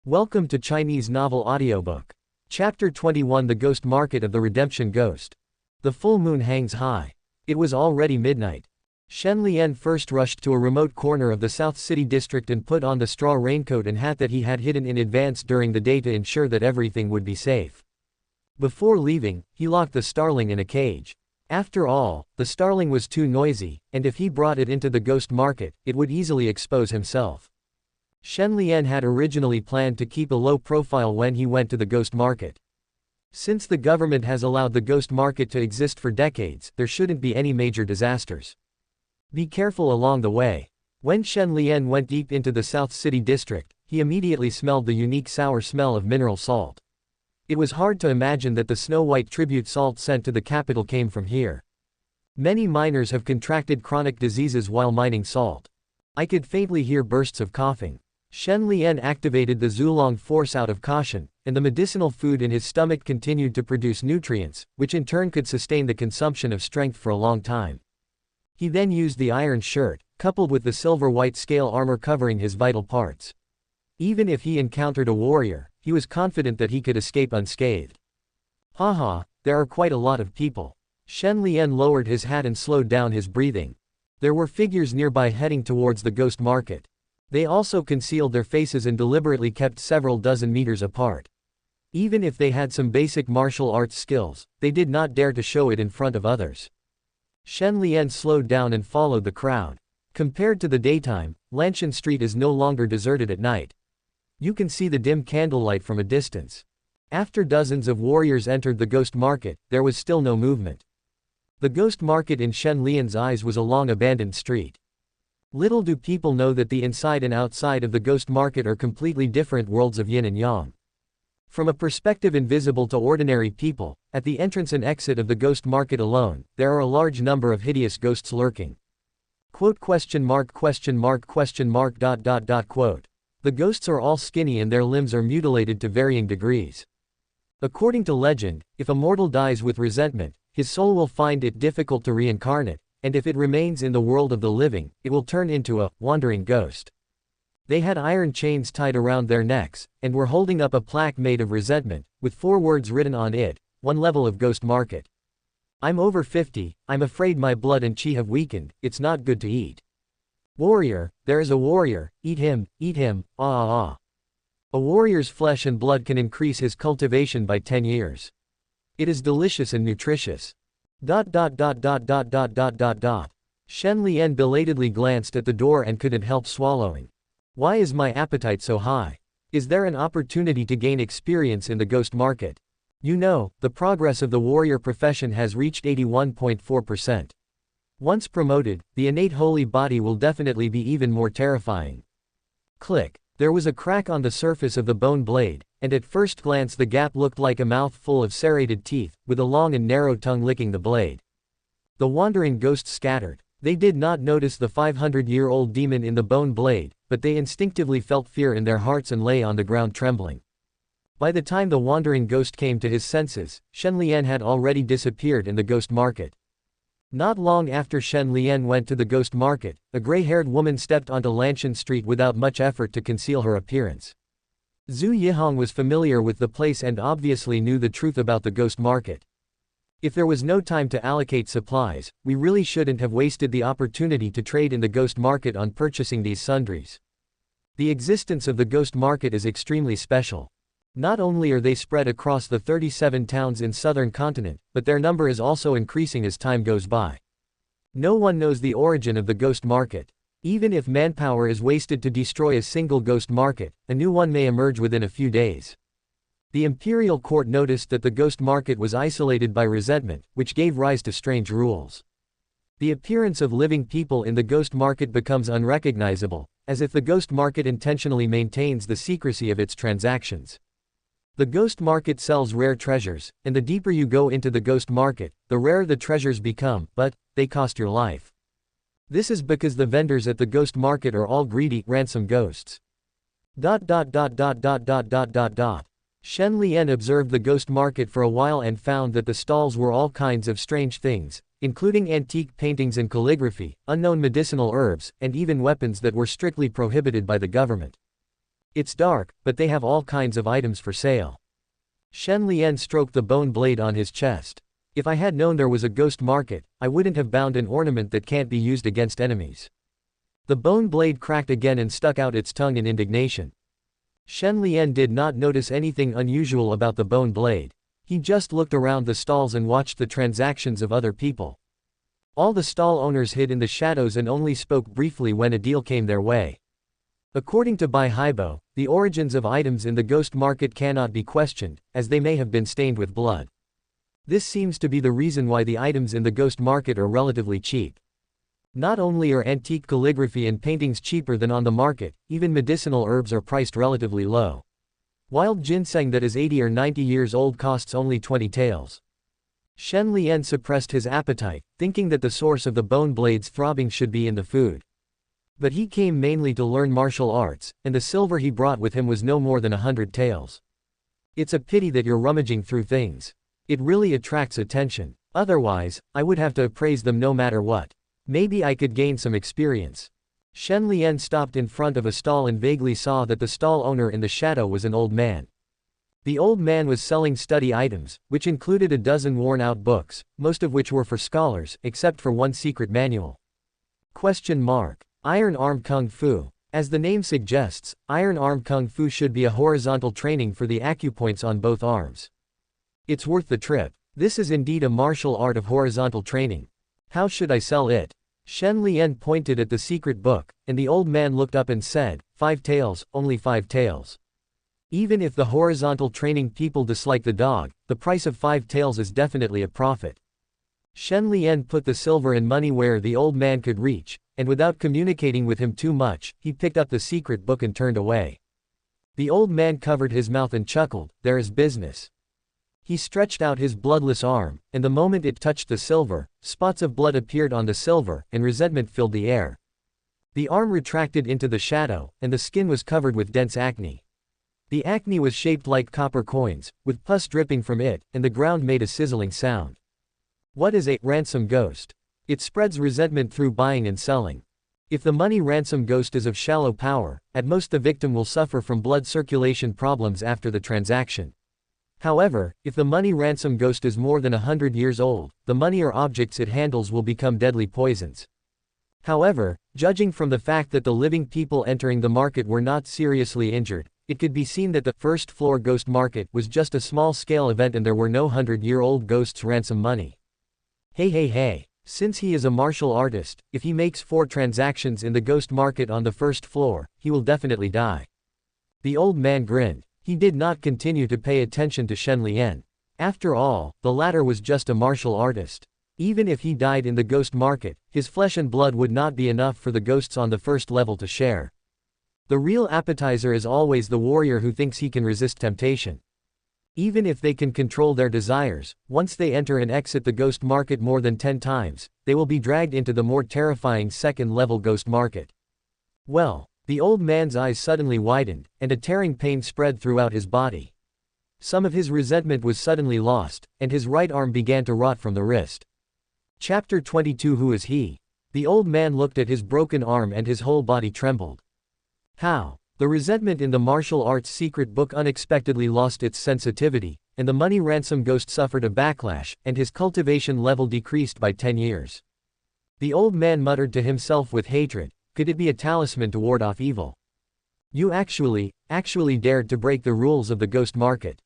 Welcome to Chinese Novel Audiobook. Chapter 21 The Ghost Market of the Redemption Ghost. The full moon hangs high. It was already midnight. Shen Lian first rushed to a remote corner of the South City district and put on the straw raincoat and hat that he had hidden in advance during the day to ensure that everything would be safe. Before leaving, he locked the starling in a cage. After all, the starling was too noisy, and if he brought it into the ghost market, it would easily expose himself. Shen Lian had originally planned to keep a low profile when he went to the ghost market. Since the government has allowed the ghost market to exist for decades, there shouldn't be any major disasters. Be careful along the way. When Shen Lian went deep into the South City district, he immediately smelled the unique sour smell of mineral salt. It was hard to imagine that the snow-white tribute salt sent to the capital came from here. Many miners have contracted chronic diseases while mining salt. I could faintly hear bursts of coughing. Shen Lian activated the Zulong force out of caution, and the medicinal food in his stomach continued to produce nutrients, which in turn could sustain the consumption of strength for a long time. He then used the iron shirt, coupled with the silver-white scale armor covering his vital parts. Even if he encountered a warrior, he was confident that he could escape unscathed. Haha, there are quite a lot of people. Shen Lian lowered his hat and slowed down his breathing. There were figures nearby heading towards the ghost market. They also concealed their faces and deliberately kept several dozen meters apart. Even if they had some basic martial arts skills, they did not dare to show it in front of others. Shen Lian slowed down and followed the crowd. Compared to the daytime, Lanshan Street is no longer deserted at night. You can see the dim candlelight from a distance. After dozens of warriors entered the ghost market, there was still no movement. The ghost market in Shen Lian's eyes was a long abandoned street. Little do people know that the inside and outside of the ghost market are completely different worlds of yin and yang. From a perspective invisible to ordinary people, at the entrance and exit of the ghost market alone, there are a large number of hideous ghosts lurking. Quote question mark. The ghosts are all skinny and their limbs are mutilated to varying degrees. According to legend, if a mortal dies with resentment, his soul will find it difficult to reincarnate, and if it remains in the world of the living, it will turn into a wandering ghost. They had iron chains tied around their necks, and were holding up a plaque made of resentment, with 4 words written on it, 1 level of ghost market. I'm over 50, I'm afraid my blood and chi have weakened, it's not good to eat. Warrior, there is a warrior, eat him, ah ah ah. A warrior's flesh and blood can increase his cultivation by 10 years. It is delicious and nutritious. Shen Lian belatedly glanced at the door and couldn't help swallowing. Why is my appetite so high? Is there an opportunity to gain experience in the ghost market? You know, the progress of the warrior profession has reached 81.4%. Once promoted, the innate holy body will definitely be even more terrifying. Click. There was a crack on the surface of the bone blade, and at first glance the gap looked like a mouth full of serrated teeth, with a long and narrow tongue licking the blade. The wandering ghosts scattered. They did not notice the 500-year-old demon in the bone blade, but they instinctively felt fear in their hearts and lay on the ground trembling. By the time the wandering ghost came to his senses, Shen Lian had already disappeared in the ghost market. Not long after Shen Lian went to the ghost market, a gray-haired woman stepped onto Lanshan Street without much effort to conceal her appearance. Zhu Yihong was familiar with the place and obviously knew the truth about the ghost market. If there was no time to allocate supplies, we really shouldn't have wasted the opportunity to trade in the ghost market on purchasing these sundries. The existence of the ghost market is extremely special. Not only are they spread across the 37 towns in southern continent, but their number is also increasing as time goes by. No one knows the origin of the ghost market. Even if manpower is wasted to destroy a single ghost market, a new one may emerge within a few days. The imperial court noticed that the ghost market was isolated by resentment, which gave rise to strange rules. The appearance of living people in the ghost market becomes unrecognizable, as if the ghost market intentionally maintains the secrecy of its transactions. The ghost market sells rare treasures, and the deeper you go into the ghost market, the rarer the treasures become, but they cost your life. This is because the vendors at the ghost market are all greedy, ransom ghosts. Shen Lian observed the ghost market for a while and found that the stalls were all kinds of strange things, including antique paintings and calligraphy, unknown medicinal herbs, and even weapons that were strictly prohibited by the government. It's dark, but they have all kinds of items for sale. Shen Lian stroked the bone blade on his chest. If I had known there was a ghost market, I wouldn't have bound an ornament that can't be used against enemies. The bone blade cracked again and stuck out its tongue in indignation. Shen Lian did not notice anything unusual about the bone blade. He just looked around the stalls and watched the transactions of other people. All the stall owners hid in the shadows and only spoke briefly when a deal came their way. According to Bai Haibo, the origins of items in the ghost market cannot be questioned, as they may have been stained with blood. This seems to be the reason why the items in the ghost market are relatively cheap. Not only are antique calligraphy and paintings cheaper than on the market, even medicinal herbs are priced relatively low. Wild ginseng that is 80 or 90 years old costs only 20 taels. Shen Lian suppressed his appetite, thinking that the source of the bone blade's throbbing should be in the food. But he came mainly to learn martial arts, and the silver he brought with him was no more than 100 taels. It's a pity that you're rummaging through things. It really attracts attention. Otherwise, I would have to appraise them no matter what. Maybe I could gain some experience. Shen Lian stopped in front of a stall and vaguely saw that the stall owner in the shadow was an old man. The old man was selling study items, which included a dozen worn-out books, most of which were for scholars, except for one secret manual. Iron Arm Kung Fu. As the name suggests, Iron Arm Kung Fu should be a horizontal training for the acupoints on both arms. It's worth the trip. This is indeed a martial art of horizontal training. How should I sell it? Shen Lian pointed at the secret book, and the old man looked up and said, 5 taels, only 5 taels. Even if the horizontal training people dislike the dog, the price of 5 taels is definitely a profit. Shen Lian put the silver and money where the old man could reach, and without communicating with him too much, he picked up the secret book and turned away. The old man covered his mouth and chuckled, there is business. He stretched out his bloodless arm, and the moment it touched the silver, spots of blood appeared on the silver, and resentment filled the air. The arm retracted into the shadow, and the skin was covered with dense acne. The acne was shaped like copper coins, with pus dripping from it, and the ground made a sizzling sound. What is a ransom ghost? It spreads resentment through buying and selling. If the money ransom ghost is of shallow power, at most the victim will suffer from blood circulation problems after the transaction. However, if the money ransom ghost is more than 100 years old, the money or objects it handles will become deadly poisons. However, judging from the fact that the living people entering the market were not seriously injured, it could be seen that the first floor ghost market was just a small-scale event and there were no 100-year-old ghosts ransom money. Hey. Since he is a martial artist, if he makes 4 transactions in the ghost market on the first floor, he will definitely die. The old man grinned. He did not continue to pay attention to Shen Lian. After all, the latter was just a martial artist. Even if he died in the ghost market, his flesh and blood would not be enough for the ghosts on the first level to share. The real appetizer is always the warrior who thinks he can resist temptation. Even if they can control their desires, once they enter and exit the ghost market more than 10 times, they will be dragged into the more terrifying second-level ghost market. Well, the old man's eyes suddenly widened, and a tearing pain spread throughout his body. Some of his resentment was suddenly lost, and his right arm began to rot from the wrist. Chapter 22 Who is he? The old man looked at his broken arm and his whole body trembled. How? The resentment in the martial arts secret book unexpectedly lost its sensitivity, and the money ransom ghost suffered a backlash, and his cultivation level decreased by 10 years. The old man muttered to himself with hatred, could it be a talisman to ward off evil? You actually dared to break the rules of the ghost market.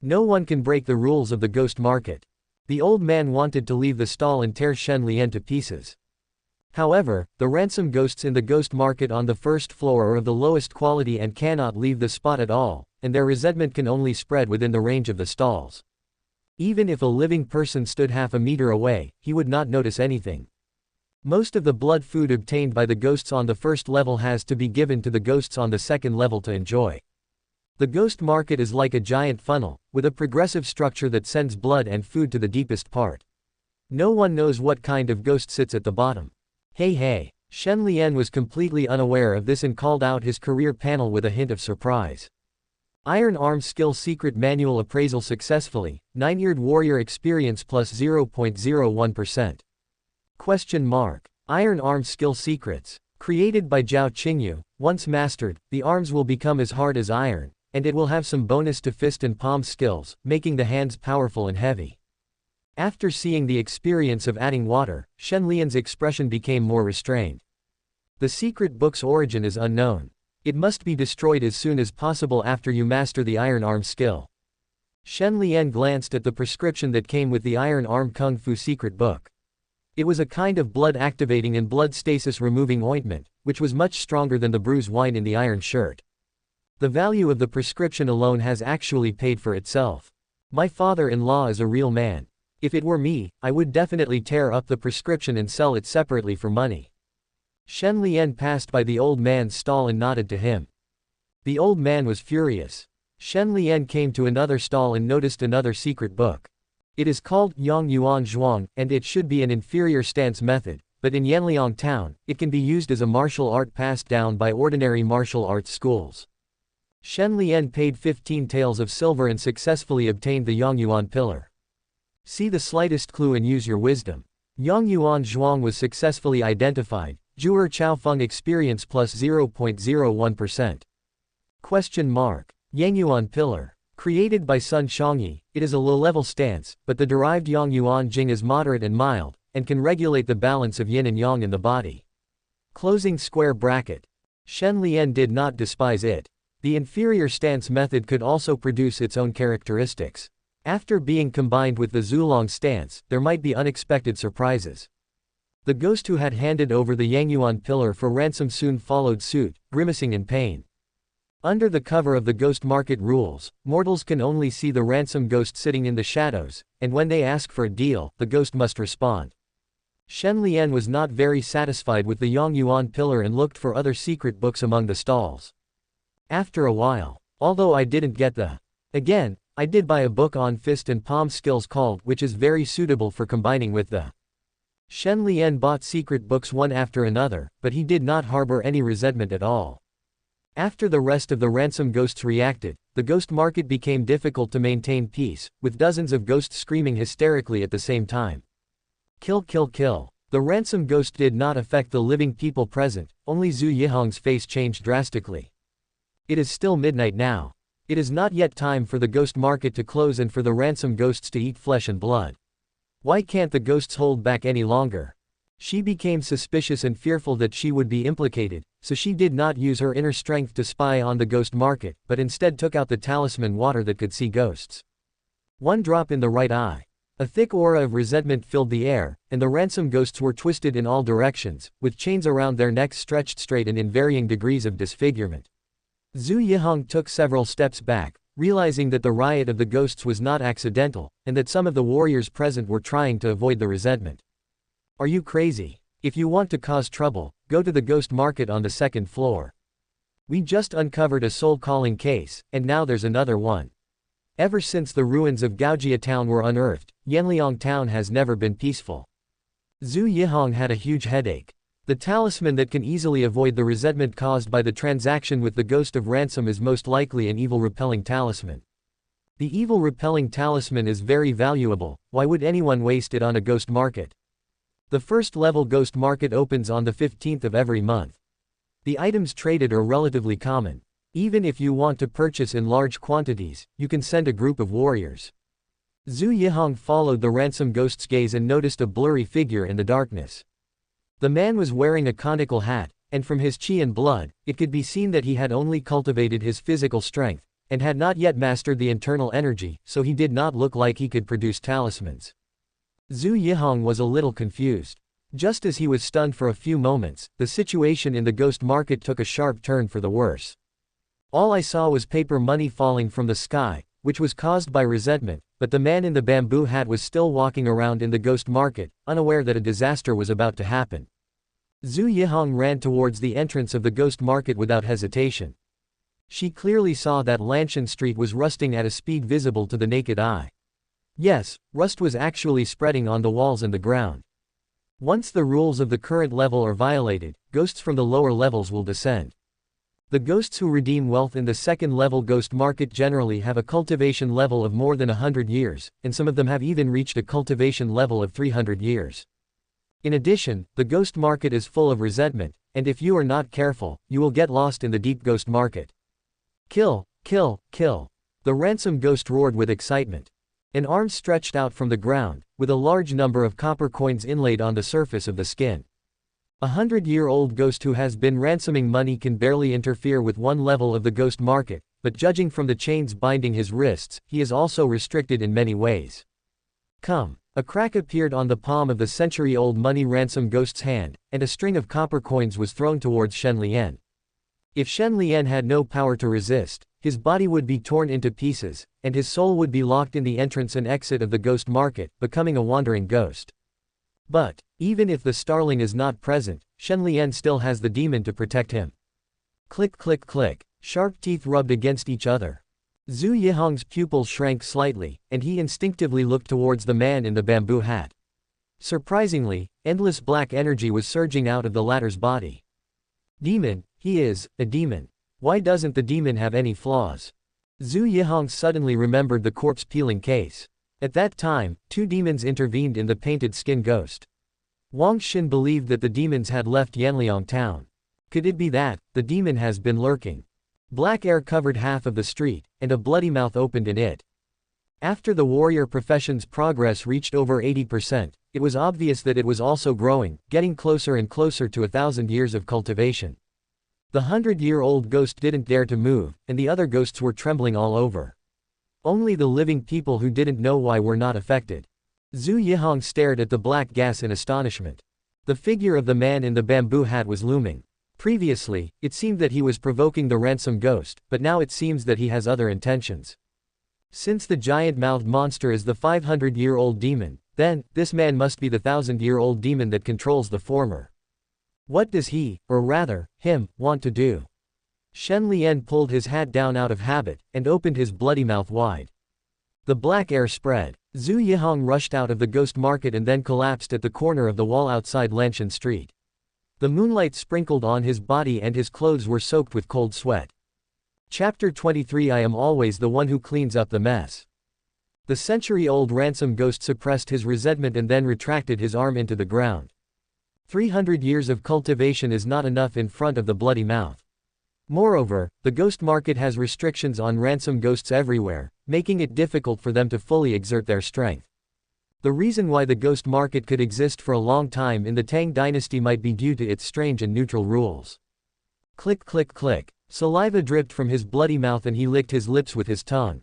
No one can break the rules of the ghost market. The old man wanted to leave the stall and tear Shen Lian to pieces. However, the ransom ghosts in the ghost market on the first floor are of the lowest quality and cannot leave the spot at all, and their resentment can only spread within the range of the stalls. Even if a living person stood half a meter away, he would not notice anything. Most of the blood food obtained by the ghosts on the first level has to be given to the ghosts on the second level to enjoy. The ghost market is like a giant funnel, with a progressive structure that sends blood and food to the deepest part. No one knows what kind of ghost sits at the bottom. Hey. Shen Lian was completely unaware of this and called out his career panel with a hint of surprise. Iron Arm Skill Secret Manual Appraisal Successfully, 9-Yeared Warrior Experience plus 0.01%. Iron Arm Skill Secrets. Created by Zhao Qingyu, Once mastered, the arms will become as hard as iron, and it will have some bonus to fist and palm skills, making the hands powerful and heavy. After seeing the experience of adding water, Shen Lian's expression became more restrained. The secret book's origin is unknown. It must be destroyed as soon as possible after you master the iron arm skill. Shen Lian glanced at the prescription that came with the iron arm kung fu secret book. It was a kind of blood-activating and blood stasis-removing ointment, which was much stronger than the bruise wine in the iron shirt. The value of the prescription alone has actually paid for itself. My father-in-law is a real man. If it were me, I would definitely tear up the prescription and sell it separately for money. Shen Lian passed by the old man's stall and nodded to him. The old man was furious. Shen Lian came to another stall and noticed another secret book. It is called Yang Yuan Zhuang, and it should be an inferior stance method, but in Yanliang town, it can be used as a martial art passed down by ordinary martial arts schools. Shen Lian paid 15 taels of silver and successfully obtained the Yang Yuan pillar. See the slightest clue and use your wisdom. Yang Yuan Zhuang was successfully identified. Zhuer Chaofeng experience plus 0.01%. Question mark. Yang Yuan pillar. Created by Sun Shangyi, it is a low-level stance, but the derived Yang Yuan Jing is moderate and mild, and can regulate the balance of yin and yang in the body. Closing square bracket. Shen Lian did not despise it. The inferior stance method could also produce its own characteristics. After being combined with the Zulong stance, there might be unexpected surprises. The ghost who had handed over the Yang Yuan pillar for ransom soon followed suit, grimacing in pain. Under the cover of the ghost market rules, mortals can only see the ransom ghost sitting in the shadows, and when they ask for a deal, the ghost must respond. Shen Lian was not very satisfied with the Yang Yuan pillar and looked for other secret books among the stalls. After a while, although I didn't get again, I did buy a book on fist and palm skills called, which is very suitable for combining with the. Shen Lian bought secret books one after another, but he did not harbor any resentment at all. After the rest of the ransom ghosts reacted, the ghost market became difficult to maintain peace, with dozens of ghosts screaming hysterically at the same time. Kill, kill, kill. The ransom ghost did not affect the living people present, only Zhu Yihong's face changed drastically. It is still midnight now. It is not yet time for the ghost market to close and for the ransom ghosts to eat flesh and blood. Why can't the ghosts hold back any longer? She became suspicious and fearful that she would be implicated, so she did not use her inner strength to spy on the ghost market, but instead took out the talisman water that could see ghosts. One drop in the right eye. A thick aura of resentment filled the air, and the ransom ghosts were twisted in all directions, with chains around their necks stretched straight and in varying degrees of disfigurement. Zhu Yihong took several steps back, realizing that the riot of the ghosts was not accidental, and that some of the warriors present were trying to avoid the resentment. Are you crazy? If you want to cause trouble, go to the ghost market on the second floor. We just uncovered a soul-calling case, and now there's another one. Ever since the ruins of Gaojia town were unearthed, Yanliang town has never been peaceful. Zhu Yihong had a huge headache. The talisman that can easily avoid the resentment caused by the transaction with the ghost of ransom is most likely an evil-repelling talisman. The evil-repelling talisman is very valuable. Why would anyone waste it on a ghost market? The first-level ghost market opens on the 15th of every month. The items traded are relatively common. Even if you want to purchase in large quantities, you can send a group of warriors. Zhu Yihong followed the ransom ghost's gaze and noticed a blurry figure in the darkness. The man was wearing a conical hat, and from his chi and blood, it could be seen that he had only cultivated his physical strength, and had not yet mastered the internal energy, so he did not look like he could produce talismans. Zhu Yihong was a little confused. Just as he was stunned for a few moments, the situation in the ghost market took a sharp turn for the worse. All I saw was paper money falling from the sky, which was caused by resentment, but the man in the bamboo hat was still walking around in the ghost market, unaware that a disaster was about to happen. Zhu Yihong ran towards the entrance of the ghost market without hesitation. She clearly saw that Lanshan Street was rusting at a speed visible to the naked eye. Yes, rust was actually spreading on the walls and the ground. Once the rules of the current level are violated, ghosts from the lower levels will descend. The ghosts who redeem wealth in the second-level ghost market generally have a cultivation level of more than 100 years, and some of them have even reached a cultivation level of 300 years. In addition, the ghost market is full of resentment, and if you are not careful, you will get lost in the deep ghost market. Kill, kill, kill. The ransom ghost roared with excitement. An arm stretched out from the ground, with a large number of copper coins inlaid on the surface of the skin. A 100-year-old ghost who has been ransoming money can barely interfere with one level of the ghost market, but judging from the chains binding his wrists, he is also restricted in many ways. Come. A crack appeared on the palm of the century-old money ransom ghost's hand, and a string of copper coins was thrown towards Shen Lian. If Shen Lian had no power to resist, his body would be torn into pieces, and his soul would be locked in the entrance and exit of the ghost market, becoming a wandering ghost. But, even if the starling is not present, Shen Lian still has the demon to protect him. Click click click. Sharp teeth rubbed against each other. Zhu Yihong's pupils shrank slightly, and he instinctively looked towards the man in the bamboo hat. Surprisingly, endless black energy was surging out of the latter's body. Demon, he is a demon. Why doesn't the demon have any flaws? Zhu Yihong suddenly remembered the corpse-peeling case. At that time, two demons intervened in the painted skin ghost. Wang Xin believed that the demons had left Yanliang town. Could it be that the demon has been lurking? Black air covered half of the street, and a bloody mouth opened in it. After the warrior profession's progress reached over 80%, it was obvious that it was also growing, getting closer and closer to 1,000 years of cultivation. The 100-year-old ghost didn't dare to move, and the other ghosts were trembling all over. Only the living people who didn't know why were not affected. Zhu Yihong stared at the black gas in astonishment. The figure of the man in the bamboo hat was looming. Previously, it seemed that he was provoking the ransom ghost, but now it seems that he has other intentions. Since the giant-mouthed monster is the 500-year-old demon, then, this man must be the 1,000-year-old demon that controls the former. What does he, or rather, him, want to do? Shen Lian pulled his hat down out of habit, and opened his bloody mouth wide. The black air spread. Zhu Yihong rushed out of the ghost market and then collapsed at the corner of the wall outside Lanshan Street. The moonlight sprinkled on his body and his clothes were soaked with cold sweat. Chapter 23 I am always the one who cleans up the mess. The century-old ransom ghost suppressed his resentment and then retracted his arm into the ground. 300 years of cultivation is not enough in front of the bloody mouth. Moreover, the ghost market has restrictions on ransom ghosts everywhere, making it difficult for them to fully exert their strength. The reason why the ghost market could exist for a long time in the Tang Dynasty might be due to its strange and neutral rules. Click click click. Saliva dripped from his bloody mouth and he licked his lips with his tongue.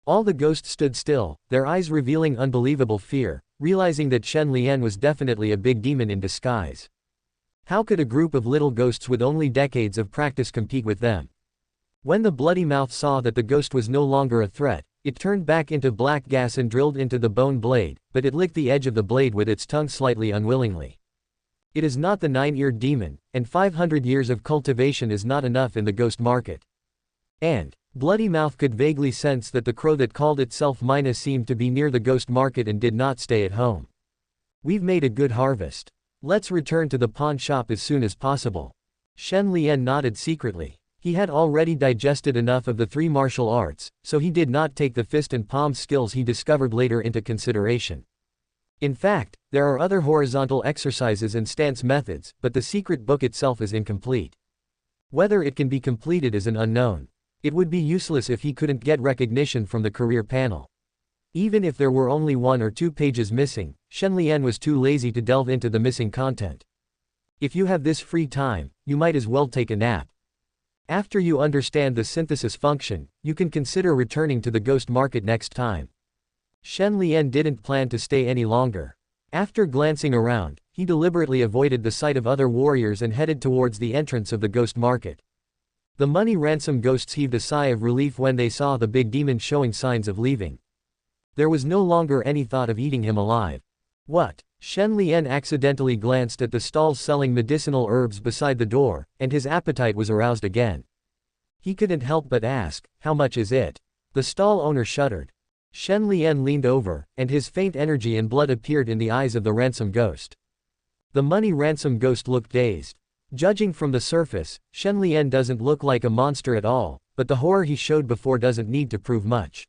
All the ghosts stood still, their eyes revealing unbelievable fear, realizing that Shen Lian was definitely a big demon in disguise. How could a group of little ghosts with only decades of practice compete with them? When the bloody mouth saw that the ghost was no longer a threat, it turned back into black gas and drilled into the bone blade, but it licked the edge of the blade with its tongue slightly unwillingly. It is not the 9-eared demon, and 500 years of cultivation is not enough in the ghost market. And, Bloody Mouth could vaguely sense that the crow that called itself Mina seemed to be near the ghost market and did not stay at home. We've made a good harvest. Let's return to the pawn shop as soon as possible. Shen Lian nodded secretly. He had already digested enough of the 3 martial arts, so he did not take the fist and palm skills he discovered later into consideration. In fact, there are other horizontal exercises and stance methods, but the secret book itself is incomplete. Whether it can be completed is an unknown. It would be useless if he couldn't get recognition from the career panel. Even if there were only 1 or 2 pages missing, Shen Lian was too lazy to delve into the missing content. If you have this free time, you might as well take a nap. After you understand the synthesis function, you can consider returning to the ghost market next time. Shen Lian didn't plan to stay any longer. After glancing around, he deliberately avoided the sight of other warriors and headed towards the entrance of the ghost market. The money ransom ghosts heaved a sigh of relief when they saw the big demon showing signs of leaving. There was no longer any thought of eating him alive. What? Shen Lian accidentally glanced at the stalls selling medicinal herbs beside the door, and his appetite was aroused again. He couldn't help but ask, "How much is it?" The stall owner shuddered. Shen Lian leaned over, and his faint energy and blood appeared in the eyes of the ransom ghost. The money ransom ghost looked dazed. Judging from the surface, Shen Lian doesn't look like a monster at all, but the horror he showed before doesn't need to prove much.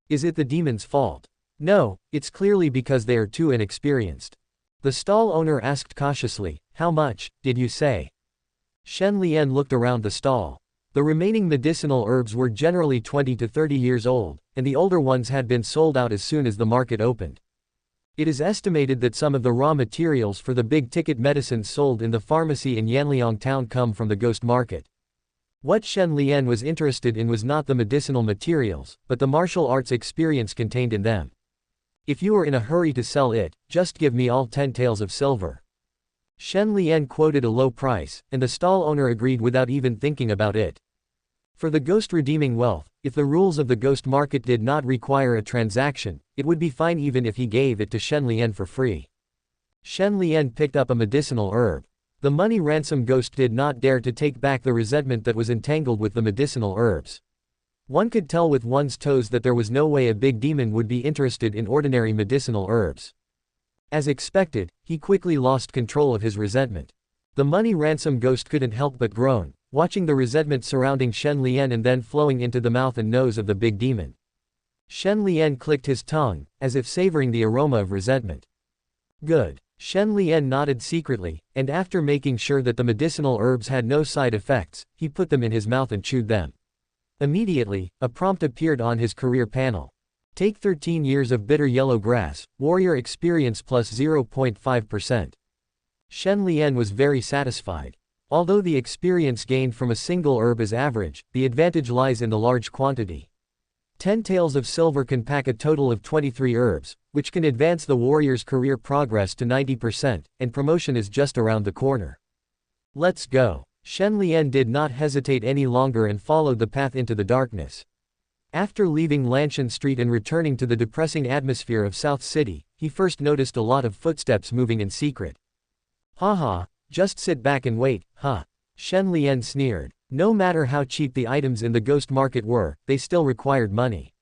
Is it the demon's fault? No, it's clearly because they are too inexperienced. The stall owner asked cautiously, "How much, did you say?" Shen Lian looked around the stall. The remaining medicinal herbs were generally 20 to 30 years old, and the older ones had been sold out as soon as the market opened. It is estimated that some of the raw materials for the big-ticket medicines sold in the pharmacy in Yanliang town come from the ghost market. What Shen Lian was interested in was not the medicinal materials, but the martial arts experience contained in them. "If you are in a hurry to sell it, just give me all 10 taels of silver." Shen Lian quoted a low price, and the stall owner agreed without even thinking about it. For the ghost redeeming wealth, if the rules of the ghost market did not require a transaction, it would be fine even if he gave it to Shen Lian for free. Shen Lian picked up a medicinal herb. The money ransom ghost did not dare to take back the resentment that was entangled with the medicinal herbs. One could tell with one's toes that there was no way a big demon would be interested in ordinary medicinal herbs. As expected, he quickly lost control of his resentment. The money ransom ghost couldn't help but groan, watching the resentment surrounding Shen Lian and then flowing into the mouth and nose of the big demon. Shen Lian clicked his tongue, as if savoring the aroma of resentment. "Good." Shen Lian nodded secretly, and after making sure that the medicinal herbs had no side effects, he put them in his mouth and chewed them. Immediately, a prompt appeared on his career panel. Take 13 years of bitter yellow grass, warrior experience plus 0.5%. Shen Lian was very satisfied. Although the experience gained from a single herb is average, the advantage lies in the large quantity. 10 taels of silver can pack a total of 23 herbs, which can advance the warrior's career progress to 90%, and promotion is just around the corner. "Let's go." Shen Lian did not hesitate any longer and followed the path into the darkness. After leaving Lanshan Street and returning to the depressing atmosphere of South City, he first noticed a lot of footsteps moving in secret. "Haha, just sit back and wait, huh?" Shen Lian sneered. No matter how cheap the items in the ghost market were, they still required money.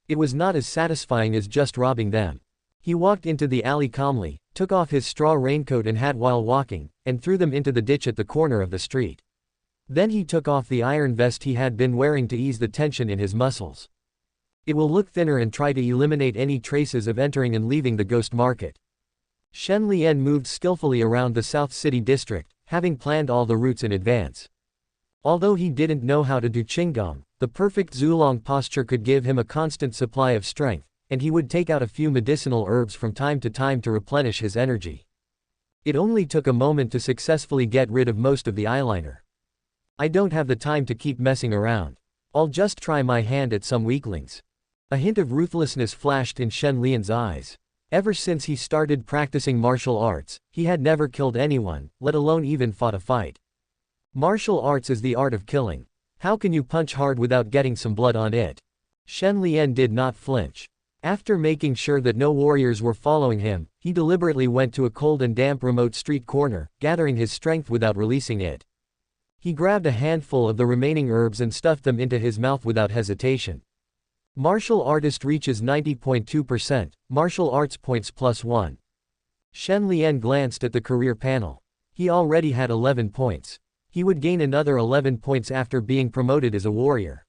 It was not as satisfying as just robbing them. He walked into the alley calmly, took off his straw raincoat and hat while walking, and threw them into the ditch at the corner of the street. Then he took off the iron vest he had been wearing to ease the tension in his muscles. It will look thinner and try to eliminate any traces of entering and leaving the ghost market. Shen Lian moved skillfully around the South City district, having planned all the routes in advance. Although he didn't know how to do Qigong, the perfect Zulong posture could give him a constant supply of strength, and he would take out a few medicinal herbs from time to replenish his energy. It only took a moment to successfully get rid of most of the eyeliner. "I don't have the time to keep messing around. I'll just try my hand at some weaklings." A hint of ruthlessness flashed in Shen Lian's eyes. Ever since he started practicing martial arts, he had never killed anyone, let alone even fought a fight. Martial arts is the art of killing. How can you punch hard without getting some blood on it? Shen Lian did not flinch. After making sure that no warriors were following him, he deliberately went to a cold and damp remote street corner, gathering his strength without releasing it. He grabbed a handful of the remaining herbs and stuffed them into his mouth without hesitation. Martial artist reaches 90.2%, martial arts points +1. Shen Lian glanced at the career panel. He already had 11 points. He would gain another 11 points after being promoted as a warrior.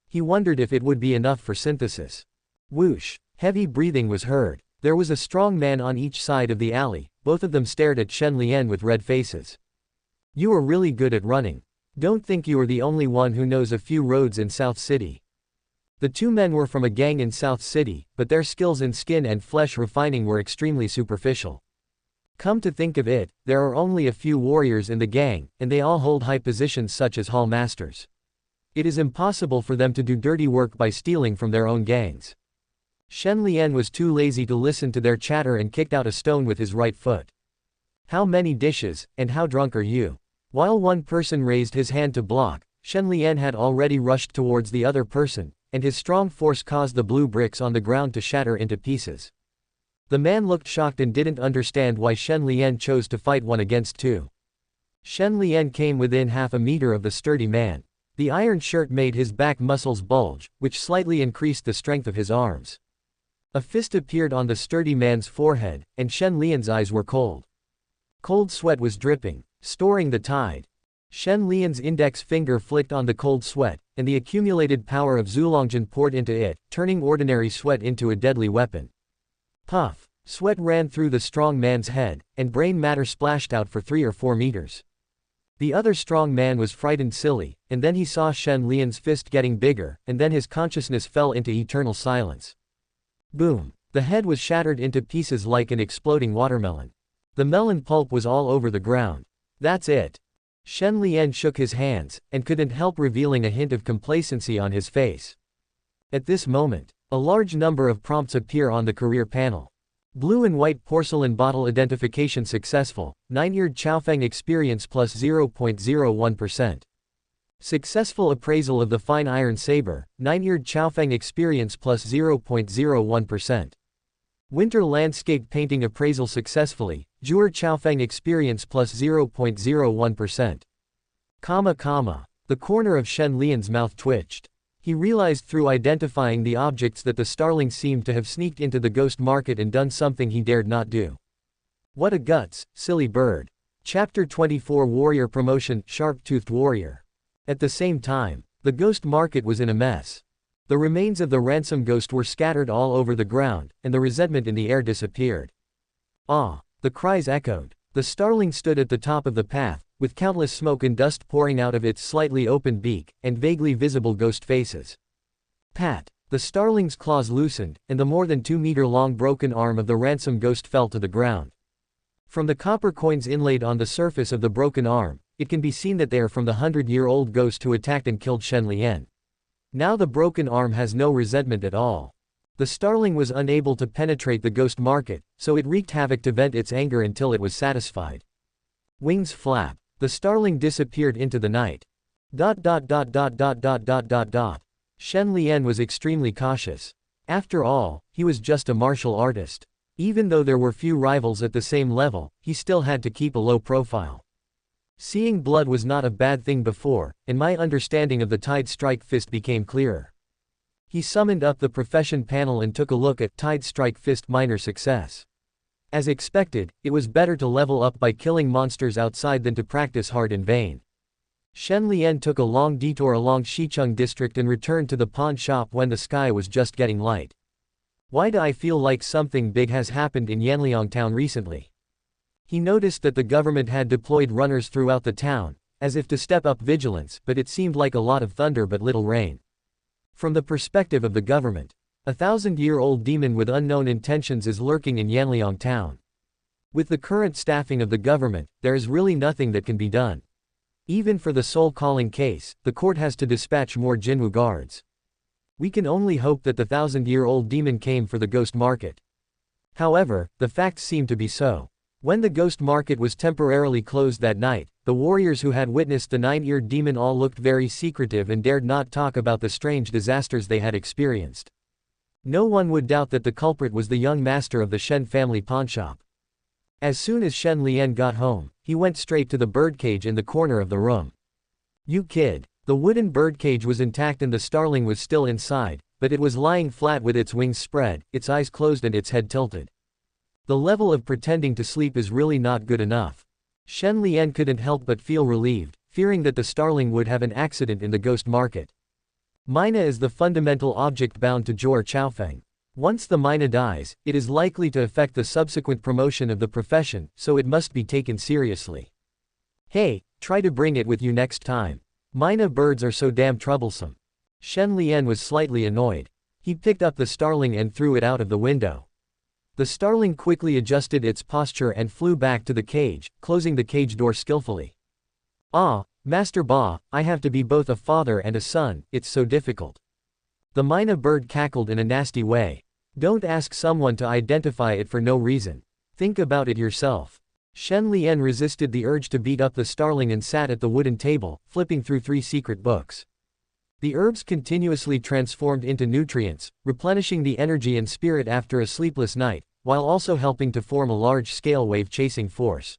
He wondered if it would be enough for synthesis. Whoosh! Heavy breathing was heard. There was a strong man on each side of the alley, both of them stared at Shen Lian with red faces. "You are really good at running. Don't think you are the only one who knows a few roads in South City." The two men were from a gang in South City, but their skills in skin and flesh refining were extremely superficial. Come to think of it, there are only a few warriors in the gang, and they all hold high positions such as hall masters. It is impossible for them to do dirty work by stealing from their own gangs. Shen Lian was too lazy to listen to their chatter and kicked out a stone with his right foot. "How many dishes, and how drunk are you?" While one person raised his hand to block, Shen Lian had already rushed towards the other person, and his strong force caused the blue bricks on the ground to shatter into pieces. The man looked shocked and didn't understand why Shen Lian chose to fight 1 against 2. Shen Lian came within half a meter of the sturdy man. The iron shirt made his back muscles bulge, which slightly increased the strength of his arms. A fist appeared on the sturdy man's forehead, and Shen Lian's eyes were cold. Cold sweat was dripping, storing the tide. Shen Lian's index finger flicked on the cold sweat, and the accumulated power of Zulongjin poured into it, turning ordinary sweat into a deadly weapon. Puff! Sweat ran through the strong man's head, and brain matter splashed out for 3 or 4 meters. The other strong man was frightened silly, and then he saw Shen Lian's fist getting bigger, and then his consciousness fell into eternal silence. Boom! The head was shattered into pieces like an exploding watermelon. The melon pulp was all over the ground. That's it. Shen Lian shook his hands, and couldn't help revealing a hint of complacency on his face. At this moment, a large number of prompts appear on the career panel. Blue and white porcelain bottle identification successful, 9-year Chaofeng experience plus 0.01%. Successful appraisal of the fine iron saber, 9-year Chaofeng experience plus 0.01%. Winter landscape painting appraisal successfully, Jur Chaofeng experience plus 0.01%. The corner of Shen Lian's mouth twitched. He realized through identifying the objects that the starling seemed to have sneaked into the ghost market and done something he dared not do. What a guts, silly bird. Chapter 24 Warrior Promotion, Sharp-Toothed Warrior. At the same time, the ghost market was in a mess. The remains of the ransom ghost were scattered all over the ground, and the resentment in the air disappeared. Ah! The cries echoed. The starling stood at the top of the path, with countless smoke and dust pouring out of its slightly opened beak, and vaguely visible ghost faces. Pat! The starling's claws loosened, and the more than 2-meter-long broken arm of the ransom ghost fell to the ground. From the copper coins inlaid on the surface of the broken arm, it can be seen that they are from the 100-year-old ghost who attacked and killed Shen Lian. Now the broken arm has no resentment at all. The starling was unable to penetrate the ghost market, so it wreaked havoc to vent its anger until it was satisfied. Wings flap. The starling disappeared into the night. Shen Lian was extremely cautious. After all, he was just a martial artist. Even though there were few rivals at the same level, he still had to keep a low profile. Seeing blood was not a bad thing before, and my understanding of the Tide Strike Fist became clearer. He summoned up the profession panel and took a look at Tide Strike Fist minor success. As expected, it was better to level up by killing monsters outside than to practice hard in vain. Shen Lian took a long detour along Xicheng district and returned to the pawn shop when the sky was just getting light. Why do I feel like something big has happened in Yanliang town recently? He noticed that the government had deployed runners throughout the town, as if to step up vigilance, but it seemed like a lot of thunder but little rain. From the perspective of the government, a 1,000-year-old demon with unknown intentions is lurking in Yanliang town. With the current staffing of the government, there is really nothing that can be done. Even for the soul-calling case, the court has to dispatch more Jinwu guards. We can only hope that the 1,000-year-old demon came for the ghost market. However, the facts seem to be so. When the ghost market was temporarily closed that night, the warriors who had witnessed the 9-eared demon all looked very secretive and dared not talk about the strange disasters they had experienced. No one would doubt that the culprit was the young master of the Shen family pawnshop. As soon as Shen Lian got home, he went straight to the birdcage in the corner of the room. "You kid." The wooden birdcage was intact and the starling was still inside, but it was lying flat with its wings spread, its eyes closed and its head tilted. The level of pretending to sleep is really not good enough. Shen Lian couldn't help but feel relieved, fearing that the starling would have an accident in the ghost market. Mina is the fundamental object bound to Jor Chaofeng. Once the Mina dies, it is likely to affect the subsequent promotion of the profession, so it must be taken seriously. Hey, try to bring it with you next time. Mina birds are so damn troublesome. Shen Lian was slightly annoyed. He picked up the starling and threw it out of the window. The starling quickly adjusted its posture and flew back to the cage, closing the cage door skillfully. "Ah, Master Ba, I have to be both a father and a son, it's so difficult." The Mina bird cackled in a nasty way. Don't ask someone to identify it for no reason. Think about it yourself. Shen Lian resisted the urge to beat up the starling and sat at the wooden table, flipping through 3 secret books. The herbs continuously transformed into nutrients, replenishing the energy and spirit after a sleepless night, while also helping to form a large-scale wave-chasing force.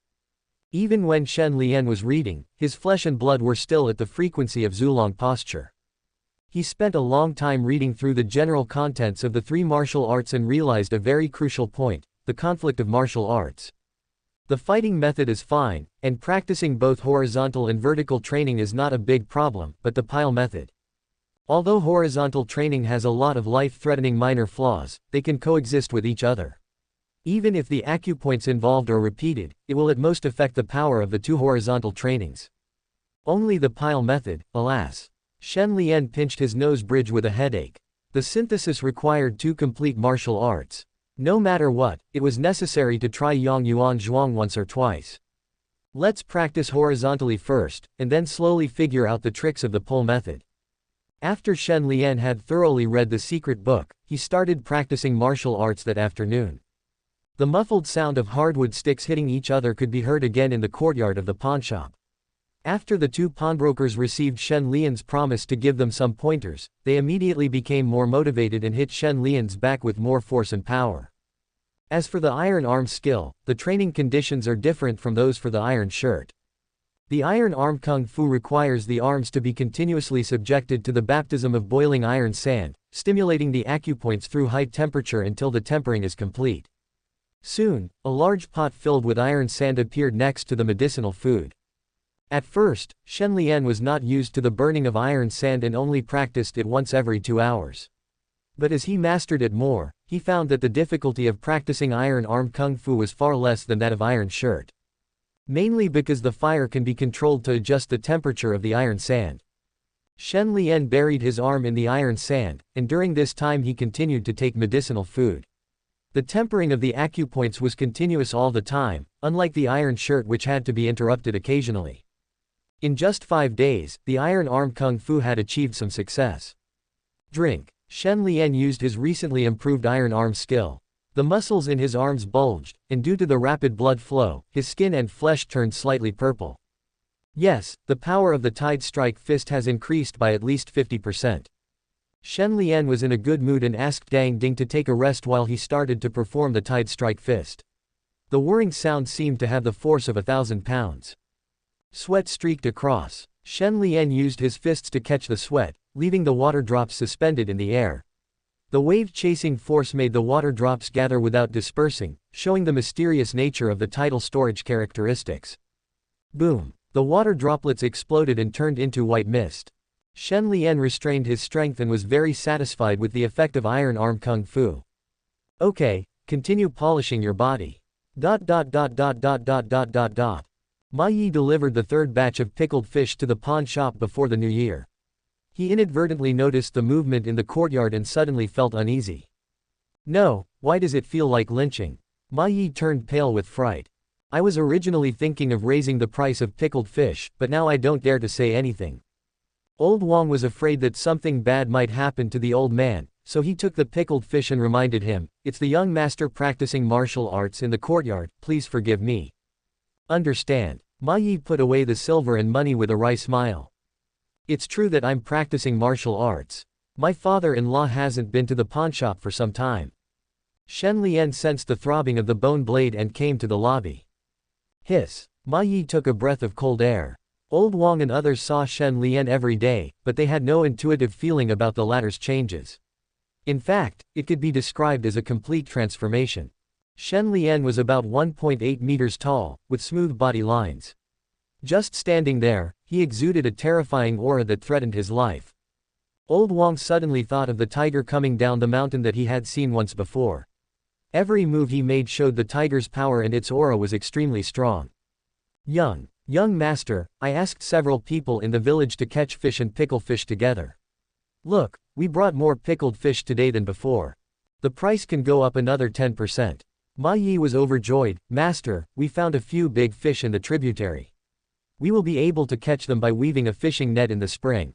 Even when Shen Lian was reading, his flesh and blood were still at the frequency of Zulong posture. He spent a long time reading through the general contents of the 3 martial arts and realized a very crucial point: the conflict of martial arts. The fighting method is fine, and practicing both horizontal and vertical training is not a big problem, but the pile method. Although horizontal training has a lot of life-threatening minor flaws, they can coexist with each other. Even if the acupoints involved are repeated, it will at most affect the power of the 2 horizontal trainings. Only the pile method, alas. Shen Lian pinched his nose bridge with a headache. The synthesis required 2 complete martial arts. No matter what, it was necessary to try Yang Yuan Zhuang once or twice. Let's practice horizontally first, and then slowly figure out the tricks of the pull method. After Shen Lian had thoroughly read the secret book, he started practicing martial arts that afternoon. The muffled sound of hardwood sticks hitting each other could be heard again in the courtyard of the pawnshop. After the 2 pawnbrokers received Shen Lian's promise to give them some pointers, they immediately became more motivated and hit Shen Lian's back with more force and power. As for the iron arm skill, the training conditions are different from those for the iron shirt. The iron arm kung fu requires the arms to be continuously subjected to the baptism of boiling iron sand, stimulating the acupoints through high temperature until the tempering is complete. Soon, a large pot filled with iron sand appeared next to the medicinal food. At first, Shen Lian was not used to the burning of iron sand and only practiced it once every 2 hours. But as he mastered it more, he found that the difficulty of practicing iron arm kung fu was far less than that of iron shirt. Mainly because the fire can be controlled to adjust the temperature of the iron sand. Shen Lian buried his arm in the iron sand, and during this time he continued to take medicinal food. The tempering of the acupoints was continuous all the time, unlike the iron shirt which had to be interrupted occasionally. In just 5 days, the iron arm kung fu had achieved some success. Drink. Shen Lian used his recently improved iron arm skill. The muscles in his arms bulged, and due to the rapid blood flow, his skin and flesh turned slightly purple. Yes, the power of the Tide Strike Fist has increased by at least 50%. Shen Lian was in a good mood and asked Dang Ding to take a rest while he started to perform the Tide Strike Fist. The whirring sound seemed to have the force of 1,000 pounds. Sweat streaked across. Shen Lian used his fists to catch the sweat, leaving the water drops suspended in the air. The wave-chasing force made the water drops gather without dispersing, showing the mysterious nature of the tidal storage characteristics. Boom! The water droplets exploded and turned into white mist. Shen Lian restrained his strength and was very satisfied with the effect of iron arm kung fu. Okay, continue polishing your body. Ma Yi delivered the 3rd batch of pickled fish to the pawn shop before the new year. He inadvertently noticed the movement in the courtyard and suddenly felt uneasy. No, why does it feel like lynching? Ma Yi turned pale with fright. I was originally thinking of raising the price of pickled fish, but now I don't dare to say anything. Old Wang was afraid that something bad might happen to the old man, so he took the pickled fish and reminded him, "It's the young master practicing martial arts in the courtyard, please forgive me." Understand. Ma Yi put away the silver and money with a wry smile. It's true that I'm practicing martial arts. My father-in-law hasn't been to the pawnshop for some time. Shen Lian sensed the throbbing of the bone blade and came to the lobby. Hiss. Ma Yi took a breath of cold air. Old Wang and others saw Shen Lian every day, but they had no intuitive feeling about the latter's changes. In fact, it could be described as a complete transformation. Shen Lian was about 1.8 meters tall, with smooth body lines. Just standing there, he exuded a terrifying aura that threatened his life. Old Wang suddenly thought of the tiger coming down the mountain that he had seen once before. Every move he made showed the tiger's power and its aura was extremely strong. Young master, I asked several people in the village to catch fish and pickle fish together. Look, we brought more pickled fish today than before. The price can go up another 10%. Ma Yi was overjoyed. Master, we found a few big fish in the tributary. We will be able to catch them by weaving a fishing net in the spring.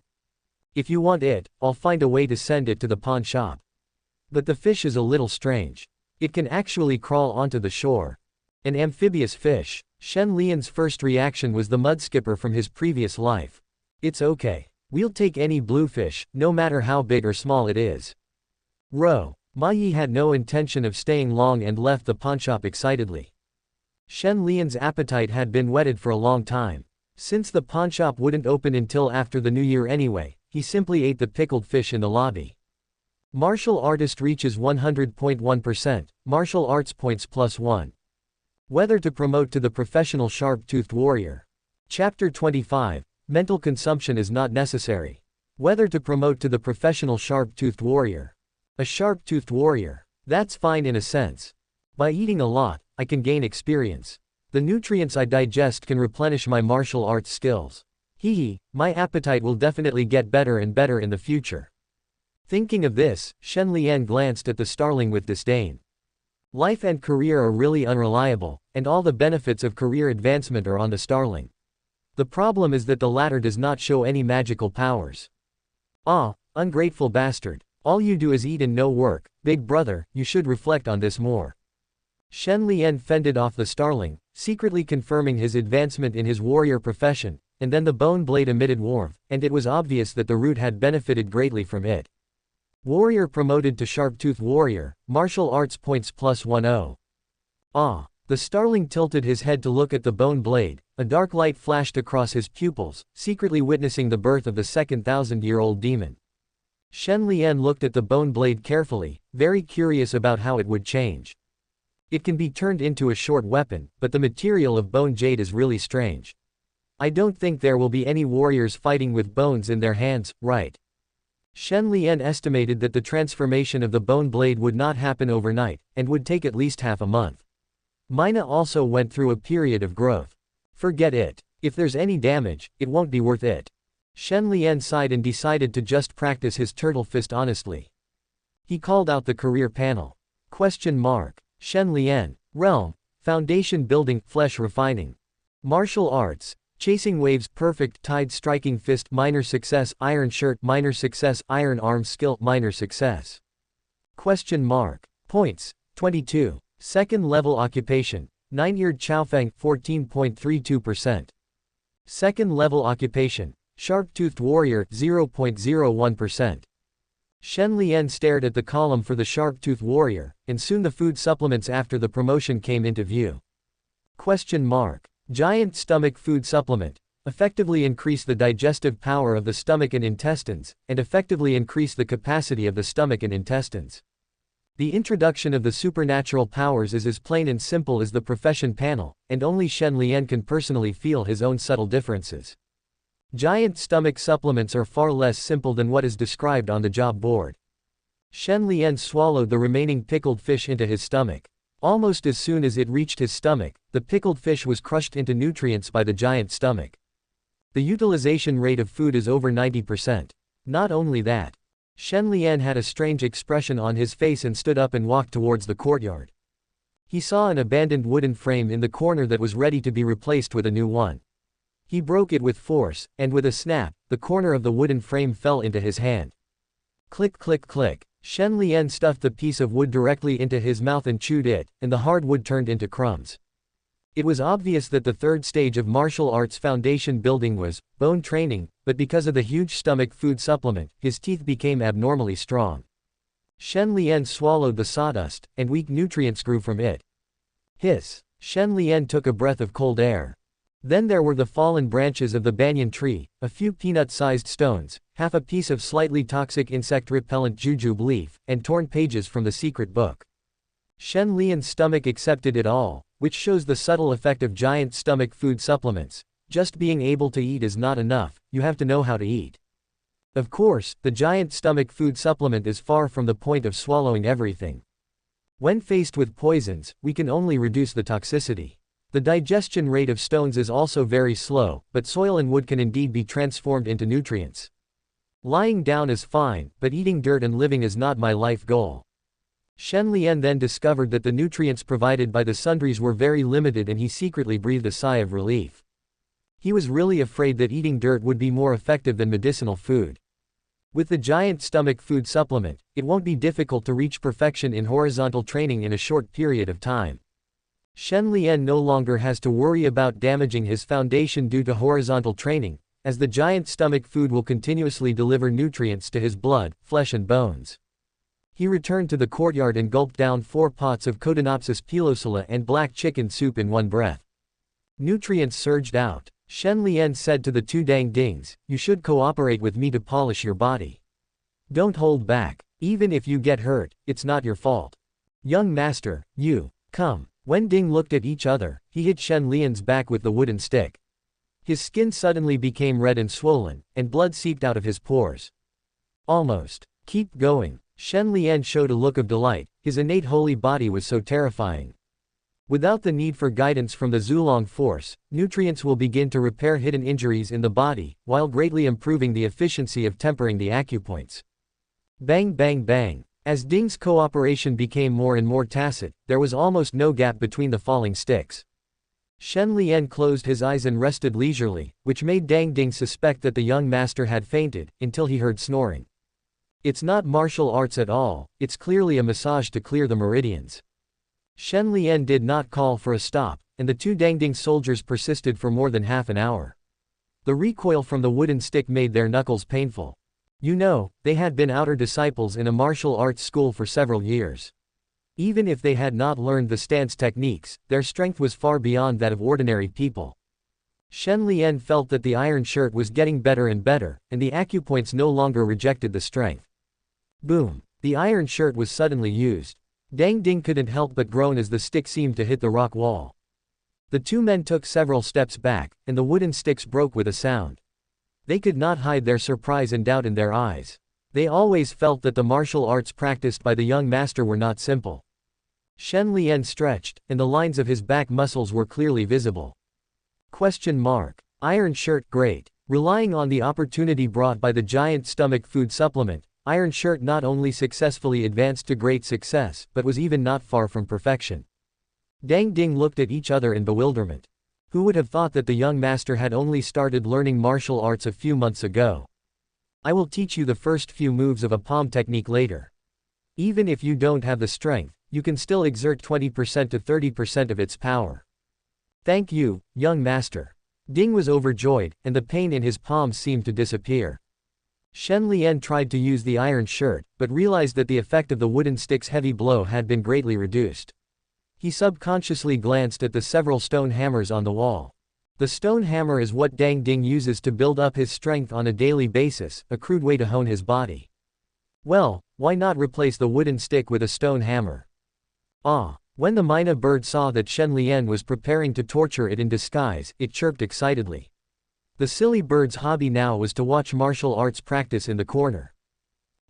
If you want it, I'll find a way to send it to the pawn shop. But the fish is a little strange. It can actually crawl onto the shore. An amphibious fish. Shen Lian's first reaction was the mudskipper from his previous life. It's okay. We'll take any bluefish, no matter how big or small it is. Row. Ma Yi had no intention of staying long and left the pawnshop excitedly. Shen Lian's appetite had been whetted for a long time. Since the pawnshop wouldn't open until after the new year anyway, he simply ate the pickled fish in the lobby. Martial artist reaches 100.1%, martial arts points +1. Whether to promote to the professional sharp-toothed warrior. Chapter 25, Mental consumption is not necessary. Whether to promote to the professional sharp-toothed warrior. A sharp-toothed warrior. That's fine in a sense. By eating a lot, I can gain experience. The nutrients I digest can replenish my martial arts skills. Hee, my appetite will definitely get better and better in the future. Thinking of this, Shen Lian glanced at the starling with disdain. Life and career are really unreliable, and all the benefits of career advancement are on the starling. The problem is that the latter does not show any magical powers. Ah, ungrateful bastard. All you do is eat and no work, big brother, you should reflect on this more. Shen Lian fended off the starling, secretly confirming his advancement in his warrior profession, and then the bone blade emitted warmth, and it was obvious that the root had benefited greatly from it. Warrior promoted to Sharp-Tooth Warrior, martial arts points +10. Ah. The starling tilted his head to look at the bone blade, a dark light flashed across his pupils, secretly witnessing the birth of the second 1,000-year-old demon. Shen Lian looked at the bone blade carefully, very curious about how it would change. It can be turned into a short weapon, but the material of bone jade is really strange. I don't think there will be any warriors fighting with bones in their hands, right? Shen Lian estimated that the transformation of the bone blade would not happen overnight, and would take at least half a month. Mina also went through a period of growth. Forget it. If there's any damage, it won't be worth it. Shen Lian sighed and decided to just practice his turtle fist honestly. He called out the career panel. Question mark. Shen Lian. Realm. Foundation building, flesh refining. Martial arts. Chasing waves, perfect, tide, striking fist, minor success, iron shirt, minor success, iron arm skill, minor success. Question mark. Points. 22. Second level occupation. 9-eared Chaofeng, 14.32%. Second level occupation. Sharp-toothed warrior, 0.01%. Shen Lian stared at the column for the sharp-toothed warrior, and soon the food supplements after the promotion came into view. Question mark. Giant stomach food supplement. Effectively increase the digestive power of the stomach and intestines, and effectively increase the capacity of the stomach and intestines. The introduction of the supernatural powers is as plain and simple as the profession panel, and only Shen Lian can personally feel his own subtle differences. Giant stomach supplements are far less simple than what is described on the job board. Shen Lian swallowed the remaining pickled fish into his stomach. Almost as soon as it reached his stomach, the pickled fish was crushed into nutrients by the giant stomach. The utilization rate of food is over 90%. Not only that, Shen Lian had a strange expression on his face and stood up and walked towards the courtyard. He saw an abandoned wooden frame in the corner that was ready to be replaced with a new one. He broke it with force, and with a snap, the corner of the wooden frame fell into his hand. Click click click. Shen Lian stuffed the piece of wood directly into his mouth and chewed it, and the hard wood turned into crumbs. It was obvious that the third stage of martial arts foundation building was bone training, but because of the huge stomach food supplement, his teeth became abnormally strong. Shen Lian swallowed the sawdust, and weak nutrients grew from it. Hiss! Shen Lian took a breath of cold air. Then there were the fallen branches of the banyan tree, a few peanut-sized stones, half a piece of slightly toxic insect-repellent jujube leaf, and torn pages from the secret book. Shen Lian's stomach accepted it all, which shows the subtle effect of giant stomach food supplements. Just being able to eat is not enough, you have to know how to eat. Of course, the giant stomach food supplement is far from the point of swallowing everything. When faced with poisons, we can only reduce the toxicity. The digestion rate of stones is also very slow, but soil and wood can indeed be transformed into nutrients. Lying down is fine, but eating dirt and living is not my life goal. Shen Lian then discovered that the nutrients provided by the sundries were very limited, and he secretly breathed a sigh of relief. He was really afraid that eating dirt would be more effective than medicinal food. With the giant stomach food supplement, it won't be difficult to reach perfection in horizontal training in a short period of time. Shen Lian no longer has to worry about damaging his foundation due to horizontal training, as the giant stomach food will continuously deliver nutrients to his blood, flesh and bones. He returned to the courtyard and gulped down 4 pots of Synopsis pilosula and black chicken soup in one breath. Nutrients surged out. Shen Lian said to the 2 dang dings, "You should cooperate with me to polish your body. Don't hold back. Even if you get hurt, it's not your fault. Young master, you, come." When Ding looked at each other, he hit Shen Lian's back with the wooden stick. His skin suddenly became red and swollen, and blood seeped out of his pores. Almost. Keep going. Shen Lian showed a look of delight, his innate holy body was so terrifying. Without the need for guidance from the Zulong force, nutrients will begin to repair hidden injuries in the body, while greatly improving the efficiency of tempering the acupoints. Bang bang bang. As Ding's cooperation became more and more tacit, there was almost no gap between the falling sticks. Shen Lian closed his eyes and rested leisurely, which made Dang Ding suspect that the young master had fainted, until he heard snoring. It's not martial arts at all, it's clearly a massage to clear the meridians. Shen Lian did not call for a stop, and the two Dang Ding soldiers persisted for more than half an hour. The recoil from the wooden stick made their knuckles painful. You know, they had been outer disciples in a martial arts school for several years. Even if they had not learned the stance techniques, their strength was far beyond that of ordinary people. Shen Lian felt that the iron shirt was getting better and better, and the acupoints no longer rejected the strength. Boom! The iron shirt was suddenly used. Dang Ding couldn't help but groan as the stick seemed to hit the rock wall. The two men took several steps back, and the wooden sticks broke with a sound. They could not hide their surprise and doubt in their eyes. They always felt that the martial arts practiced by the young master were not simple. Shen Lian stretched, and the lines of his back muscles were clearly visible. Iron shirt, great. Relying on the opportunity brought by the giant stomach food supplement, Iron Shirt not only successfully advanced to great success, but was even not far from perfection. Dang Ding looked at each other in bewilderment. Who would have thought that the young master had only started learning martial arts a few months ago? I will teach you the first few moves of a palm technique later. Even if you don't have the strength, you can still exert 20% to 30% of its power. Thank you, young master. Ding was overjoyed, and the pain in his palms seemed to disappear. Shen Lian tried to use the iron shirt, but realized that the effect of the wooden stick's heavy blow had been greatly reduced. He subconsciously glanced at the several stone hammers on the wall. The stone hammer is what Dang Ding uses to build up his strength on a daily basis, a crude way to hone his body. Well, why not replace the wooden stick with a stone hammer? When the myna bird saw that Shen Lian was preparing to torture it in disguise, it chirped excitedly. The silly bird's hobby now was to watch martial arts practice in the corner.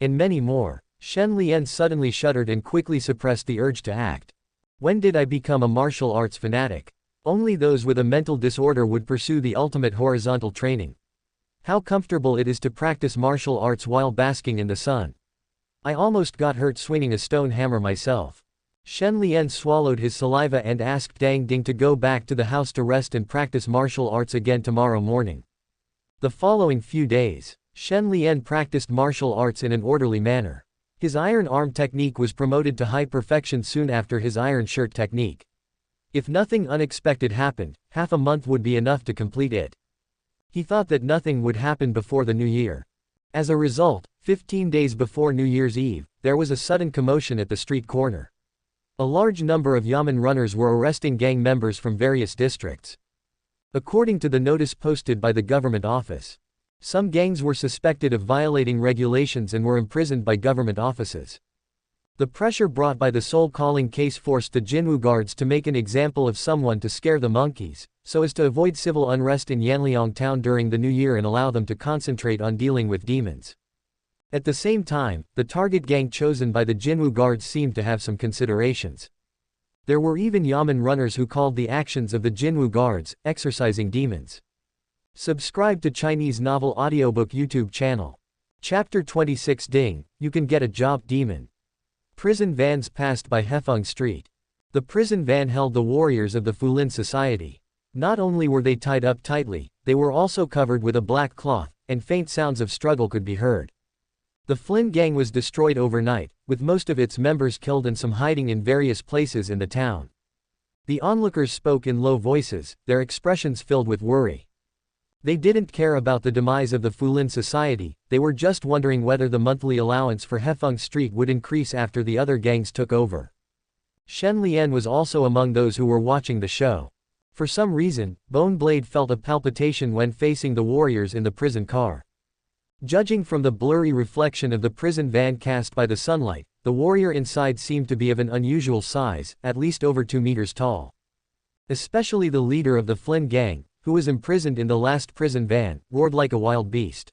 And many more. Shen Lian suddenly shuddered and quickly suppressed the urge to act. When did I become a martial arts fanatic? Only those with a mental disorder would pursue the ultimate horizontal training. How comfortable it is to practice martial arts while basking in the sun. I almost got hurt swinging a stone hammer myself. Shen Lian swallowed his saliva and asked Dang Ding to go back to the house to rest and practice martial arts again tomorrow morning. The following few days, Shen Lian practiced martial arts in an orderly manner. His iron arm technique was promoted to high perfection soon after his iron shirt technique. If nothing unexpected happened, half a month would be enough to complete it. He thought that nothing would happen before the new year. As a result, 15 days before New Year's Eve, there was a sudden commotion at the street corner. A large number of Yamen runners were arresting gang members from various districts. According to the notice posted by the government office, some gangs were suspected of violating regulations and were imprisoned by government offices. The pressure brought by the soul-calling case forced the Jinwu guards to make an example of someone to scare the monkeys, so as to avoid civil unrest in Yanliang town during the new year and allow them to concentrate on dealing with demons. At the same time, the target gang chosen by the Jinwu guards seemed to have some considerations. There were even Yamen runners who called the actions of the Jinwu guards, exorcising demons. Subscribe to Chinese Novel Audiobook YouTube channel. Chapter 26 Ding, You Can Get a Job Demon. Prison vans passed by Hefeng Street. The prison van held the warriors of the Fulin Society. Not only were they tied up tightly, they were also covered with a black cloth, and faint sounds of struggle could be heard. The Flynn gang was destroyed overnight, with most of its members killed and some hiding in various places in the town. The onlookers spoke in low voices, their expressions filled with worry. They didn't care about the demise of the Fulin Society, they were just wondering whether the monthly allowance for Hefeng Street would increase after the other gangs took over. Shen Lian was also among those who were watching the show. For some reason, Bone Blade felt a palpitation when facing the warriors in the prison car. Judging from the blurry reflection of the prison van cast by the sunlight, the warrior inside seemed to be of an unusual size, at least over 2 meters tall. Especially the leader of the Flynn gang, who was imprisoned in the last prison van, roared like a wild beast.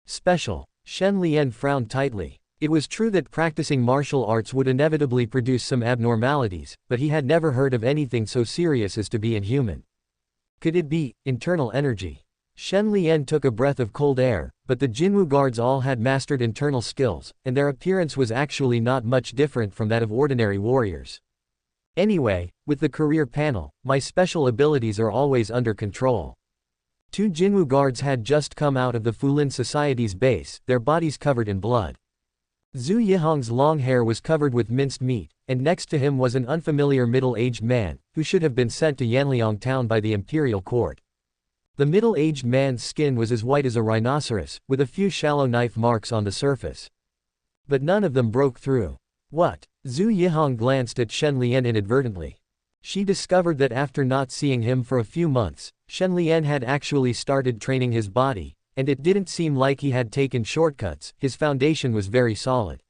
Special. Shen Lian frowned tightly. It was true that practicing martial arts would inevitably produce some abnormalities, but he had never heard of anything so serious as to be inhuman. Could it be internal energy? Shen Lian took a breath of cold air, but the Jinwu guards all had mastered internal skills, and their appearance was actually not much different from that of ordinary warriors. Anyway, with the career panel, my special abilities are always under control. Two Jinwu guards had just come out of the Fulin Society's base, their bodies covered in blood. Zhu Yihong's long hair was covered with minced meat, and next to him was an unfamiliar middle-aged man, who should have been sent to Yanliang town by the imperial court. The middle-aged man's skin was as white as a rhinoceros, with a few shallow knife marks on the surface. But none of them broke through. What? Zhu Yihong glanced at Shen Lian inadvertently. She discovered that after not seeing him for a few months, Shen Lian had actually started training his body, and it didn't seem like he had taken shortcuts. His foundation was very solid.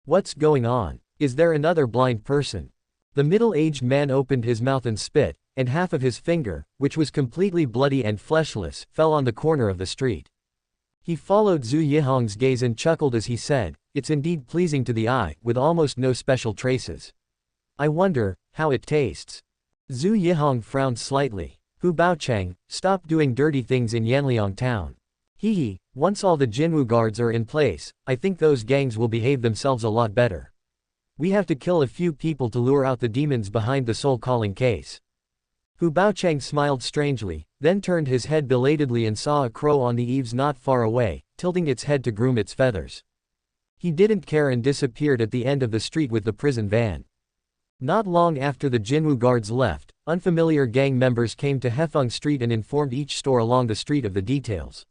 What's going on? Is there another blind person? The middle-aged man opened his mouth and spit, and half of his finger, which was completely bloody and fleshless, fell on the corner of the street. He followed Zhu Yihong's gaze and chuckled as he said, "It's indeed pleasing to the eye, with almost no special traces. I wonder how it tastes." Zhu Yihong frowned slightly. "Hu Baocheng, stop doing dirty things in Yanliang town. Hee, once all the Jinwu guards are in place, I think those gangs will behave themselves a lot better. We have to kill a few people to lure out the demons behind the soul-calling case." Hu Baocheng smiled strangely, then turned his head belatedly and saw a crow on the eaves not far away, tilting its head to groom its feathers. He didn't care and disappeared at the end of the street with the prison van. Not long after the Jinwu guards left, unfamiliar gang members came to Hefeng Street and informed each store along the street of the details.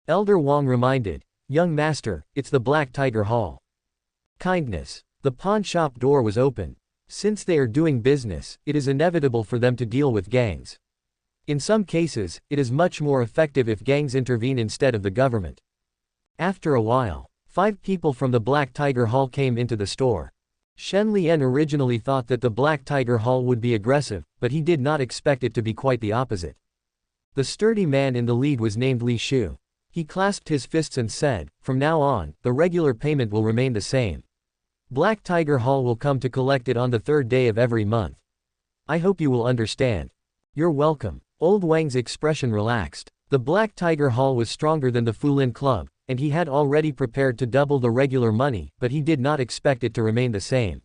Elder Wang reminded, "Young master, it's the Black Tiger Hall." Kindness. The pawn shop door was open. Since they are doing business, it is inevitable for them to deal with gangs. In some cases, it is much more effective if gangs intervene instead of the government. After a while, 5 people from the Black Tiger Hall came into the store. Shen Lian originally thought that the Black Tiger Hall would be aggressive, but he did not expect it to be quite the opposite. The sturdy man in the lead was named Li Shu. He clasped his fists and said, "From now on, the regular payment will remain the same. Black Tiger Hall will come to collect it on the 3rd day of every month. I hope you will understand." "You're welcome." Old Wang's expression relaxed. The Black Tiger Hall was stronger than the Fulin Club, and he had already prepared to double the regular money, but he did not expect it to remain the same.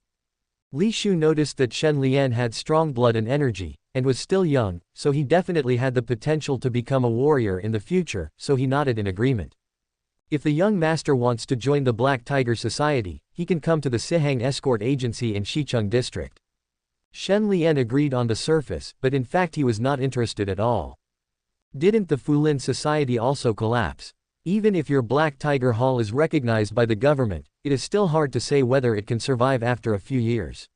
Li Shu noticed that Shen Lian had strong blood and energy, and was still young, so he definitely had the potential to become a warrior in the future, so he nodded in agreement. If the young master wants to join the Black Tiger Society, he can come to the Sihang Escort Agency in Xicheng District. Shen Lian agreed on the surface, but in fact he was not interested at all. Didn't the Fulin Society also collapse? Even if your Black Tiger Hall is recognized by the government, it is still hard to say whether it can survive after a few years.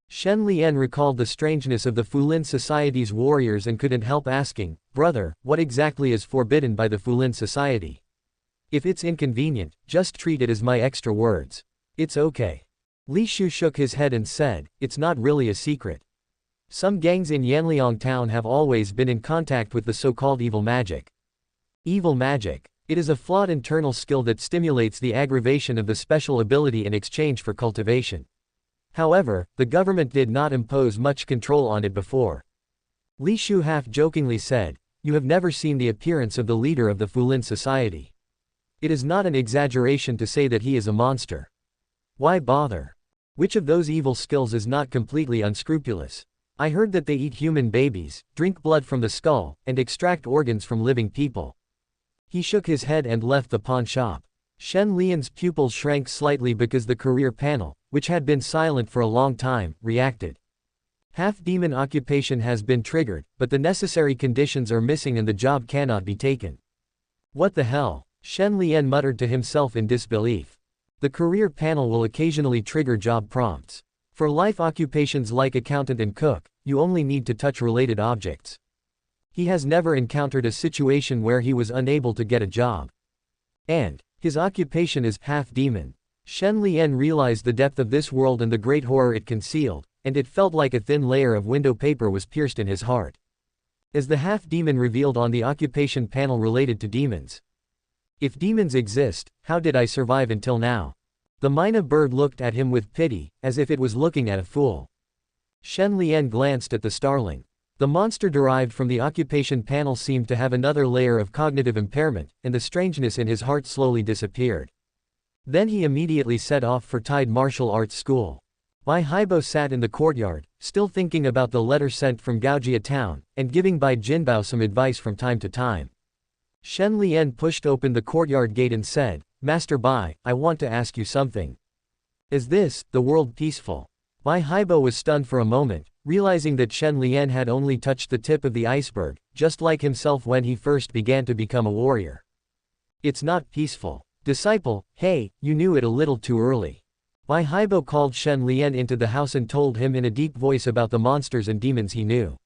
Shen Lian recalled the strangeness of the Fulin Society's warriors and couldn't help asking, "Brother, what exactly is forbidden by the Fulin Society? If it's inconvenient, just treat it as my extra words. It's okay." Li Shu shook his head and said, "It's not really a secret. Some gangs in Yanliang town have always been in contact with the so-called evil magic." Evil magic. It is a flawed internal skill that stimulates the aggravation of the special ability in exchange for cultivation. However, the government did not impose much control on it before. Li Shu half-jokingly said, "You have never seen the appearance of the leader of the Fulin Society. It is not an exaggeration to say that he is a monster. Why bother? Which of those evil skills is not completely unscrupulous? I heard that they eat human babies, drink blood from the skull, and extract organs from living people." He shook his head and left the pawn shop. Shen Lian's pupils shrank slightly because the career panel, which had been silent for a long time, reacted. Half-demon occupation has been triggered, but the necessary conditions are missing and the job cannot be taken. What the hell? Shen Lian muttered to himself in disbelief. The career panel will occasionally trigger job prompts. For life occupations like accountant and cook, you only need to touch related objects. He has never encountered a situation where he was unable to get a job. And his occupation is half-demon. Shen Lian realized the depth of this world and the great horror it concealed, and it felt like a thin layer of window paper was pierced in his heart. As the half-demon revealed on the occupation panel related to demons. If demons exist, how did I survive until now? The myna bird looked at him with pity, as if it was looking at a fool. Shen Lian glanced at the starling. The monster derived from the occupation panel seemed to have another layer of cognitive impairment, and the strangeness in his heart slowly disappeared. Then he immediately set off for Tide Martial Arts School. Bai Haibo sat in the courtyard, still thinking about the letter sent from Gaojia town, and giving Bai Jinbao some advice from time to time. Shen Lian pushed open the courtyard gate and said, "Master Bai, I want to ask you something. Is this, the world peaceful?" Bai Haibo was stunned for a moment, realizing that Shen Lian had only touched the tip of the iceberg, just like himself when he first began to become a warrior. "It's not peaceful. Disciple, hey, you knew it a little too early." Bai Haibo called Shen Lian into the house and told him in a deep voice about the monsters and demons he knew.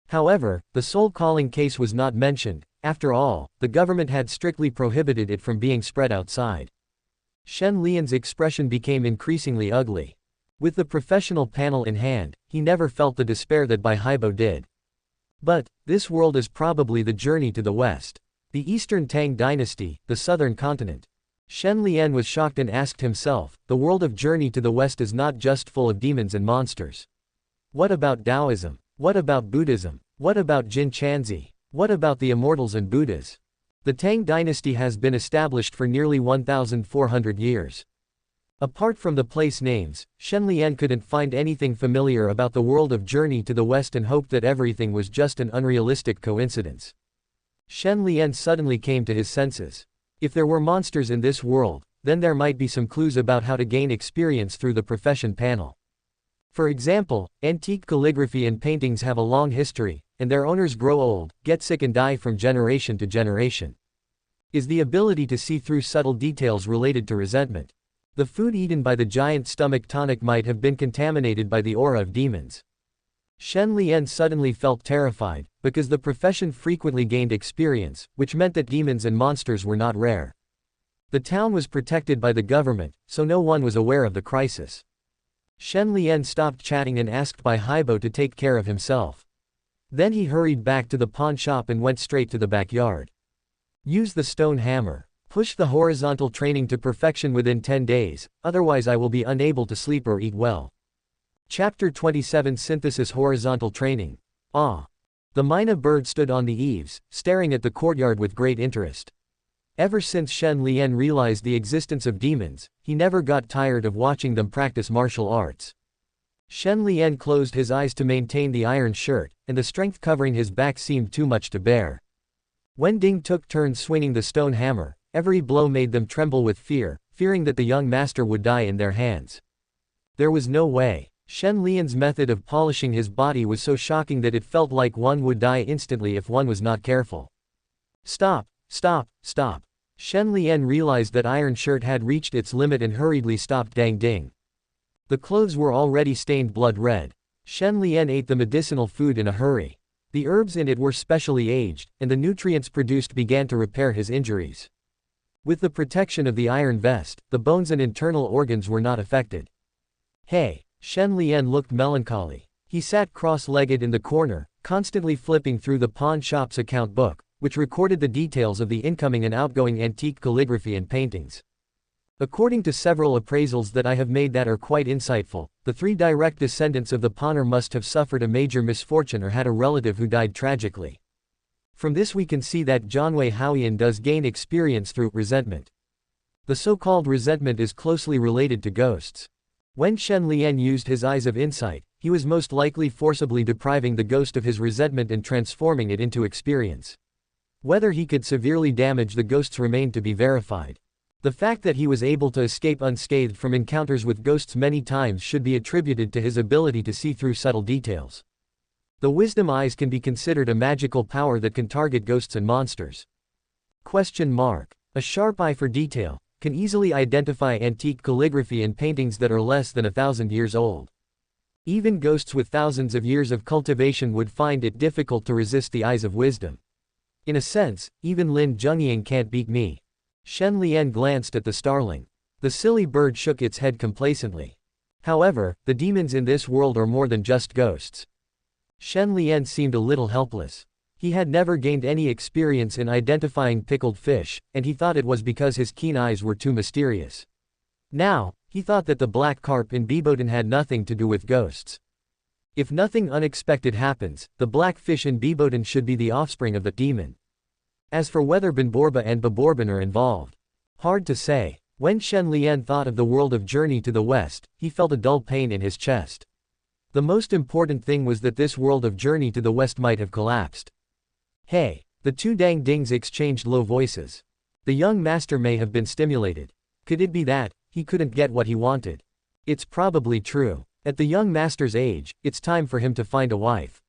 However, the soul-calling case was not mentioned. After all, the government had strictly prohibited it from being spread outside. Shen Lian's expression became increasingly ugly. With the professional panel in hand, he never felt the despair that Bai Haibo did. But, this world is probably the journey to the west. The eastern Tang Dynasty, the southern continent. Shen Lian was shocked and asked himself, the world of Journey to the West is not just full of demons and monsters. What about Taoism? What about Buddhism? What about Jin Chanzi? What about the immortals and Buddhas? The Tang Dynasty has been established for nearly 1,400 years. Apart from the place names, Shen Lian couldn't find anything familiar about the world of Journey to the West and hoped that everything was just an unrealistic coincidence. Shen Lian suddenly came to his senses. If there were monsters in this world, then there might be some clues about how to gain experience through the profession panel. For example, antique calligraphy and paintings have a long history, and their owners grow old, get sick and die from generation to generation. Is the ability to see through subtle details related to resentment? The food eaten by the giant stomach tonic might have been contaminated by the aura of demons. Shen Lian suddenly felt terrified, because the profession frequently gained experience, which meant that demons and monsters were not rare. The town was protected by the government, so no one was aware of the crisis. Shen Lian stopped chatting and asked Bai Haibo to take care of himself. Then he hurried back to the pawn shop and went straight to the backyard. Use the stone hammer. Push the horizontal training to perfection within 10 days, otherwise I will be unable to sleep or eat well. Chapter 27 Synthesis Horizontal Training. Ah! The myna bird stood on the eaves, staring at the courtyard with great interest. Ever since Shen Lian realized the existence of demons, he never got tired of watching them practice martial arts. Shen Lian closed his eyes to maintain the iron shirt, and the strength covering his back seemed too much to bear. When Ding took turns swinging the stone hammer, every blow made them tremble with fear, fearing that the young master would die in their hands. There was no way. Shen Lian's method of polishing his body was so shocking that it felt like one would die instantly if one was not careful. Stop, stop, stop. Shen Lian realized that iron shirt had reached its limit and hurriedly stopped Dang Ding. The clothes were already stained blood red. Shen Lian ate the medicinal food in a hurry. The herbs in it were specially aged, and the nutrients produced began to repair his injuries. With the protection of the iron vest, the bones and internal organs were not affected. Hey! Shen Lian looked melancholy. He sat cross-legged in the corner, constantly flipping through the pawn shop's account book, which recorded the details of the incoming and outgoing antique calligraphy and paintings. According to several appraisals that I have made that are quite insightful, the 3 direct descendants of the pawner must have suffered a major misfortune or had a relative who died tragically. From this we can see that Jianwei Haoyan does gain experience through resentment. The so-called resentment is closely related to ghosts. When Shen Lian used his eyes of insight, he was most likely forcibly depriving the ghost of his resentment and transforming it into experience. Whether he could severely damage the ghosts remained to be verified. The fact that he was able to escape unscathed from encounters with ghosts many times should be attributed to his ability to see through subtle details. The wisdom eyes can be considered a magical power that can target ghosts and monsters. A sharp eye for detail can easily identify antique calligraphy and paintings that are less than 1,000 years old. Even ghosts with thousands of years of cultivation would find it difficult to resist the eyes of wisdom. In a sense, even Lin Zhengying can't beat me. Shen Lian glanced at the starling. The silly bird shook its head complacently. However, the demons in this world are more than just ghosts. Shen Lian seemed a little helpless. He had never gained any experience in identifying pickled fish, and he thought it was because his keen eyes were too mysterious. Now, he thought that the black carp in Bibotan had nothing to do with ghosts. If nothing unexpected happens, the black fish in Bibotan should be the offspring of the demon. As for whether Banborba and Baborban are involved, hard to say. When Shen Lian thought of the world of Journey to the West, he felt a dull pain in his chest. The most important thing was that this world of Journey to the West might have collapsed. Hey! The two Dang Dings exchanged low voices. The young master may have been stimulated. Could it be that he couldn't get what he wanted? It's probably true. At the young master's age, it's time for him to find a wife.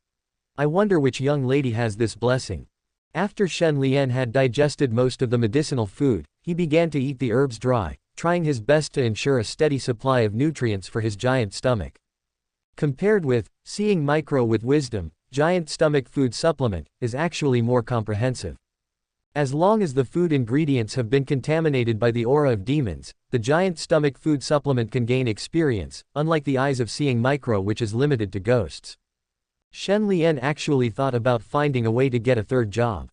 I wonder which young lady has this blessing. After Shen Lian had digested most of the medicinal food, he began to eat the herbs dry, trying his best to ensure a steady supply of nutrients for his giant stomach. Compared with seeing micro with wisdom, giant stomach food supplement is actually more comprehensive. As long as the food ingredients have been contaminated by the aura of demons, the giant stomach food supplement can gain experience, unlike the eyes of seeing micro, which is limited to ghosts. Shen Lian actually thought about finding a way to get a third job.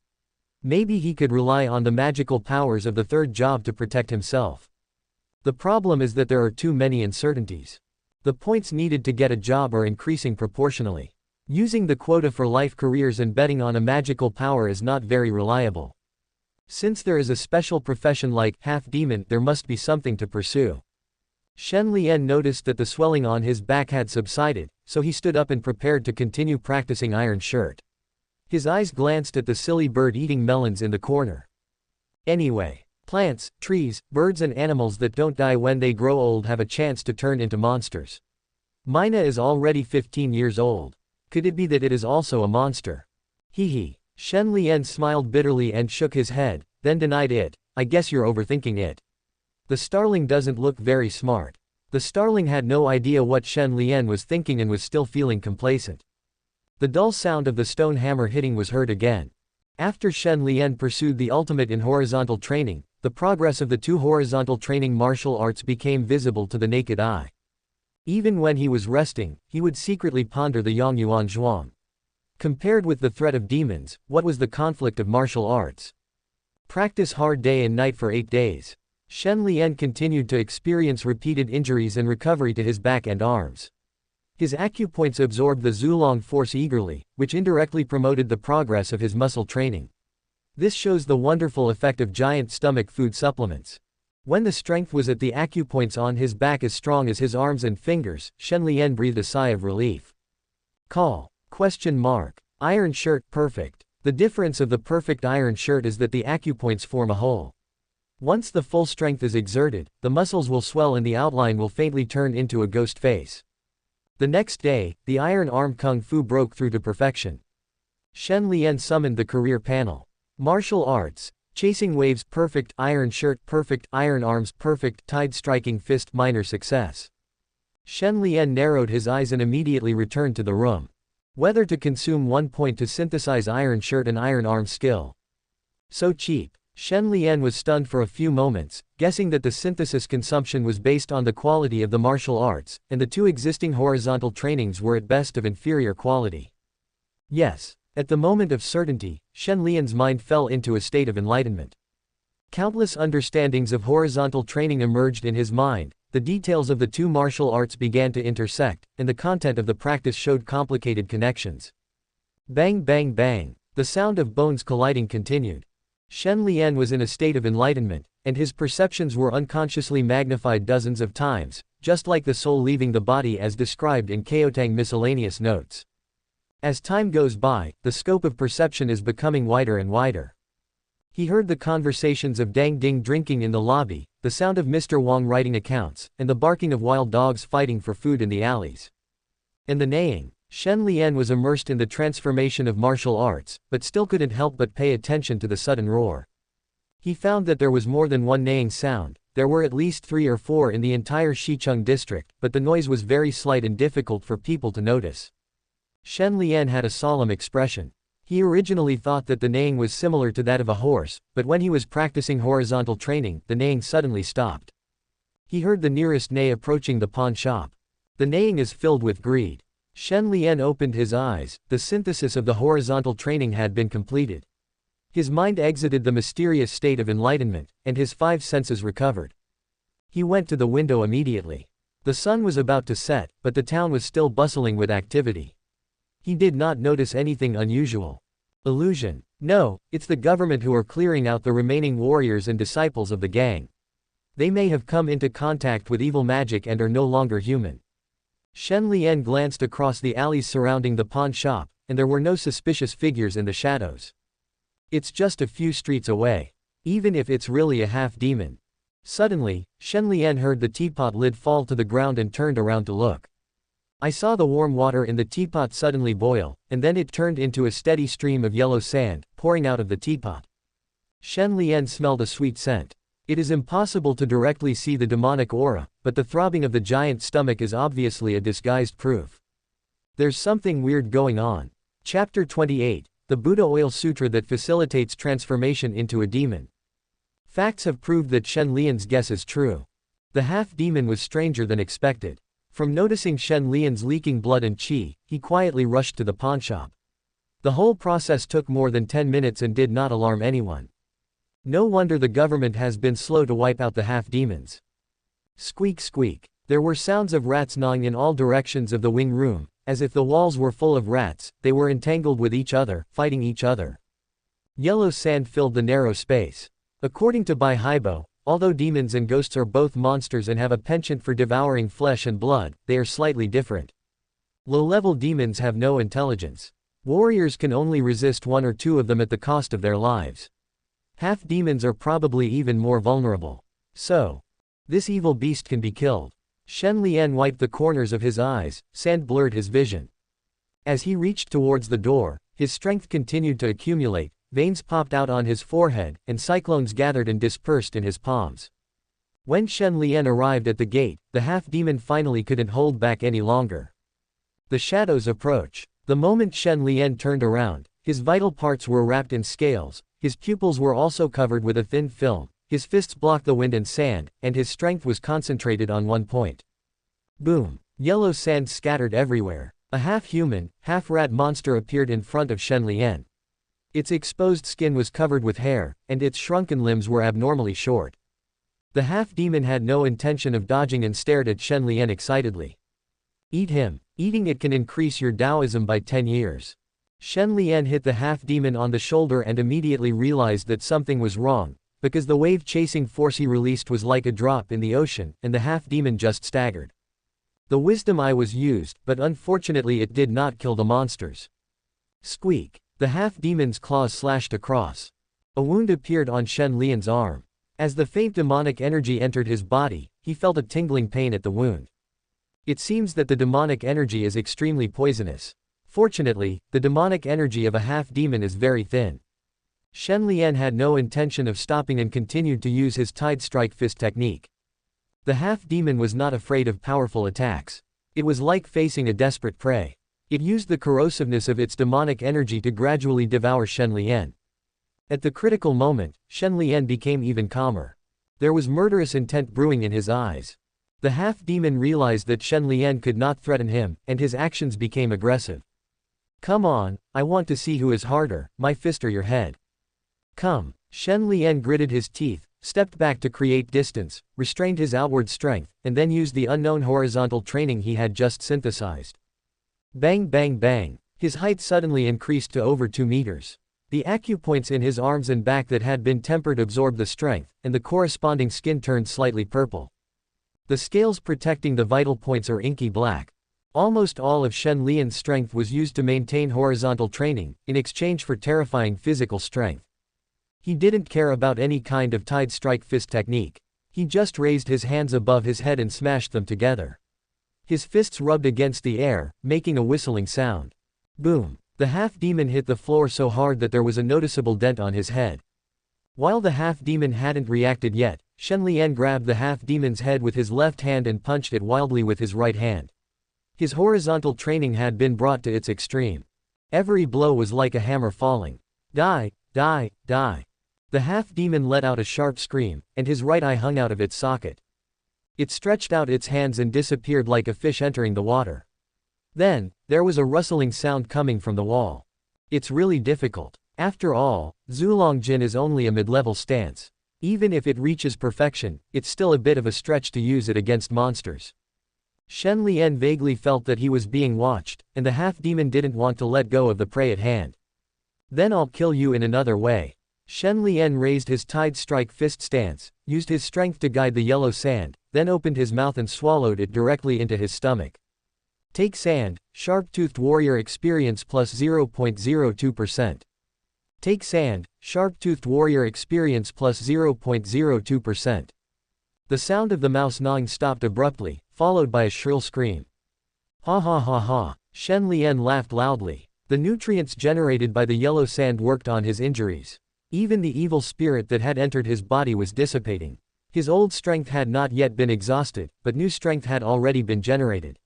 Maybe he could rely on the magical powers of the third job to protect himself. The problem is that there are too many uncertainties. The points needed to get a job are increasing proportionally. Using the quota for life careers and betting on a magical power is not very reliable. Since there is a special profession like half-demon, there must be something to pursue. Shen Lian noticed that the swelling on his back had subsided, so he stood up and prepared to continue practicing Iron Shirt. His eyes glanced at the silly bird eating melons in the corner. Anyway, plants, trees, birds and animals that don't die when they grow old have a chance to turn into monsters. Mina is already 15 years old. Could it be that it is also a monster? Hee. Shen Lian smiled bitterly and shook his head, then denied it. I guess you're overthinking it. The starling doesn't look very smart. The starling had no idea what Shen Lian was thinking and was still feeling complacent. The dull sound of the stone hammer hitting was heard again. After Shen Lian pursued the ultimate in horizontal training, the progress of the two horizontal training martial arts became visible to the naked eye. Even when he was resting, he would secretly ponder the Yongyuan Zhuang. Compared with the threat of demons, what was the conflict of martial arts? Practice hard day and night for 8 days. Shen Lian continued to experience repeated injuries and recovery to his back and arms. His acupoints absorbed the Zulong force eagerly, which indirectly promoted the progress of his muscle training. This shows the wonderful effect of giant stomach food supplements. When the strength was at the acupoints on his back as strong as his arms and fingers, Shen Lian breathed a sigh of relief. Call? ? Iron Shirt, perfect. The difference of the perfect Iron Shirt is that the acupoints form a hole. Once the full strength is exerted, the muscles will swell and the outline will faintly turn into a ghost face. The next day, the iron arm kung fu broke through to perfection. Shen Lian summoned the career panel. Martial arts, chasing waves, perfect. Iron Shirt, perfect. Iron arms, perfect. Tide striking fist, minor success. Shen Lian narrowed his eyes and immediately returned to the room. Whether to consume 1 point to synthesize Iron Shirt and Iron arm skill. So cheap. Shen Lian was stunned for a few moments, guessing that the synthesis consumption was based on the quality of the martial arts, and the two existing horizontal trainings were at best of inferior quality. Yes. At the moment of certainty, Shen Lian's mind fell into a state of enlightenment. Countless understandings of horizontal training emerged in his mind, the details of the two martial arts began to intersect, and the content of the practice showed complicated connections. Bang bang bang. The sound of bones colliding continued. Shen Lian was in a state of enlightenment, and his perceptions were unconsciously magnified dozens of times, just like the soul leaving the body as described in Kaotang miscellaneous notes. As time goes by, the scope of perception is becoming wider and wider. He heard the conversations of Dang Ding drinking in the lobby, the sound of Mr. Wang writing accounts, and the barking of wild dogs fighting for food in the alleys. And the neighing. Shen Lian was immersed in the transformation of martial arts, but still couldn't help but pay attention to the sudden roar. He found that there was more than one neighing sound. There were at least 3 or 4 in the entire Xicheng district, but the noise was very slight and difficult for people to notice. Shen Lian had a solemn expression. He originally thought that the neighing was similar to that of a horse, but when he was practicing horizontal training, the neighing suddenly stopped. He heard the nearest neigh approaching the pawn shop. The neighing is filled with greed. Shen Lian opened his eyes. The synthesis of the horizontal training had been completed. His mind exited the mysterious state of enlightenment, and his 5 senses recovered. He went to the window immediately. The sun was about to set, but the town was still bustling with activity. He did not notice anything unusual. Illusion. No, it's the government who are clearing out the remaining warriors and disciples of the gang. They may have come into contact with evil magic and are no longer human. Shen Lian glanced across the alleys surrounding the pawn shop, and there were no suspicious figures in the shadows. It's just a few streets away. Even if it's really a half-demon. Suddenly, Shen Lian heard the teapot lid fall to the ground and turned around to look. I saw the warm water in the teapot suddenly boil, and then it turned into a steady stream of yellow sand, pouring out of the teapot. Shen Lian smelled a sweet scent. It is impossible to directly see the demonic aura, but the throbbing of the giant stomach is obviously a disguised proof. There's something weird going on. Chapter 28, the Buddha Oil Sutra that facilitates transformation into a demon. Facts have proved that Shen Lian's guess is true. The half-demon was stranger than expected. From noticing Shen Lian's leaking blood and qi, he quietly rushed to the pawnshop. The whole process took more than 10 minutes and did not alarm anyone. No wonder the government has been slow to wipe out the half-demons. Squeak squeak. There were sounds of rats gnawing in all directions of the wing room, as if the walls were full of rats. They were entangled with each other, fighting each other. Yellow sand filled the narrow space. According to Bai Haibo, although demons and ghosts are both monsters and have a penchant for devouring flesh and blood, they are slightly different. Low-level demons have no intelligence. Warriors can only resist one or two of them at the cost of their lives. Half-demons are probably even more vulnerable. So, this evil beast can be killed. Shen Lian wiped the corners of his eyes, sand blurred his vision. As he reached towards the door, his strength continued to accumulate, veins popped out on his forehead, and cyclones gathered and dispersed in his palms. When Shen Lian arrived at the gate, the half-demon finally couldn't hold back any longer. The shadows approach. The moment Shen Lian turned around, his vital parts were wrapped in scales, his pupils were also covered with a thin film, his fists blocked the wind and sand, and his strength was concentrated on one point. Boom! Yellow sand scattered everywhere. A half-human, half-rat monster appeared in front of Shen Lian. Its exposed skin was covered with hair, and its shrunken limbs were abnormally short. The half-demon had no intention of dodging and stared at Shen Lian excitedly. Eat him. Eating it can increase your Taoism by 10 years. Shen Lian hit the half-demon on the shoulder and immediately realized that something was wrong, because the wave-chasing force he released was like a drop in the ocean, and the half-demon just staggered. The wisdom eye was used, but unfortunately it did not kill the monsters. Squeak. The half-demon's claws slashed across. A wound appeared on Shen Lian's arm. As the faint demonic energy entered his body, he felt a tingling pain at the wound. It seems that the demonic energy is extremely poisonous. Fortunately, the demonic energy of a half-demon is very thin. Shen Lian had no intention of stopping and continued to use his Tide Strike Fist technique. The half-demon was not afraid of powerful attacks. It was like facing a desperate prey. It used the corrosiveness of its demonic energy to gradually devour Shen Lian. At the critical moment, Shen Lian became even calmer. There was murderous intent brewing in his eyes. The half-demon realized that Shen Lian could not threaten him, and his actions became aggressive. Come on, I want to see who is harder, my fist or your head. Come. Shen Lian gritted his teeth, stepped back to create distance, restrained his outward strength, and then used the unknown horizontal training he had just synthesized. Bang bang bang. His height suddenly increased to over 2 meters. The acupoints in his arms and back that had been tempered absorbed the strength, and the corresponding skin turned slightly purple. The scales protecting the vital points are inky black. Almost all of Shen Lian's strength was used to maintain horizontal training, in exchange for terrifying physical strength. He didn't care about any kind of Tide Strike Fist technique. He just raised his hands above his head and smashed them together. His fists rubbed against the air, making a whistling sound. Boom. The half-demon hit the floor so hard that there was a noticeable dent on his head. While the half-demon hadn't reacted yet, Shen Lian grabbed the half-demon's head with his left hand and punched it wildly with his right hand. His horizontal training had been brought to its extreme. Every blow was like a hammer falling. Die, die, die. The half-demon let out a sharp scream, and his right eye hung out of its socket. It stretched out its hands and disappeared like a fish entering the water. Then, there was a rustling sound coming from the wall. It's really difficult. After all, Zulongjin is only a mid-level stance. Even if it reaches perfection, it's still a bit of a stretch to use it against monsters. Shen Lian vaguely felt that he was being watched, and the half-demon didn't want to let go of the prey at hand. Then I'll kill you in another way. Shen Lian raised his Tide Strike fist stance, used his strength to guide the yellow sand, then opened his mouth and swallowed it directly into his stomach. Take sand, Sharp-Toothed Warrior experience plus 0.02%. Take sand, Sharp-Toothed Warrior experience plus 0.02%. The sound of the mouse gnawing stopped abruptly, followed by a shrill scream. Ha ha ha ha. Shen Lian laughed loudly. The nutrients generated by the yellow sand worked on his injuries. Even the evil spirit that had entered his body was dissipating. His old strength had not yet been exhausted, but new strength had already been generated.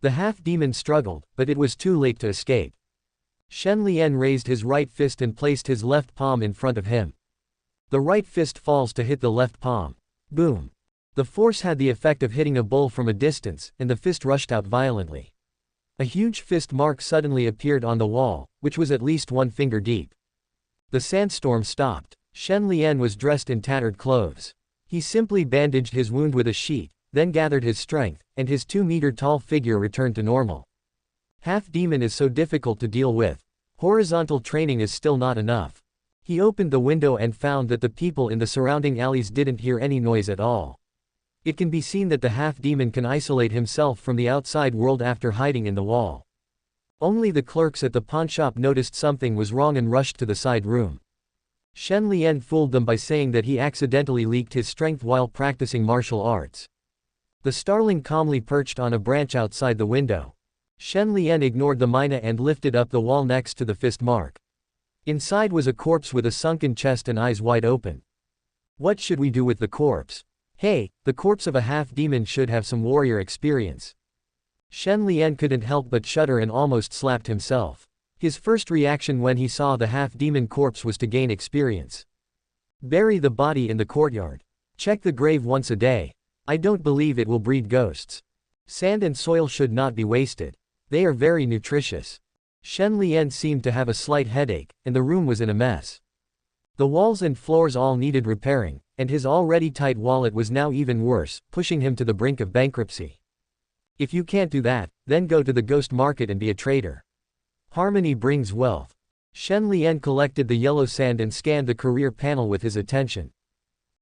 The half-demon struggled, but it was too late to escape. Shen Lian raised his right fist and placed his left palm in front of him. The right fist falls to hit the left palm. Boom. The force had the effect of hitting a bull from a distance, and the fist rushed out violently. A huge fist mark suddenly appeared on the wall, which was at least 1 finger deep. The sandstorm stopped. Shen Lian was dressed in tattered clothes. He simply bandaged his wound with a sheet, then gathered his strength, and his 2-meter-tall figure returned to normal. Half-demon is so difficult to deal with. Horizontal training is still not enough. He opened the window and found that the people in the surrounding alleys didn't hear any noise at all. It can be seen that the half-demon can isolate himself from the outside world after hiding in the wall. Only the clerks at the pawnshop noticed something was wrong and rushed to the side room. Shen Lian fooled them by saying that he accidentally leaked his strength while practicing martial arts. The starling calmly perched on a branch outside the window. Shen Lian ignored the mina and lifted up the wall next to the fist mark. Inside was a corpse with a sunken chest and eyes wide open. What should we do with the corpse? Hey, the corpse of a half-demon should have some warrior experience. Shen Lian couldn't help but shudder and almost slapped himself. His first reaction when he saw the half-demon corpse was to gain experience. Bury the body in the courtyard. Check the grave once a day. I don't believe it will breed ghosts. Sand and soil should not be wasted. They are very nutritious. Shen Lian seemed to have a slight headache, and the room was in a mess. The walls and floors all needed repairing, and his already tight wallet was now even worse, pushing him to the brink of bankruptcy. If you can't do that, then go to the ghost market and be a trader. Harmony brings wealth. Shen Lian collected the yellow sand and scanned the career panel with his attention.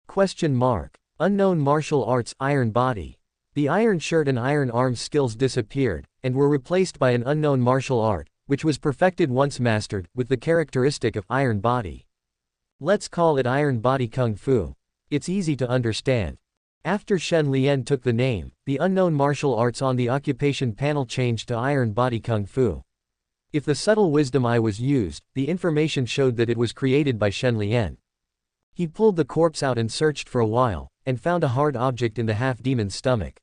Question mark. Unknown martial arts, iron body. The iron shirt and iron arms skills disappeared, and were replaced by an unknown martial art, which was perfected once mastered, with the characteristic of iron body. Let's call it Iron Body Kung Fu. It's easy to understand. After Shen Lian took the name, the unknown martial arts on the occupation panel changed to Iron Body Kung Fu. If the subtle wisdom eye was used, the information showed that it was created by Shen Lian. He pulled the corpse out and searched for a while, and found a hard object in the half-demon's stomach.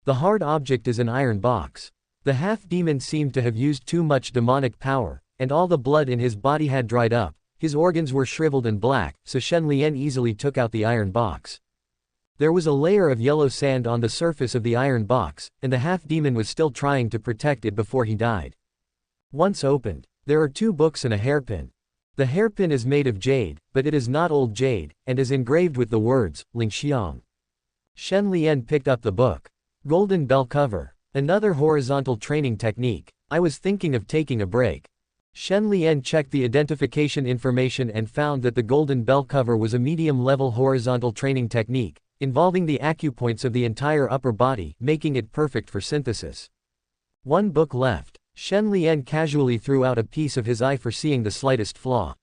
The hard object is an iron box. The half-demon seemed to have used too much demonic power, and all the blood in his body had dried up. His organs were shriveled and black, so Shen Lian easily took out the iron box. There was a layer of yellow sand on the surface of the iron box, and the half-demon was still trying to protect it before he died. Once opened, there are 2 books and a hairpin. The hairpin is made of jade, but it is not old jade, and is engraved with the words, Ling Xiang. Shen Lian picked up the book. Golden bell cover. Another horizontal training technique. I was thinking of taking a break. Shen Lian checked the identification information and found that the golden bell cover was a medium-level horizontal training technique, involving the acupoints of the entire upper body, making it perfect for synthesis. 1 book left. Shen Lian casually threw out a piece of his eye for seeing the slightest flaw.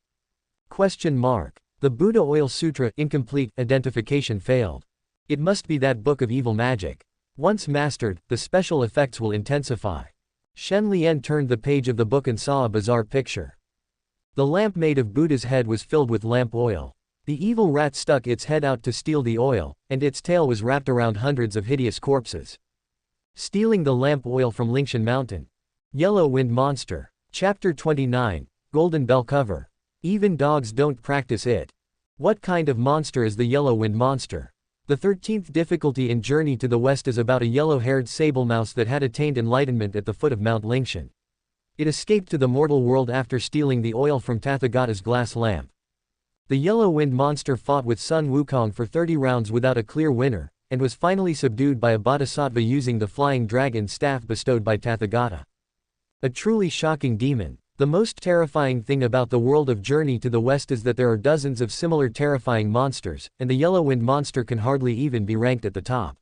Question mark. The Buddha Oil Sutra, incomplete, identification failed. It must be that book of evil magic. Once mastered, the special effects will intensify. Shen Lian turned the page of the book and saw a bizarre picture. The lamp made of Buddha's head was filled with lamp oil. The evil rat stuck its head out to steal the oil, and its tail was wrapped around hundreds of hideous corpses. Stealing the lamp oil from Lingshan Mountain. Yellow Wind Monster. Chapter 29. Golden Bell Cover. Even dogs don't practice it. What kind of monster is the Yellow Wind Monster? The 13th difficulty in Journey to the West is about a yellow-haired sable mouse that had attained enlightenment at the foot of Mount Lingshan. It escaped to the mortal world after stealing the oil from Tathagata's glass lamp. The yellow-winged monster fought with Sun Wukong for 30 rounds without a clear winner, and was finally subdued by a bodhisattva using the flying dragon staff bestowed by Tathagata. A truly shocking demon. The most terrifying thing about the world of Journey to the West is that there are dozens of similar terrifying monsters, and the yellow-winged monster can hardly even be ranked at the top.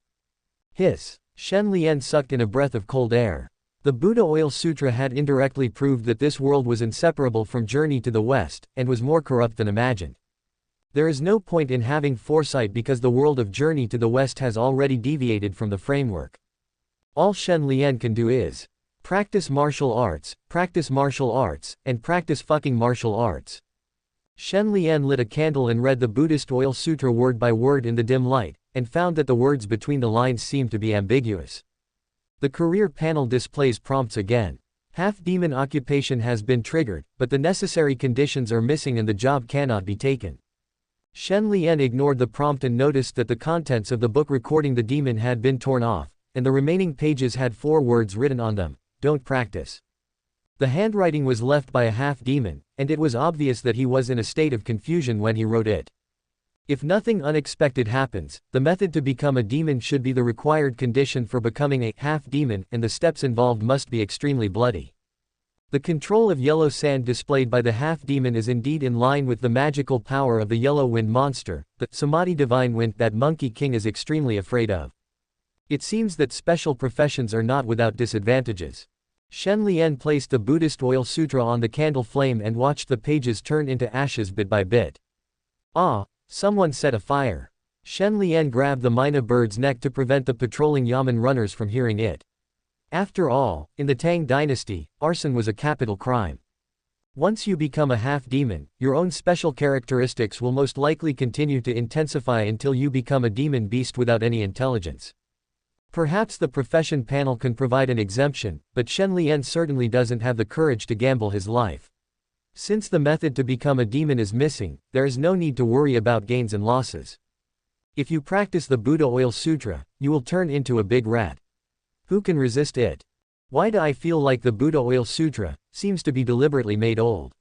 Hiss. Shen Lian sucked in a breath of cold air. The Buddha Oil Sutra had indirectly proved that this world was inseparable from Journey to the West, and was more corrupt than imagined. There is no point in having foresight because the world of Journey to the West has already deviated from the framework. All Shen Lian can do is practice martial arts, and practice fucking martial arts. Shen Lian lit a candle and read the Buddhist Oil Sutra word by word in the dim light, and found that the words between the lines seemed to be ambiguous. The career panel displays prompts again. Half-demon occupation has been triggered, but the necessary conditions are missing and the job cannot be taken. Shen Lian ignored the prompt and noticed that the contents of the book recording the demon had been torn off, and the remaining pages had 4 words written on them: "Don't practice." The handwriting was left by a half-demon, and it was obvious that he was in a state of confusion when he wrote it. If nothing unexpected happens, the method to become a demon should be the required condition for becoming a half-demon, and the steps involved must be extremely bloody. The control of yellow sand displayed by the half-demon is indeed in line with the magical power of the yellow wind monster, the Samadhi divine wind that Monkey King is extremely afraid of. It seems that special professions are not without disadvantages. Shen Lian placed the Buddhist Oil Sutra on the candle flame and watched the pages turn into ashes bit by bit. Ah! Someone set a fire. Shen Lian grabbed the Mina bird's neck to prevent the patrolling yamen runners from hearing it. After all, in the Tang Dynasty, arson was a capital crime. Once you become a half-demon, your own special characteristics will most likely continue to intensify until you become a demon beast without any intelligence. Perhaps the profession panel can provide an exemption, but Shen Lian certainly doesn't have the courage to gamble his life. Since the method to become a demon is missing, there is no need to worry about gains and losses. If you practice the Buddha Oil Sutra, you will turn into a big rat. Who can resist it? Why do I feel like the Buddha Oil Sutra seems to be deliberately made old?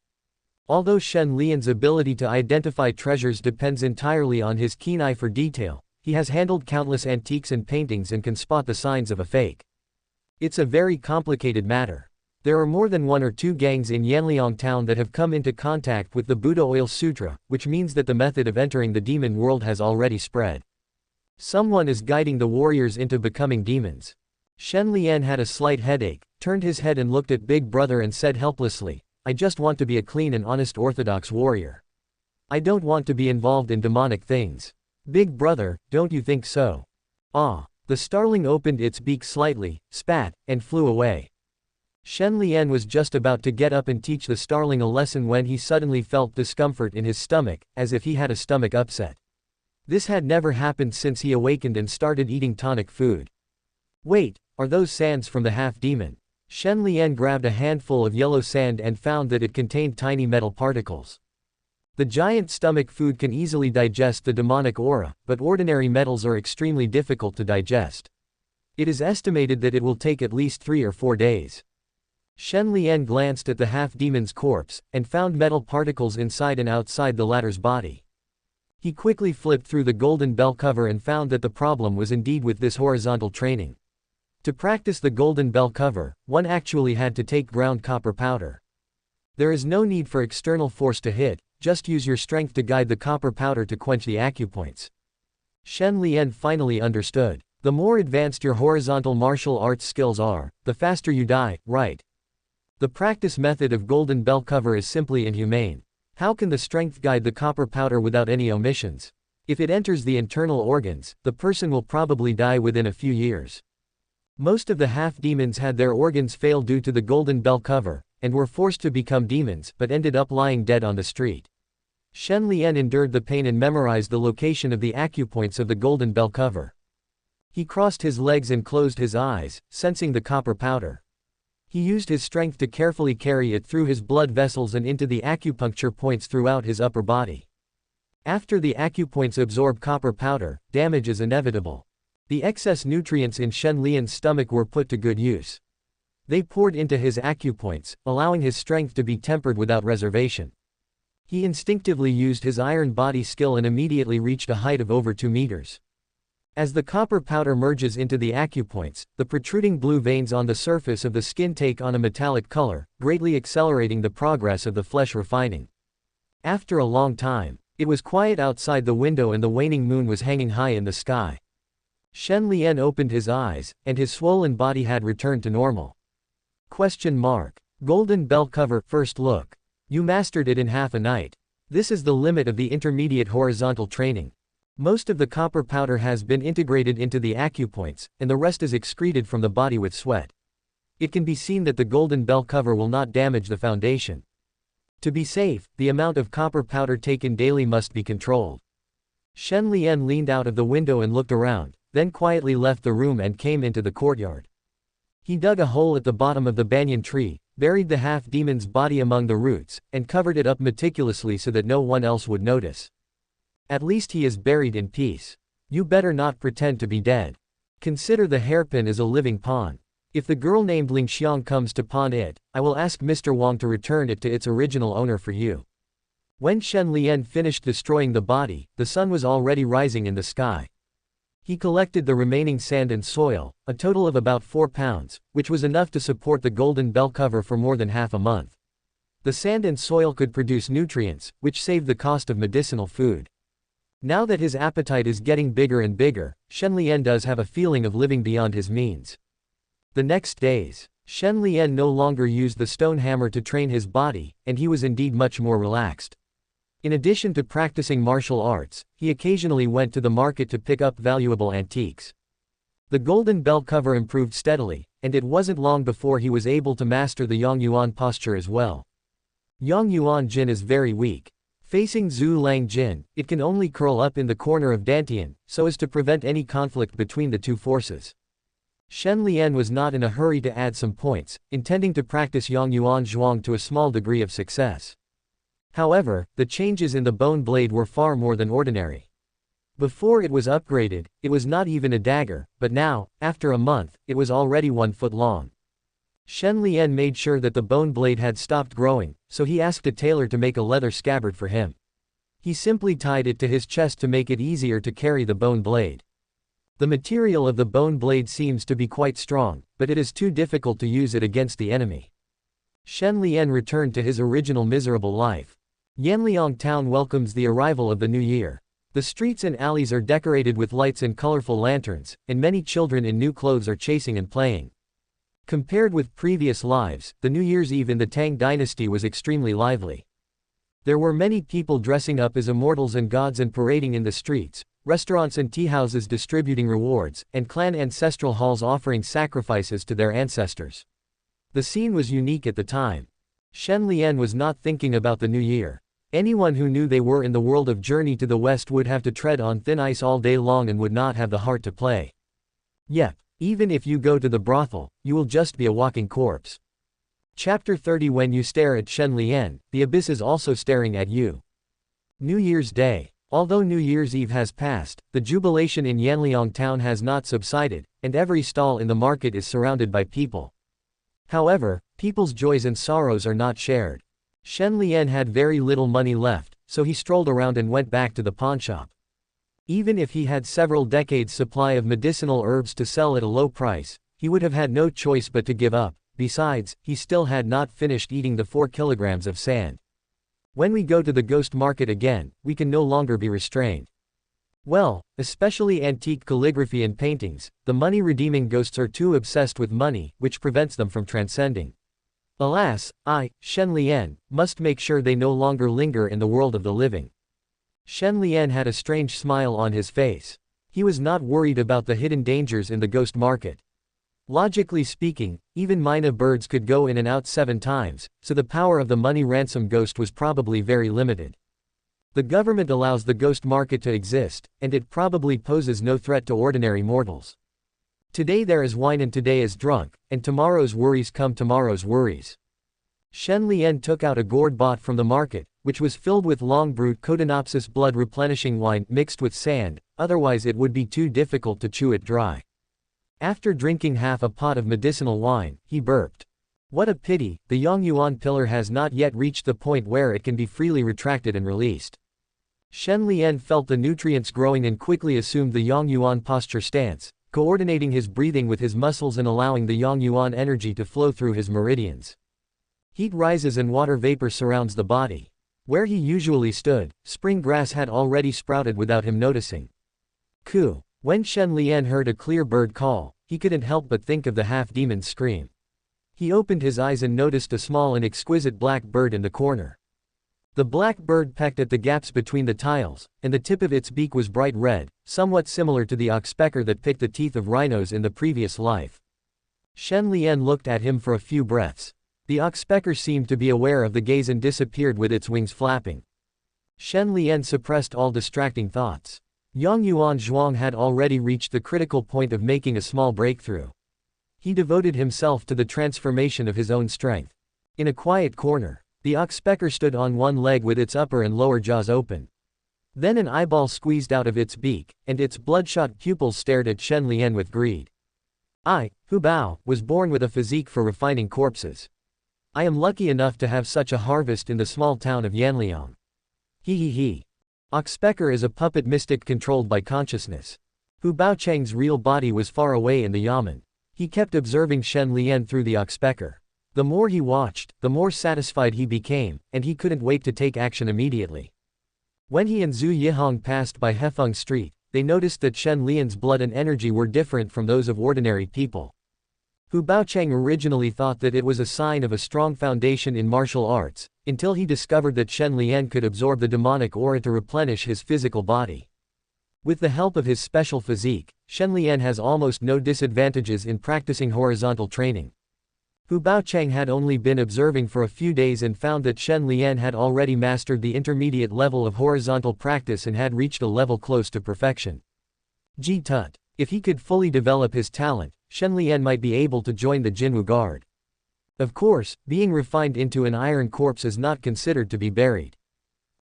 Although Shen Lian's ability to identify treasures depends entirely on his keen eye for detail, he has handled countless antiques and paintings and can spot the signs of a fake. It's a very complicated matter. There are more than 1 or 2 gangs in Yanliang town that have come into contact with the Buddha Oil Sutra, which means that the method of entering the demon world has already spread. Someone is guiding the warriors into becoming demons. Shen Lian had a slight headache, turned his head and looked at Big Brother and said helplessly, "I just want to be a clean and honest orthodox warrior. I don't want to be involved in demonic things." "Big Brother, don't you think so?" "Ah." The starling opened its beak slightly, spat, and flew away. Shen Lian was just about to get up and teach the starling a lesson when he suddenly felt discomfort in his stomach, as if he had a stomach upset. This had never happened since he awakened and started eating tonic food. Wait, are those sands from the half-demon? Shen Lian grabbed a handful of yellow sand and found that it contained tiny metal particles. The giant stomach food can easily digest the demonic aura, but ordinary metals are extremely difficult to digest. It is estimated that it will take at least 3 or 4 days. Shen Lian glanced at the half-demon's corpse, and found metal particles inside and outside the latter's body. He quickly flipped through the golden bell cover and found that the problem was indeed with this horizontal training. To practice the golden bell cover, one actually had to take ground copper powder. There is no need for external force to hit, just use your strength to guide the copper powder to quench the acupoints. Shen Lian finally understood. The more advanced your horizontal martial arts skills are, the faster you die, right? The practice method of golden bell cover is simply inhumane. How can the strength guide the copper powder without any omissions? If it enters the internal organs, the person will probably die within a few years. Most of the half-demons had their organs fail due to the golden bell cover, and were forced to become demons but ended up lying dead on the street. Shen Lian endured the pain and memorized the location of the acupoints of the golden bell cover. He crossed his legs and closed his eyes, sensing the copper powder. He used his strength to carefully carry it through his blood vessels and into the acupuncture points throughout his upper body. After the acupoints absorb copper powder, damage is inevitable. The excess nutrients in Shen Lian's stomach were put to good use. They poured into his acupoints, allowing his strength to be tempered without reservation. He instinctively used his iron body skill and immediately reached a height of over 2 meters. As the copper powder merges into the acupoints, the protruding blue veins on the surface of the skin take on a metallic color, greatly accelerating the progress of the flesh refining. After a long time, it was quiet outside the window and the waning moon was hanging high in the sky. Shen Lian opened his eyes, and his swollen body had returned to normal. Golden bell cover, first look. You mastered it in half a night. This is the limit of the intermediate horizontal training. Most of the copper powder has been integrated into the acupoints, and the rest is excreted from the body with sweat. It can be seen that the golden bell cover will not damage the foundation. To be safe, the amount of copper powder taken daily must be controlled. Shen Lian leaned out of the window and looked around, then quietly left the room and came into the courtyard. He dug a hole at the bottom of the banyan tree, buried the half-demon's body among the roots, and covered it up meticulously so that no one else would notice. At least he is buried in peace. You better not pretend to be dead. Consider the hairpin as a living pawn. If the girl named Ling Xiang comes to pawn it, I will ask Mr. Wang to return it to its original owner for you. When Shen Lian finished destroying the body, the sun was already rising in the sky. He collected the remaining sand and soil, a total of about 4 pounds, which was enough to support the golden bell cover for more than half a month. The sand and soil could produce nutrients, which saved the cost of medicinal food. Now that his appetite is getting bigger and bigger, Shen Lian does have a feeling of living beyond his means. The next days, Shen Lian no longer used the stone hammer to train his body, and he was indeed much more relaxed. In addition to practicing martial arts, he occasionally went to the market to pick up valuable antiques. The golden bell cover improved steadily, and it wasn't long before he was able to master the Yang Yuan posture as well. Yang Yuan Jin is very weak. Facing Zhu Lang Jin, it can only curl up in the corner of Dantian, so as to prevent any conflict between the two forces. Shen Lian was not in a hurry to add some points, intending to practice Yang Yuan Zhuang to a small degree of success. However, the changes in the bone blade were far more than ordinary. Before it was upgraded, it was not even a dagger, but now, after a month, it was already 1 foot long. Shen Lian made sure that the bone blade had stopped growing, so he asked a tailor to make a leather scabbard for him. He simply tied it to his chest to make it easier to carry the bone blade. The material of the bone blade seems to be quite strong, but it is too difficult to use it against the enemy. Shen Lian returned to his original miserable life. Yanliang town welcomes the arrival of the new year. The streets and alleys are decorated with lights and colorful lanterns, and many children in new clothes are chasing and playing. Compared with previous lives, the New Year's Eve in the Tang Dynasty was extremely lively. There were many people dressing up as immortals and gods and parading in the streets, restaurants and teahouses distributing rewards, and clan ancestral halls offering sacrifices to their ancestors. The scene was unique at the time. Shen Lian was not thinking about the new year. Anyone who knew they were in the world of Journey to the West would have to tread on thin ice all day long and would not have the heart to play. Yep. Even if you go to the brothel, you will just be a walking corpse. Chapter 30. When you stare at Shen Lian, the abyss is also staring at you. New Year's Day. Although New Year's Eve has passed, the jubilation in Yanliang town has not subsided, and every stall in the market is surrounded by people. However, people's joys and sorrows are not shared. Shen Lian had very little money left, so he strolled around and went back to the pawnshop. Even if he had several decades' supply of medicinal herbs to sell at a low price, he would have had no choice but to give up. Besides, he still had not finished eating the 4 kilograms of sand. When we go to the ghost market again, we can no longer be restrained. Well, especially antique calligraphy and paintings, the money-redeeming ghosts are too obsessed with money, which prevents them from transcending. Alas, I, Shen Lian, must make sure they no longer linger in the world of the living. Shen Lian had a strange smile on his face. He was not worried about the hidden dangers in the ghost market. Logically speaking, even Mina birds could go in and out 7 times, so the power of the money ransom ghost was probably very limited. The government allows the ghost market to exist, and it probably poses no threat to ordinary mortals. Today there is wine and today is drunk, and tomorrow's worries come tomorrow's worries. Shen Lian took out a gourd bought from the market, which was filled with long-brewed Synopsis blood-replenishing wine mixed with sand, otherwise it would be too difficult to chew it dry. After drinking half a pot of medicinal wine, he burped. What a pity, the Yongyuan pillar has not yet reached the point where it can be freely retracted and released. Shen Lian felt the nutrients growing and quickly assumed the Yongyuan posture stance, coordinating his breathing with his muscles and allowing the Yongyuan energy to flow through his meridians. Heat rises and water vapor surrounds the body. Where he usually stood, spring grass had already sprouted without him noticing. Coo! When Shen Lian heard a clear bird call, he couldn't help but think of the half-demon's scream. He opened his eyes and noticed a small and exquisite black bird in the corner. The black bird pecked at the gaps between the tiles, and the tip of its beak was bright red, somewhat similar to the oxpecker that picked the teeth of rhinos in the previous life. Shen Lian looked at him for a few breaths. The oxpecker seemed to be aware of the gaze and disappeared with its wings flapping. Shen Lian suppressed all distracting thoughts. Yongyuan Zhuang had already reached the critical point of making a small breakthrough. He devoted himself to the transformation of his own strength. In a quiet corner, the oxpecker stood on one leg with its upper and lower jaws open. Then an eyeball squeezed out of its beak, and its bloodshot pupils stared at Shen Lian with greed. I, Hu Bao, was born with a physique for refining corpses. I am lucky enough to have such a harvest in the small town of Yanliang. He. Oxpecker is a puppet mystic controlled by consciousness. Hu Baocheng's real body was far away in the yamen. He kept observing Shen Lian through the oxpecker. The more he watched, the more satisfied he became, and he couldn't wait to take action immediately. When he and Zhu Yihong passed by Hefeng Street, they noticed that Shen Lian's blood and energy were different from those of ordinary people. Hu Baocheng originally thought that it was a sign of a strong foundation in martial arts, until he discovered that Shen Lian could absorb the demonic aura to replenish his physical body. With the help of his special physique, Shen Lian has almost no disadvantages in practicing horizontal training. Hu Baocheng had only been observing for a few days and found that Shen Lian had already mastered the intermediate level of horizontal practice and had reached a level close to perfection. Ji Tut. If he could fully develop his talent, Shen Lian might be able to join the Jinwu Guard. Of course, being refined into an iron corpse is not considered to be buried.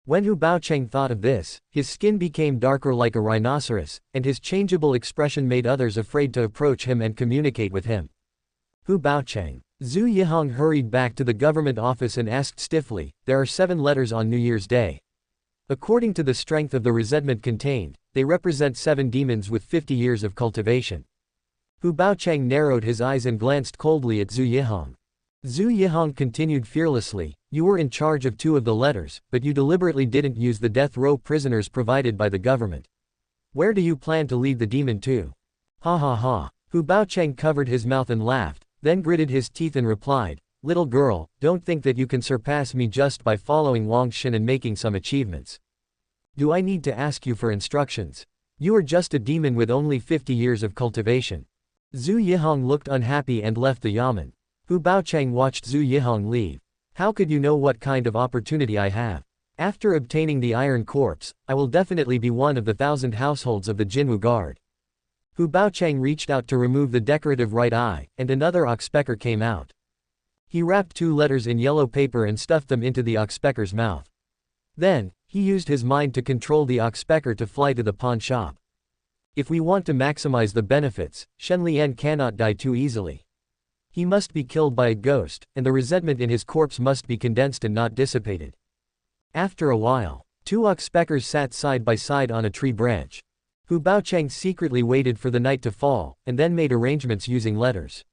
When Hu Baocheng thought of this, his skin became darker like a rhinoceros, and his changeable expression made others afraid to approach him and communicate with him. Hu Baocheng. Zhu Yihong hurried back to the government office and asked stiffly, "There are 7 letters on New Year's Day. According to the strength of the resentment contained, they represent 7 demons with 50 years of cultivation." Hu Baocheng narrowed his eyes and glanced coldly at Zhu Yihong. Zhu Yihong continued fearlessly, "You were in charge of 2 of the letters, but you deliberately didn't use the death row prisoners provided by the government. Where do you plan to lead the demon to?" Ha ha ha. Hu Baocheng covered his mouth and laughed, then gritted his teeth and replied, "Little girl, don't think that you can surpass me just by following Wang Xin and making some achievements. Do I need to ask you for instructions? You are just a demon with only 50 years of cultivation." Zhu Yihong looked unhappy and left the yamen. Hu Baocheng watched Zhu Yihong leave. "How could you know what kind of opportunity I have? After obtaining the iron corpse, I will definitely be one of the 1,000 households of the Jinwu Guard." Hu Baocheng reached out to remove the decorative right eye, and another oxpecker came out. He wrapped 2 letters in yellow paper and stuffed them into the oxpecker's mouth. Then, he used his mind to control the oxpecker to fly to the pawn shop. If we want to maximize the benefits, Shen Lian cannot die too easily. He must be killed by a ghost, and the resentment in his corpse must be condensed and not dissipated. After a while, 2 oxpeckers sat side by side on a tree branch. Hu Baocheng secretly waited for the night to fall, and then made arrangements using letters.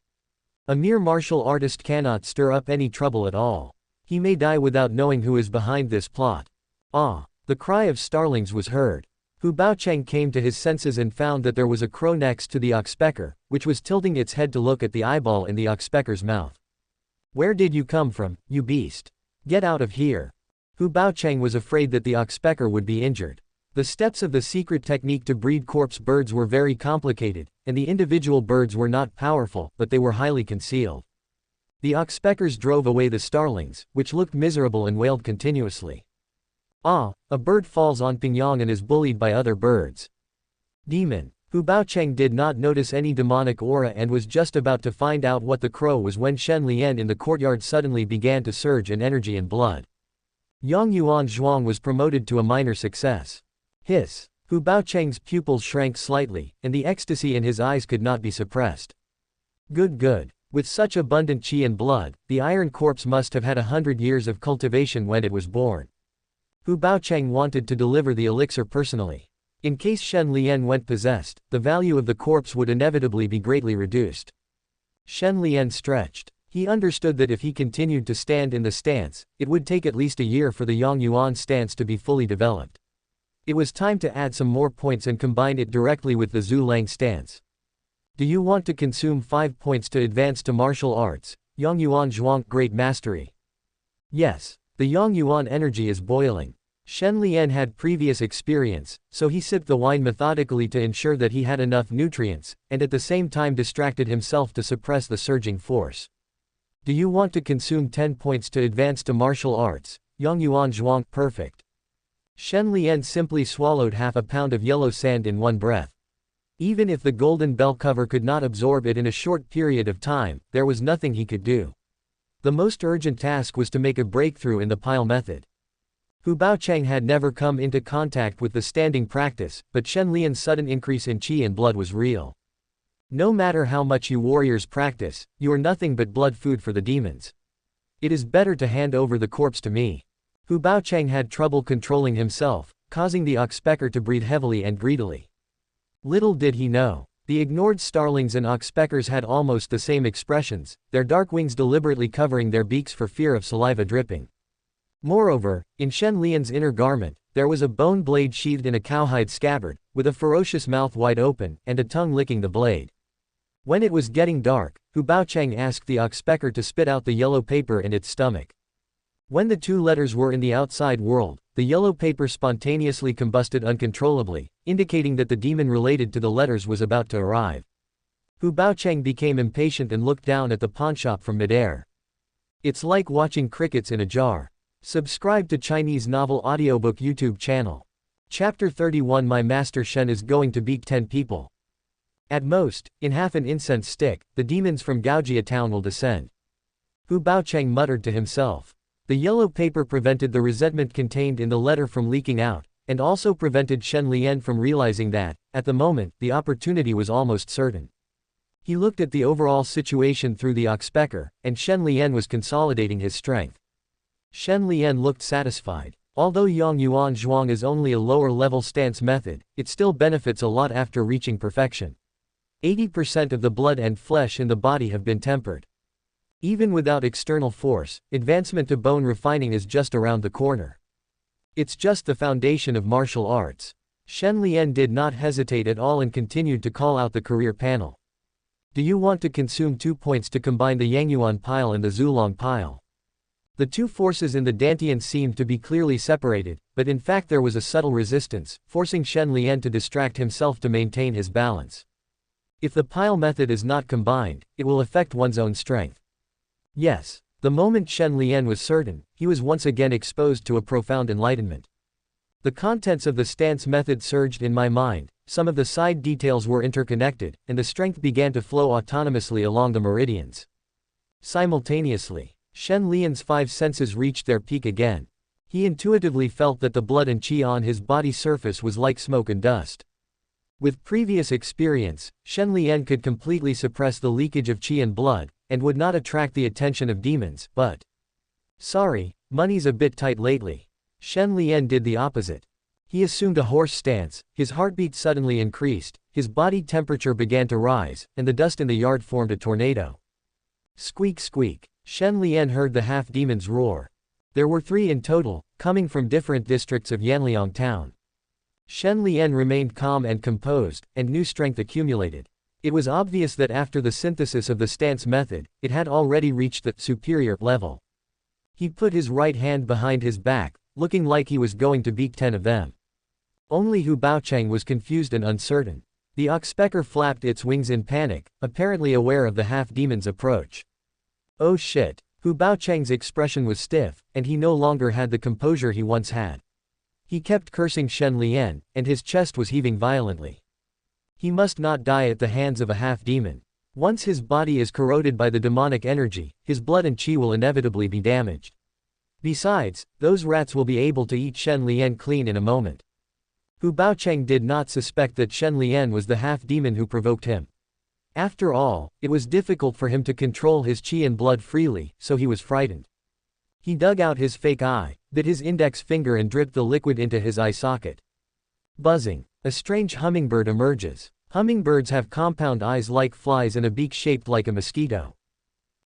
A mere martial artist cannot stir up any trouble at all. He may die without knowing who is behind this plot. Ah! The cry of starlings was heard. Hu Baocheng came to his senses and found that there was a crow next to the oxpecker, which was tilting its head to look at the eyeball in the oxpecker's mouth. "Where did you come from, you beast? Get out of here." Hu Baocheng was afraid that the oxpecker would be injured. The steps of the secret technique to breed corpse birds were very complicated, and the individual birds were not powerful, but they were highly concealed. The oxpeckers drove away the starlings, which looked miserable and wailed continuously. Ah! A bird falls on Pingyang and is bullied by other birds. Demon. Hu Baocheng did not notice any demonic aura and was just about to find out what the crow was when Shen Lian in the courtyard suddenly began to surge in energy and blood. Yongyuan Zhuang was promoted to a minor success. Hiss. Hu Baocheng's pupils shrank slightly, and the ecstasy in his eyes could not be suppressed. Good. With such abundant qi and blood, the iron corpse must have had 100 years of cultivation when it was born. Hu Baocheng wanted to deliver the elixir personally. In case Shen Lian went possessed, the value of the corpse would inevitably be greatly reduced. Shen Lian stretched. He understood that if he continued to stand in the stance, it would take at least a year for the Yang Yuan stance to be fully developed. It was time to add some more points and combine it directly with the Zhu Lang stance. Do you want to consume 5 points to advance to martial arts, Yang Yuan Zhuang Great Mastery? Yes, the Yang Yuan energy is boiling. Shen Lian had previous experience, so he sipped the wine methodically to ensure that he had enough nutrients, and at the same time distracted himself to suppress the surging force. Do you want to consume 10 points to advance to martial arts, Yang Yuan Zhuang Perfect? Shen Lian simply swallowed half a pound of yellow sand in one breath. Even if the golden bell cover could not absorb it in a short period of time, there was nothing he could do. The most urgent task was to make a breakthrough in the pile method. Hu Baocheng had never come into contact with the standing practice, but Shen Lian's sudden increase in qi and blood was real. No matter how much you warriors practice, you are nothing but blood food for the demons. It is better to hand over the corpse to me. Hu Baocheng had trouble controlling himself, causing the oxpecker to breathe heavily and greedily. Little did he know, the ignored starlings and oxpeckers had almost the same expressions, their dark wings deliberately covering their beaks for fear of saliva dripping. Moreover, in Shen Lian's inner garment, there was a bone blade sheathed in a cowhide scabbard, with a ferocious mouth wide open, and a tongue licking the blade. When it was getting dark, Hu Baocheng asked the oxpecker to spit out the yellow paper in its stomach. When the 2 letters were in the outside world, the yellow paper spontaneously combusted uncontrollably, indicating that the demon related to the letters was about to arrive. Hu Baocheng became impatient and looked down at the pawnshop from midair. It's like watching crickets in a jar. Subscribe to Chinese Novel Audiobook YouTube channel. Chapter 31 My Master Shen is going to beat 10 people. At most, in half an incense stick, the demons from Gaojia town will descend. Hu Baocheng muttered to himself. The yellow paper prevented the resentment contained in the letter from leaking out, and also prevented Shen Lian from realizing that, at the moment, the opportunity was almost certain. He looked at the overall situation through the oxpecker, and Shen Lian was consolidating his strength. Shen Lian looked satisfied. Although Yang Yuan Zhuang is only a lower-level stance method, it still benefits a lot after reaching perfection. 80% of the blood and flesh in the body have been tempered. Even without external force, advancement to bone refining is just around the corner. It's just the foundation of martial arts. Shen Lian did not hesitate at all and continued to call out the career panel. Do you want to consume 2 points to combine the Yangyuan pile and the Zulong pile? The 2 forces in the Dantian seemed to be clearly separated, but in fact there was a subtle resistance, forcing Shen Lian to distract himself to maintain his balance. If the pile method is not combined, it will affect one's own strength. Yes, the moment Shen Lian was certain, he was once again exposed to a profound enlightenment. The contents of the stance method surged in my mind, some of the side details were interconnected, and the strength began to flow autonomously along the meridians. Simultaneously, Shen Lian's 5 senses reached their peak again. He intuitively felt that the blood and qi on his body surface was like smoke and dust. With previous experience, Shen Lian could completely suppress the leakage of qi and blood, and would not attract the attention of demons, but… Sorry, money's a bit tight lately. Shen Lian did the opposite. He assumed a horse stance, his heartbeat suddenly increased, his body temperature began to rise, and the dust in the yard formed a tornado. Squeak squeak. Shen Lian heard the half-demons roar. There were 3 in total, coming from different districts of Yanliang town. Shen Lian remained calm and composed, and new strength accumulated. It was obvious that after the synthesis of the stance method, it had already reached the superior level. He put his right hand behind his back, looking like he was going to beat 10 of them. Only Hu Baocheng was confused and uncertain. The oxpecker flapped its wings in panic, apparently aware of the half-demon's approach. Oh shit. Hu Baocheng's expression was stiff, and he no longer had the composure he once had. He kept cursing Shen Lian, and his chest was heaving violently. He must not die at the hands of a half-demon. Once his body is corroded by the demonic energy, his blood and qi will inevitably be damaged. Besides, those rats will be able to eat Shen Lian clean in a moment. Hu Baocheng did not suspect that Shen Lian was the half-demon who provoked him. After all, it was difficult for him to control his qi and blood freely, so he was frightened. He dug out his fake eye, bit his index finger and dripped the liquid into his eye socket. Buzzing. A strange hummingbird emerges. Hummingbirds have compound eyes like flies and a beak shaped like a mosquito.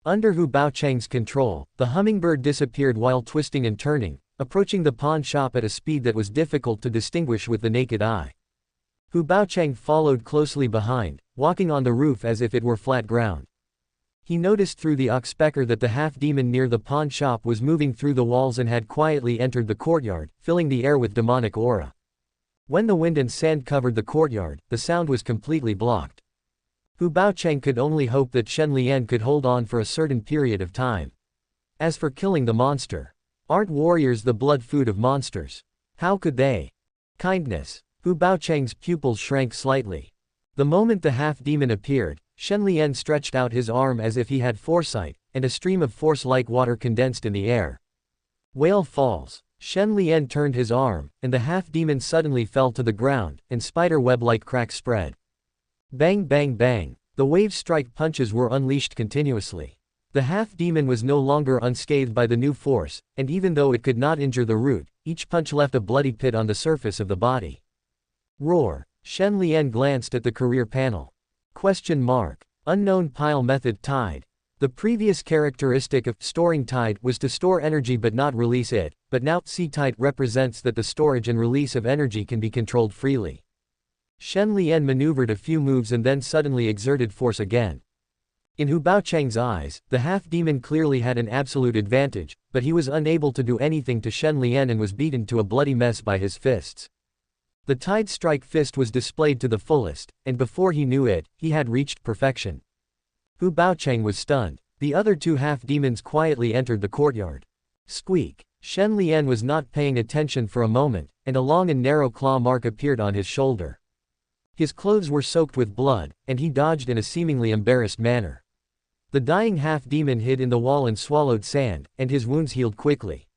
Under Hu Baochang's control, the hummingbird disappeared while twisting and turning, approaching the pawn shop at a speed that was difficult to distinguish with the naked eye. Hu Baochang followed closely behind, walking on the roof as if it were flat ground. He noticed through the oxpecker that the half-demon near the pawn shop was moving through the walls and had quietly entered the courtyard, filling the air with demonic aura. When the wind and sand covered the courtyard, the sound was completely blocked. Hu Baochang could only hope that Shen Lian could hold on for a certain period of time. As for killing the monster, aren't warriors the blood food of monsters? How could they? Kindness. Hu Baochang's pupils shrank slightly. The moment the half-demon appeared, Shen Lian stretched out his arm as if he had foresight, and a stream of force-like water condensed in the air. Whale falls. Shen Lian turned his arm, and the half-demon suddenly fell to the ground, and spider-web-like cracks spread. Bang bang bang. The wave-strike punches were unleashed continuously. The half-demon was no longer unscathed by the new force, and even though it could not injure the root, each punch left a bloody pit on the surface of the body. Roar. Shen Lian glanced at the career panel. Unknown pile method tide. The previous characteristic of storing tide was to store energy but not release it, but now tide represents that the storage and release of energy can be controlled freely. Shen Lian maneuvered a few moves and then suddenly exerted force again. In Hu Baochang's eyes, the half-demon clearly had an absolute advantage, but he was unable to do anything to Shen Lian and was beaten to a bloody mess by his fists. The Tide Strike fist was displayed to the fullest, and before he knew it, he had reached perfection. Hu Baochang was stunned. The other two half-demons quietly entered the courtyard. Squeak. Shen Lian was not paying attention for a moment, and a long and narrow claw mark appeared on his shoulder. His clothes were soaked with blood, and he dodged in a seemingly embarrassed manner. The dying half-demon hid in the wall and swallowed sand, and his wounds healed quickly.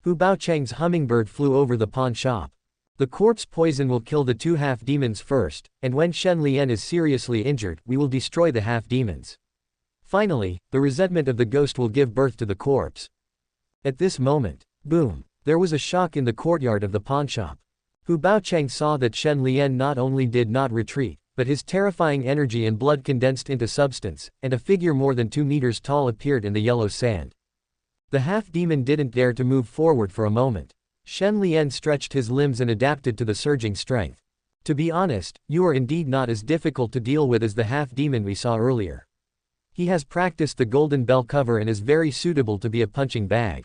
Hu Baochang's hummingbird flew over the pawn shop. The corpse poison will kill the two half-demons first, and when Shen Lian is seriously injured, we will destroy the half-demons. Finally, the resentment of the ghost will give birth to the corpse. At this moment, boom, there was a shock in the courtyard of the pawnshop. Hu Baochang saw that Shen Lian not only did not retreat, but his terrifying energy and blood condensed into substance, and a figure more than 2 meters tall appeared in the yellow sand. The half-demon didn't dare to move forward for a moment. Shen Lian stretched his limbs and adapted to the surging strength. To be honest, you are indeed not as difficult to deal with as the half-demon we saw earlier. He has practiced the golden bell cover and is very suitable to be a punching bag.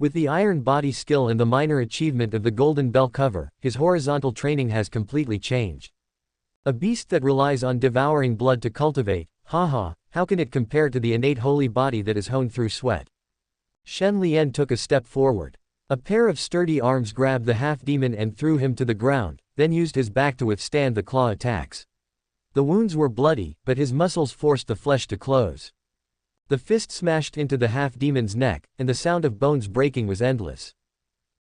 With the iron body skill and the minor achievement of the golden bell cover, his horizontal training has completely changed. A beast that relies on devouring blood to cultivate, haha, how can it compare to the innate holy body that is honed through sweat? Shen Lian took a step forward. A pair of sturdy arms grabbed the half-demon and threw him to the ground, then used his back to withstand the claw attacks. The wounds were bloody, but his muscles forced the flesh to close. The fist smashed into the half-demon's neck, and the sound of bones breaking was endless.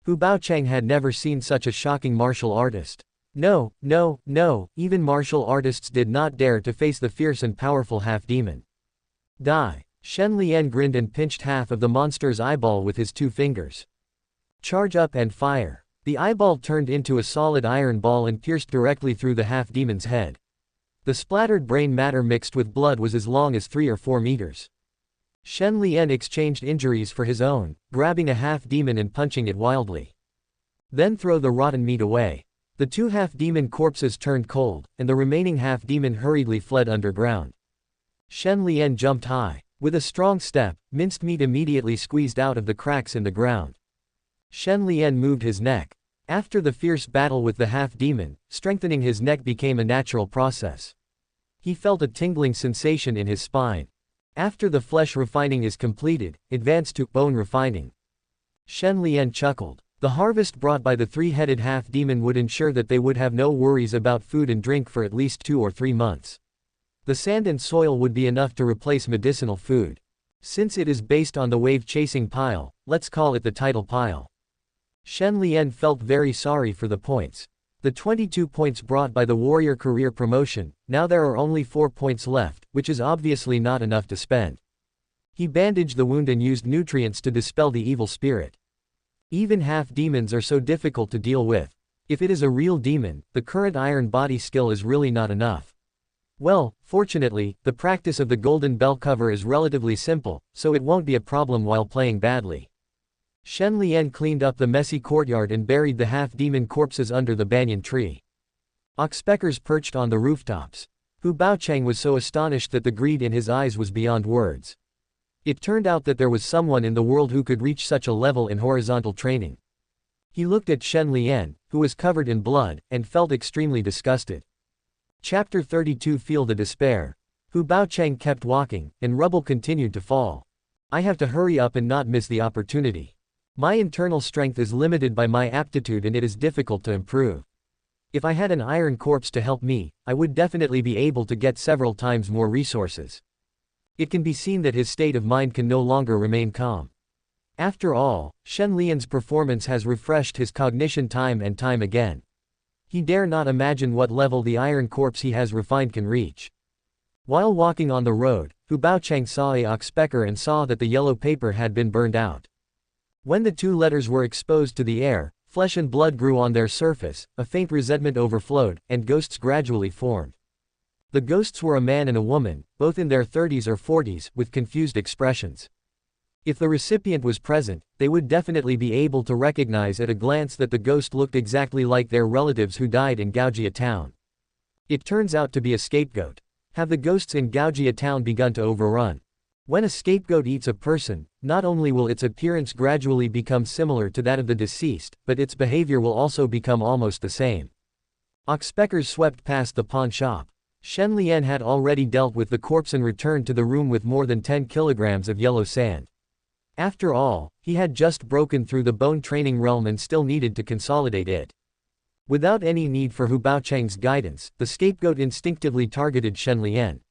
Hu Baochang had never seen such a shocking martial artist. No, even martial artists did not dare to face the fierce and powerful half-demon. Die. Shen Lian grinned and pinched half of the monster's eyeball with his 2 fingers. Charge up and fire. The eyeball turned into a solid iron ball and pierced directly through the half-demon's head. The splattered brain matter mixed with blood was as long as 3 or 4 meters. Shen Lian exchanged injuries for his own, grabbing a half-demon and punching it wildly. Then throw the rotten meat away. The 2 half-demon corpses turned cold, and the remaining half-demon hurriedly fled underground. Shen Lian jumped high. With a strong step, minced meat immediately squeezed out of the cracks in the ground. Shen Lian moved his neck. After the fierce battle with the half-demon, strengthening his neck became a natural process. He felt a tingling sensation in his spine. After the flesh refining is completed, advance to bone refining. Shen Lian chuckled. The harvest brought by the 3-headed half-demon would ensure that they would have no worries about food and drink for at least 2 or 3 months. The sand and soil would be enough to replace medicinal food. Since it is based on the wave-chasing pile, let's call it the tidal pile. Shen Lian felt very sorry for the points. The 22 points brought by the warrior career promotion, now there are only 4 points left, which is obviously not enough to spend. He bandaged the wound and used nutrients to dispel the evil spirit. Even half-demons are so difficult to deal with. If it is a real demon, the current iron body skill is really not enough. Well, fortunately, the practice of the golden bell cover is relatively simple, so it won't be a problem while playing badly. Shen Lian cleaned up the messy courtyard and buried the half-demon corpses under the banyan tree. Oxpeckers perched on the rooftops. Hu Baocheng was so astonished that the greed in his eyes was beyond words. It turned out that there was someone in the world who could reach such a level in horizontal training. He looked at Shen Lian, who was covered in blood, and felt extremely disgusted. Chapter 32 Feel the despair. Hu Baocheng kept walking, and rubble continued to fall. I have to hurry up and not miss the opportunity. My internal strength is limited by my aptitude and it is difficult to improve. If I had an iron corpse to help me, I would definitely be able to get several times more resources. It can be seen that his state of mind can no longer remain calm. After all, Shen Lian's performance has refreshed his cognition time and time again. He dare not imagine what level the iron corpse he has refined can reach. While walking on the road, Hu Baocheng saw a oxpecker and saw that the yellow paper had been burned out. When the 2 letters were exposed to the air, flesh and blood grew on their surface, a faint resentment overflowed, and ghosts gradually formed. The ghosts were a man and a woman, both in their 30s or 40s, with confused expressions. If the recipient was present, they would definitely be able to recognize at a glance that the ghost looked exactly like their relatives who died in Gaojia town. It turns out to be a scapegoat. Have the ghosts in Gaojia town begun to overrun? When a scapegoat eats a person, not only will its appearance gradually become similar to that of the deceased, but its behavior will also become almost the same. Oxpeckers swept past the pawn shop. Shen Lian had already dealt with the corpse and returned to the room with more than 10 kilograms of yellow sand. After all, he had just broken through the bone training realm and still needed to consolidate it. Without any need for Hu Baocheng's guidance, the scapegoat instinctively targeted Shen Lian.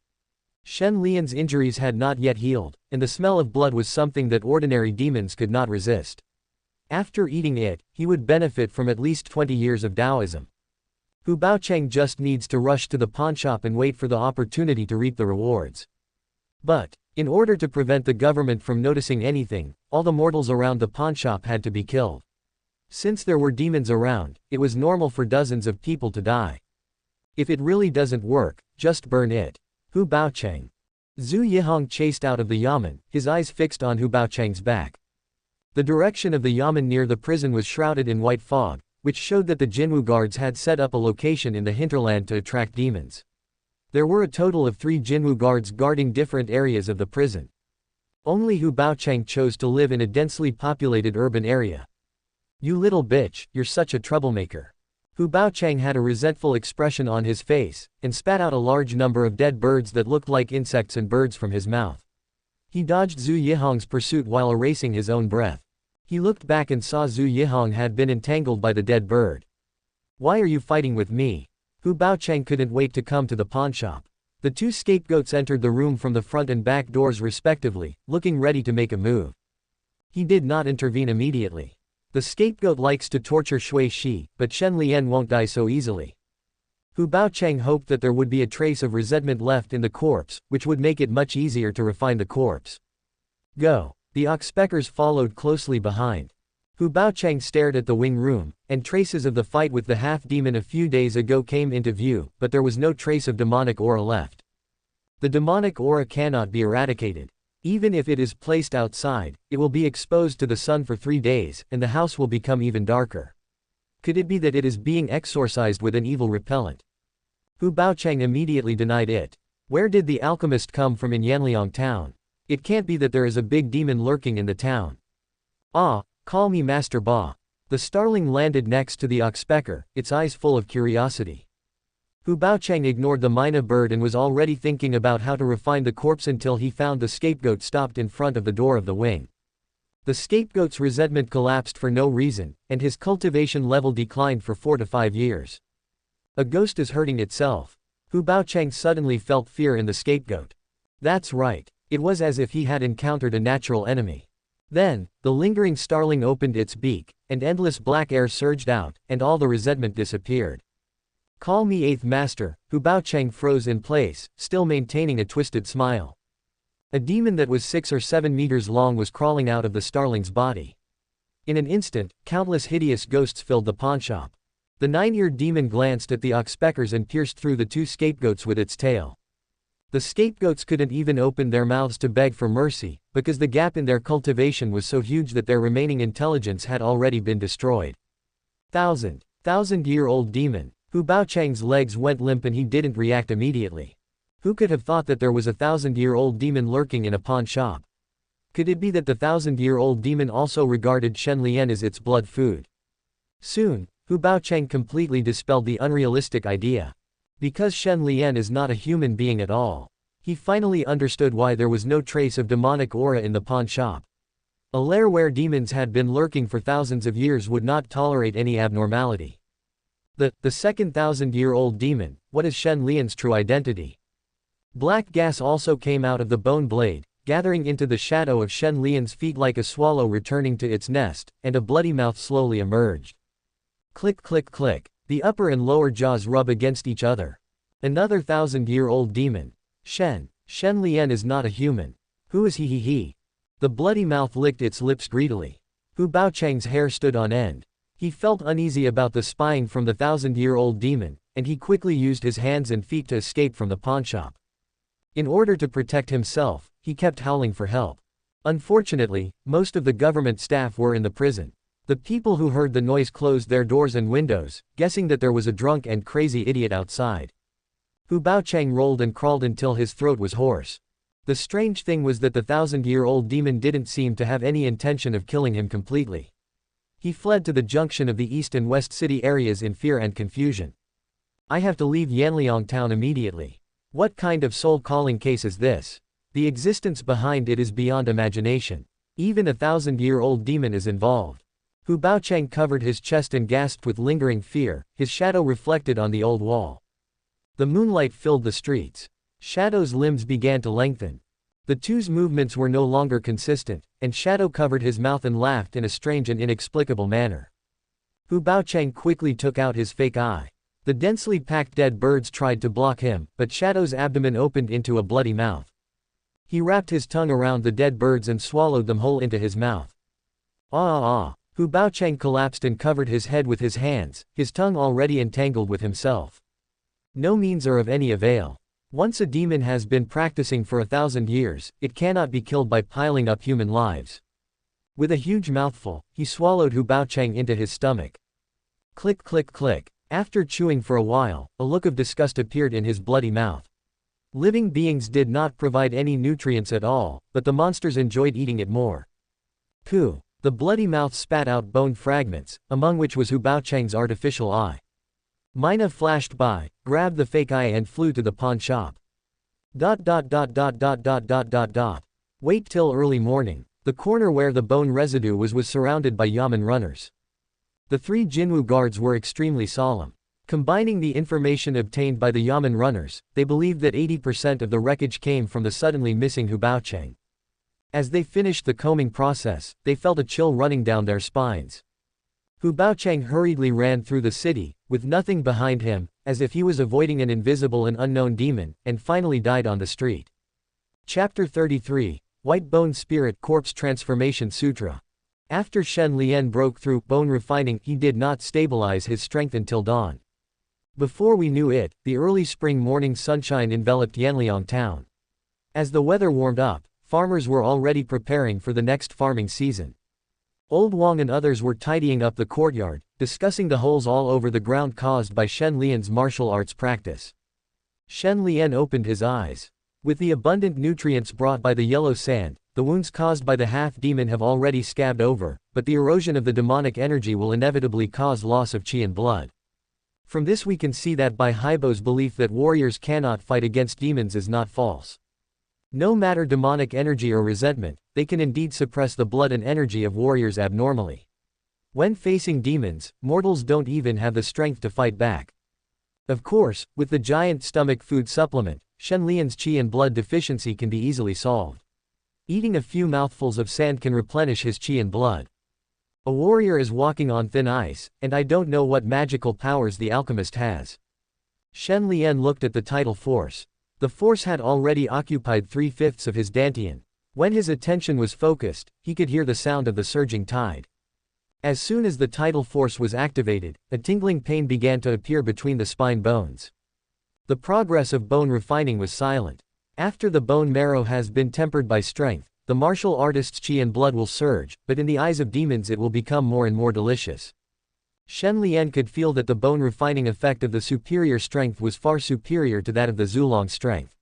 Shen Lian's injuries had not yet healed, and the smell of blood was something that ordinary demons could not resist. After eating it, he would benefit from at least 20 years of Taoism. Hu Baocheng just needs to rush to the pawnshop and wait for the opportunity to reap the rewards. But, in order to prevent the government from noticing anything, all the mortals around the pawnshop had to be killed. Since there were demons around, it was normal for dozens of people to die. If it really doesn't work, just burn it. Hu Baocheng. Zhu Yihong chased out of the yamen, his eyes fixed on Hu Baocheng's back. The direction of the yamen near the prison was shrouded in white fog, which showed that the Jinwu guards had set up a location in the hinterland to attract demons. There were a total of 3 Jinwu guards guarding different areas of the prison. Only Hu Baocheng chose to live in a densely populated urban area. You little bitch, you're such a troublemaker. Hu Baocheng had a resentful expression on his face, and spat out a large number of dead birds that looked like insects and birds from his mouth. He dodged Zhu Yihong's pursuit while erasing his own breath. He looked back and saw Zhu Yihong had been entangled by the dead bird. Why are you fighting with me? Hu Baocheng couldn't wait to come to the pawnshop. The 2 scapegoats entered the room from the front and back doors respectively, looking ready to make a move. He did not intervene immediately. The scapegoat likes to torture Shui Shi, but Shen Lian won't die so easily. Hu Baocheng hoped that there would be a trace of resentment left in the corpse, which would make it much easier to refine the corpse. Go. The oxpeckers followed closely behind. Hu Baocheng stared at the wing room, and traces of the fight with the half-demon a few days ago came into view, but there was no trace of demonic aura left. The demonic aura cannot be eradicated. Even if it is placed outside, it will be exposed to the sun for 3 days, and the house will become even darker. Could it be that it is being exorcised with an evil repellent? Hu Baocheng immediately denied it. Where did the alchemist come from in Yanliang town? It can't be that there is a big demon lurking in the town. Ah, call me Master Ba. The starling landed next to the oxpecker, its eyes full of curiosity. Hu Baocheng ignored the myna bird and was already thinking about how to refine the corpse until he found the scapegoat stopped in front of the door of the wing. The scapegoat's resentment collapsed for no reason, and his cultivation level declined for 4 to 5 years. A ghost is hurting itself. Hu Baocheng suddenly felt fear in the scapegoat. That's right. It was as if he had encountered a natural enemy. Then, the lingering starling opened its beak, and endless black air surged out, and all the resentment disappeared. "Call me Eighth Master," Hu Baocheng froze in place, still maintaining a twisted smile. A demon that was 6 or 7 meters long was crawling out of the starling's body. In an instant, countless hideous ghosts filled the pawnshop. The 9-eared demon glanced at the oxpeckers and pierced through the 2 scapegoats with its tail. The scapegoats couldn't even open their mouths to beg for mercy, because the gap in their cultivation was so huge that their remaining intelligence had already been destroyed. Thousand-year-old demon. Hu Baocheng's legs went limp and he didn't react immediately. Who could have thought that there was a 1000-year-old demon lurking in a pawn shop? Could it be that the 1000-year-old demon also regarded Shen Lian as its blood food? Soon, Hu Baocheng completely dispelled the unrealistic idea. Because Shen Lian is not a human being at all. He finally understood why there was no trace of demonic aura in the pawn shop. A lair where demons had been lurking for thousands of years would not tolerate any abnormality. The second 1000-year-old demon, what is Shen Lian's true identity? Black gas also came out of the bone blade, gathering into the shadow of Shen Lian's feet like a swallow returning to its nest, and a bloody mouth slowly emerged. Click click click. The upper and lower jaws rub against each other. Another 1000-year-old demon. Shen Lian is not a human. Who is he? The bloody mouth licked its lips greedily. Hu Baocheng's hair stood on end. He felt uneasy about the spying from the 1000-year-old demon, and he quickly used his hands and feet to escape from the pawnshop. In order to protect himself, he kept howling for help. Unfortunately, most of the government staff were in the prison. The people who heard the noise closed their doors and windows, guessing that there was a drunk and crazy idiot outside. Hu Baocheng rolled and crawled until his throat was hoarse. The strange thing was that the 1000-year-old demon didn't seem to have any intention of killing him completely. He fled to the junction of the east and west city areas in fear and confusion. "I have to leave Yanliang town immediately. What kind of soul-calling case is this? The existence behind it is beyond imagination. Even a 1000-year-old demon is involved." Hu Baocheng covered his chest and gasped with lingering fear, his shadow reflected on the old wall. The moonlight filled the streets. Shadow's limbs began to lengthen. The two's movements were no longer consistent, and Shadow covered his mouth and laughed in a strange and inexplicable manner. Hu Baocheng quickly took out his fake eye. The densely packed dead birds tried to block him, but Shadow's abdomen opened into a bloody mouth. He wrapped his tongue around the dead birds and swallowed them whole into his mouth. Ah! Hu Baocheng collapsed and covered his head with his hands, his tongue already entangled with himself. No means are of any avail. Once a demon has been practicing for 1000 years, it cannot be killed by piling up human lives. With a huge mouthful, he swallowed Hu Baocheng into his stomach. Click click click. After chewing for a while, a look of disgust appeared in his bloody mouth. Living beings did not provide any nutrients at all, but the monsters enjoyed eating it more. Pooh! The bloody mouth spat out bone fragments, among which was Hu Baocheng's artificial eye. Mina flashed by, grabbed the fake eye and flew to the pawn shop. Wait till early morning. The corner where the bone residue was surrounded by yamen runners. The 3 Jinwu guards were extremely solemn. Combining the information obtained by the yamen runners, they believed that 80% of the wreckage came from the suddenly missing Hu Baocheng. As they finished the combing process, they felt a chill running down their spines. Hu Baocheng hurriedly ran through the city, with nothing behind him, as if he was avoiding an invisible and unknown demon, and finally died on the street. Chapter 33, White Bone Spirit Corpse Transformation Sutra. After Shen Lian broke through bone refining, he did not stabilize his strength until dawn. Before we knew it, the early spring morning sunshine enveloped Yanliang town. As the weather warmed up, farmers were already preparing for the next farming season. Old Wang and others were tidying up the courtyard, discussing the holes all over the ground caused by Shen Lian's martial arts practice. Shen Lian opened his eyes. With the abundant nutrients brought by the yellow sand, the wounds caused by the half-demon have already scabbed over, but the erosion of the demonic energy will inevitably cause loss of qi and blood. From this we can see that Bai Haibo's belief that warriors cannot fight against demons is not false. No matter demonic energy or resentment, they can indeed suppress the blood and energy of warriors abnormally. When facing demons, mortals don't even have the strength to fight back. Of course, with the giant stomach food supplement, Shen Lian's qi and blood deficiency can be easily solved. Eating a few mouthfuls of sand can replenish his qi and blood. A warrior is walking on thin ice, and I don't know what magical powers the alchemist has. Shen Lian looked at the tidal force. The force had already occupied 3/5 of his dantian. When his attention was focused, he could hear the sound of the surging tide. As soon as the tidal force was activated, a tingling pain began to appear between the spine bones. The progress of bone refining was silent. After the bone marrow has been tempered by strength, the martial artist's qi and blood will surge, but in the eyes of demons it will become more and more delicious. Shen Lian could feel that the bone refining effect of the superior strength was far superior to that of the Zulong strength.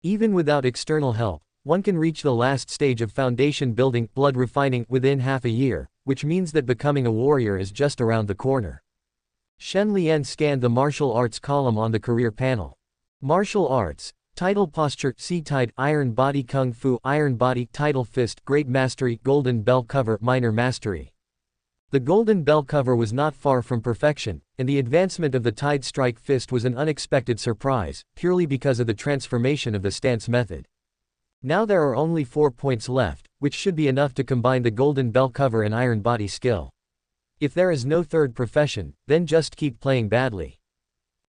Even without external help, one can reach the last stage of foundation building, blood refining, within half a year, which means that becoming a warrior is just around the corner. Shen Lian scanned the martial arts column on the career panel. Martial arts, title posture, sea tide, iron body kung fu, iron body, title fist, great mastery, golden bell cover, minor mastery. The golden bell cover was not far from perfection, and the advancement of the tide strike fist was an unexpected surprise, purely because of the transformation of the stance method. Now there are only 4 points left, which should be enough to combine the golden bell cover and iron body skill. If there is no third profession, then just keep playing badly.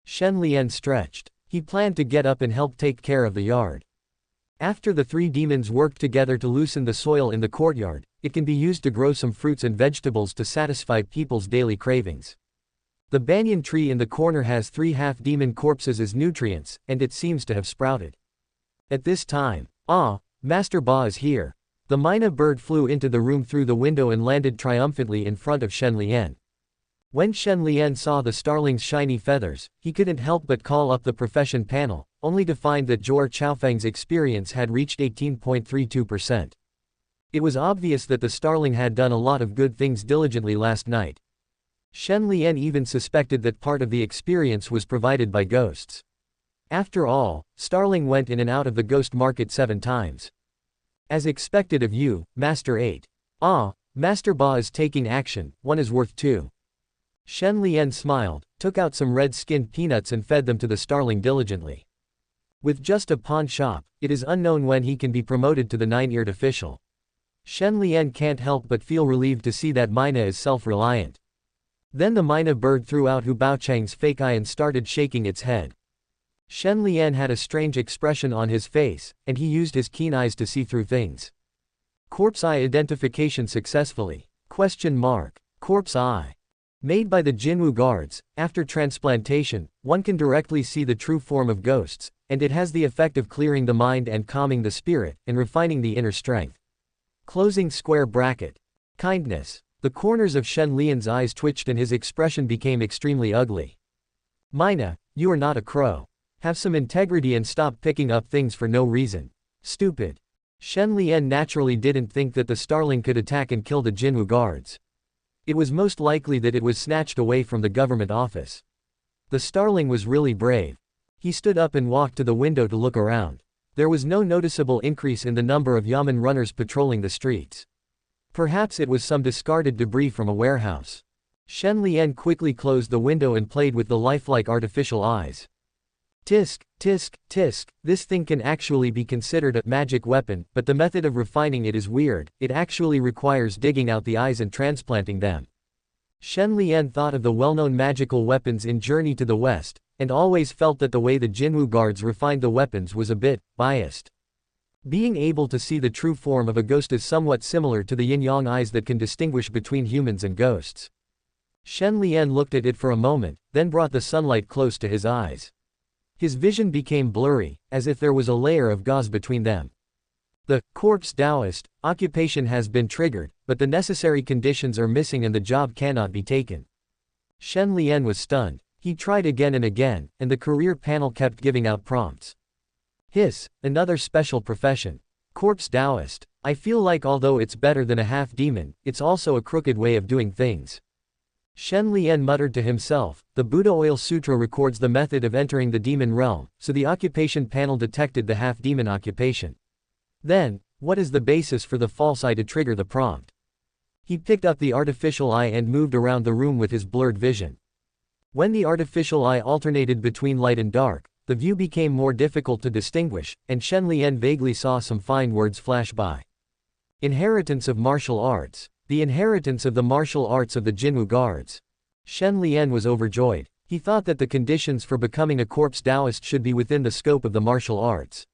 Shen Lian stretched. He planned to get up and help take care of the yard. After the 3 demons worked together to loosen the soil in the courtyard, it can be used to grow some fruits and vegetables to satisfy people's daily cravings. The banyan tree in the corner has 3 half-demon corpses as nutrients, and it seems to have sprouted. At this time, Master Ba is here. The Myna bird flew into the room through the window and landed triumphantly in front of Shen Lian. When Shen Lian saw the starling's shiny feathers, he couldn't help but call up the profession panel, only to find that Zhuor Chaofeng's experience had reached 18.32%. It was obvious that the starling had done a lot of good things diligently last night. Shen Lian even suspected that part of the experience was provided by ghosts. After all, Starling went in and out of the ghost market 7 times. As expected of you, Master 8. Master Ba is taking action, 1 is worth 2. Shen Lian smiled, took out some red-skinned peanuts and fed them to the starling diligently. With just a pawn shop, it is unknown when he can be promoted to the 9-eared official. Shen Lian can't help but feel relieved to see that Myna is self-reliant. Then the Myna bird threw out Hu Baochang's fake eye and started shaking its head. Shen Lian had a strange expression on his face, and he used his keen eyes to see through things. Corpse eye identification successfully. Corpse eye. Made by the Jinwu guards, after transplantation, one can directly see the true form of ghosts, and it has the effect of clearing the mind and calming the spirit, and refining the inner strength. Closing square bracket. Kindness. The corners of Shen Lian's eyes twitched and his expression became extremely ugly. Myna, you are not a crow. Have some integrity and stop picking up things for no reason. Stupid. Shen Lian naturally didn't think that the starling could attack and kill the Jinwu guards. It was most likely that it was snatched away from the government office. The starling was really brave. He stood up and walked to the window to look around. There was no noticeable increase in the number of yamen runners patrolling the streets. Perhaps it was some discarded debris from a warehouse. Shen Lian quickly closed the window and played with the lifelike artificial eyes. Tisk, tisk, tisk, this thing can actually be considered a magic weapon, but the method of refining it is weird, it actually requires digging out the eyes and transplanting them. Shen Lian thought of the well-known magical weapons in Journey to the West, and always felt that the way the Jinwu guards refined the weapons was a bit biased. Being able to see the true form of a ghost is somewhat similar to the yin-yang eyes that can distinguish between humans and ghosts. Shen Lian looked at it for a moment, then brought the sunlight close to his eyes. His vision became blurry, as if there was a layer of gauze between them. The corpse Taoist occupation has been triggered, but the necessary conditions are missing and the job cannot be taken. Shen Lian was stunned. He tried again and again, and the career panel kept giving out prompts. Another special profession. Corpse Taoist. I feel like although it's better than a half-demon, it's also a crooked way of doing things. Shen Lian muttered to himself, the Buddha Oil Sutra records the method of entering the demon realm, so the occupation panel detected the half-demon occupation. Then, what is the basis for the false eye to trigger the prompt? He picked up the artificial eye and moved around the room with his blurred vision. When the artificial eye alternated between light and dark, the view became more difficult to distinguish, and Shen Lian vaguely saw some fine words flash by. Inheritance of martial arts. The inheritance of the martial arts of the Jinwu guards. Shen Lian was overjoyed. He thought that the conditions for becoming a corpse Taoist should be within the scope of the martial arts.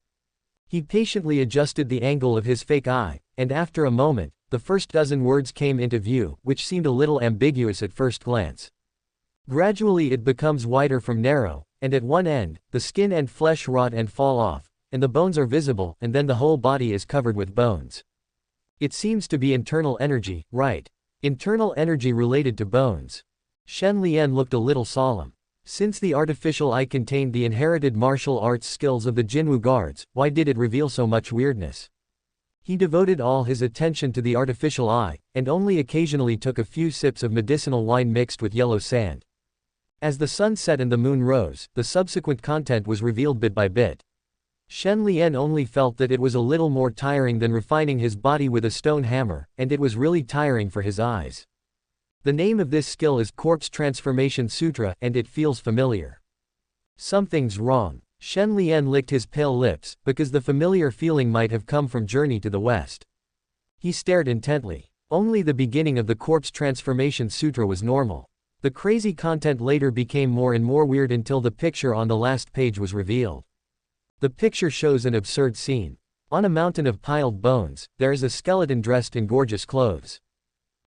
He patiently adjusted the angle of his fake eye, and after a moment, the first dozen words came into view, which seemed a little ambiguous at first glance. Gradually it becomes wider from narrow, and at one end, the skin and flesh rot and fall off, and the bones are visible, and then the whole body is covered with bones. It seems to be internal energy, right? Internal energy related to bones. Shen Lian looked a little solemn. Since the artificial eye contained the inherited martial arts skills of the Jinwu guards, why did it reveal so much weirdness? He devoted all his attention to the artificial eye, and only occasionally took a few sips of medicinal wine mixed with yellow sand. As the sun set and the moon rose, the subsequent content was revealed bit by bit. Shen Lian only felt that it was a little more tiring than refining his body with a stone hammer, and it was really tiring for his eyes. The name of this skill is Corpse Transformation Sutra, and it feels familiar. Something's wrong. Shen Lian licked his pale lips, because the familiar feeling might have come from Journey to the West. He stared intently. Only the beginning of the Corpse Transformation Sutra was normal. The crazy content later became more and more weird until the picture on the last page was revealed. The picture shows an absurd scene. On a mountain of piled bones, there is a skeleton dressed in gorgeous clothes.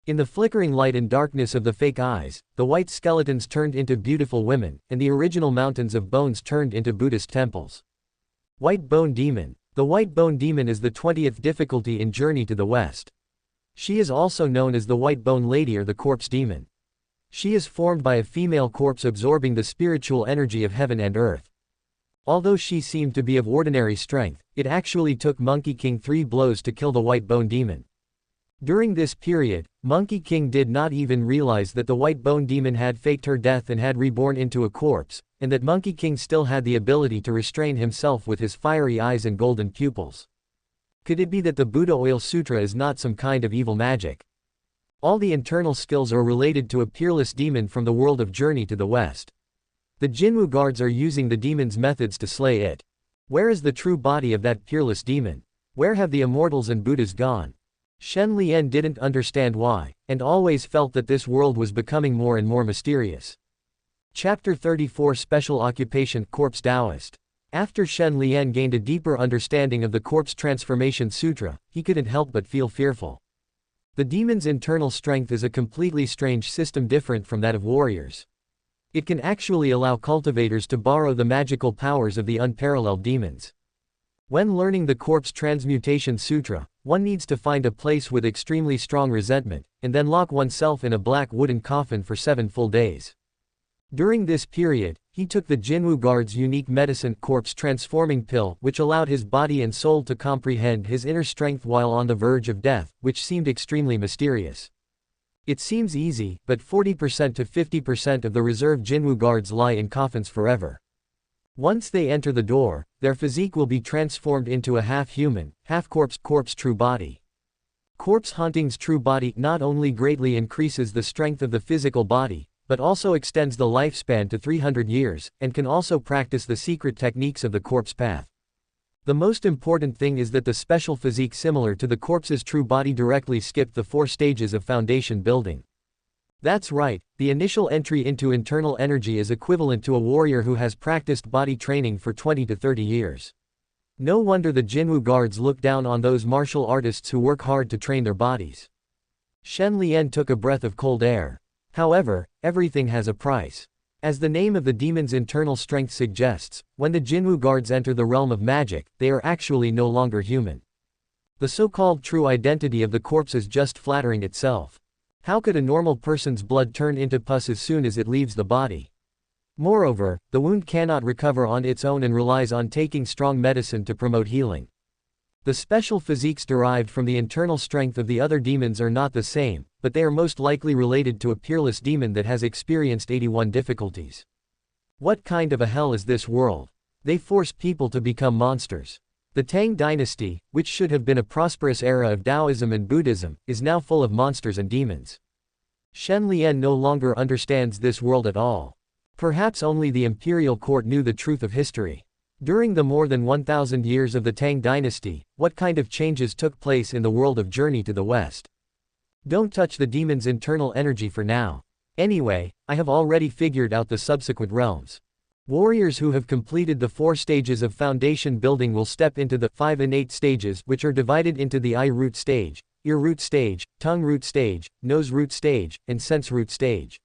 In the flickering light and darkness of the fake eyes, the white skeletons turned into beautiful women, and the original mountains of bones turned into Buddhist temples. White Bone Demon. The White Bone Demon is the 20th difficulty in Journey to the West. She is also known as the White Bone Lady or the Corpse Demon. She is formed by a female corpse absorbing the spiritual energy of heaven and earth. Although she seemed to be of ordinary strength, it actually took Monkey King 3 blows to kill the White Bone Demon. During this period, Monkey King did not even realize that the White Bone Demon had faked her death and had reborn into a corpse, and that Monkey King still had the ability to restrain himself with his fiery eyes and golden pupils. Could it be that the Buddha Oil Sutra is not some kind of evil magic? All the internal skills are related to a peerless demon from the world of Journey to the West. The Jinwu guards are using the demon's methods to slay it. Where is the true body of that peerless demon? Where have the immortals and Buddhas gone? Shen Lian didn't understand why, and always felt that this world was becoming more and more mysterious. Chapter 34 Special Occupation Corpse Taoist. After Shen Lian gained a deeper understanding of the Corpse Transformation Sutra, he couldn't help but feel fearful. The demon's internal strength is a completely strange system different from that of warriors. It can actually allow cultivators to borrow the magical powers of the unparalleled demons. When learning the Corpse Transmutation Sutra, one needs to find a place with extremely strong resentment, and then lock oneself in a black wooden coffin for 7 full days. During this period, he took the Jinwu guard's unique medicine Corpse Transforming Pill, which allowed his body and soul to comprehend his inner strength while on the verge of death, which seemed extremely mysterious. It seems easy, but 40% to 50% of the reserve Jinwu guards lie in coffins forever. Once they enter the door, their physique will be transformed into a half-human, half-corpse true body. Corpse hunting's true body not only greatly increases the strength of the physical body, but also extends the lifespan to 300 years, and can also practice the secret techniques of the corpse path. The most important thing is that the special physique similar to the corpse's true body directly skipped the 4 stages of foundation building. That's right, the initial entry into internal energy is equivalent to a warrior who has practiced body training for 20 to 30 years. No wonder the Jinwu guards look down on those martial artists who work hard to train their bodies. Shen Lian took a breath of cold air. However, everything has a price. As the name of the demon's internal strength suggests, when the Jinwu guards enter the realm of magic, they are actually no longer human. The so-called true identity of the corpse is just flattering itself. How could a normal person's blood turn into pus as soon as it leaves the body? Moreover, the wound cannot recover on its own and relies on taking strong medicine to promote healing. The special physiques derived from the internal strength of the other demons are not the same, but they are most likely related to a peerless demon that has experienced 81 difficulties. What kind of a hell is this world? They force people to become monsters. The Tang Dynasty, which should have been a prosperous era of Taoism and Buddhism, is now full of monsters and demons. Shen Lian no longer understands this world at all. Perhaps only the imperial court knew the truth of history. During the more than 1,000 years of the Tang Dynasty, what kind of changes took place in the world of Journey to the West? Don't touch the demon's internal energy for now. Anyway, I have already figured out the subsequent realms. Warriors who have completed the 4 stages of foundation building will step into the 5 innate stages, which are divided into the eye root stage, ear root stage, tongue root stage, nose root stage, and sense root stage.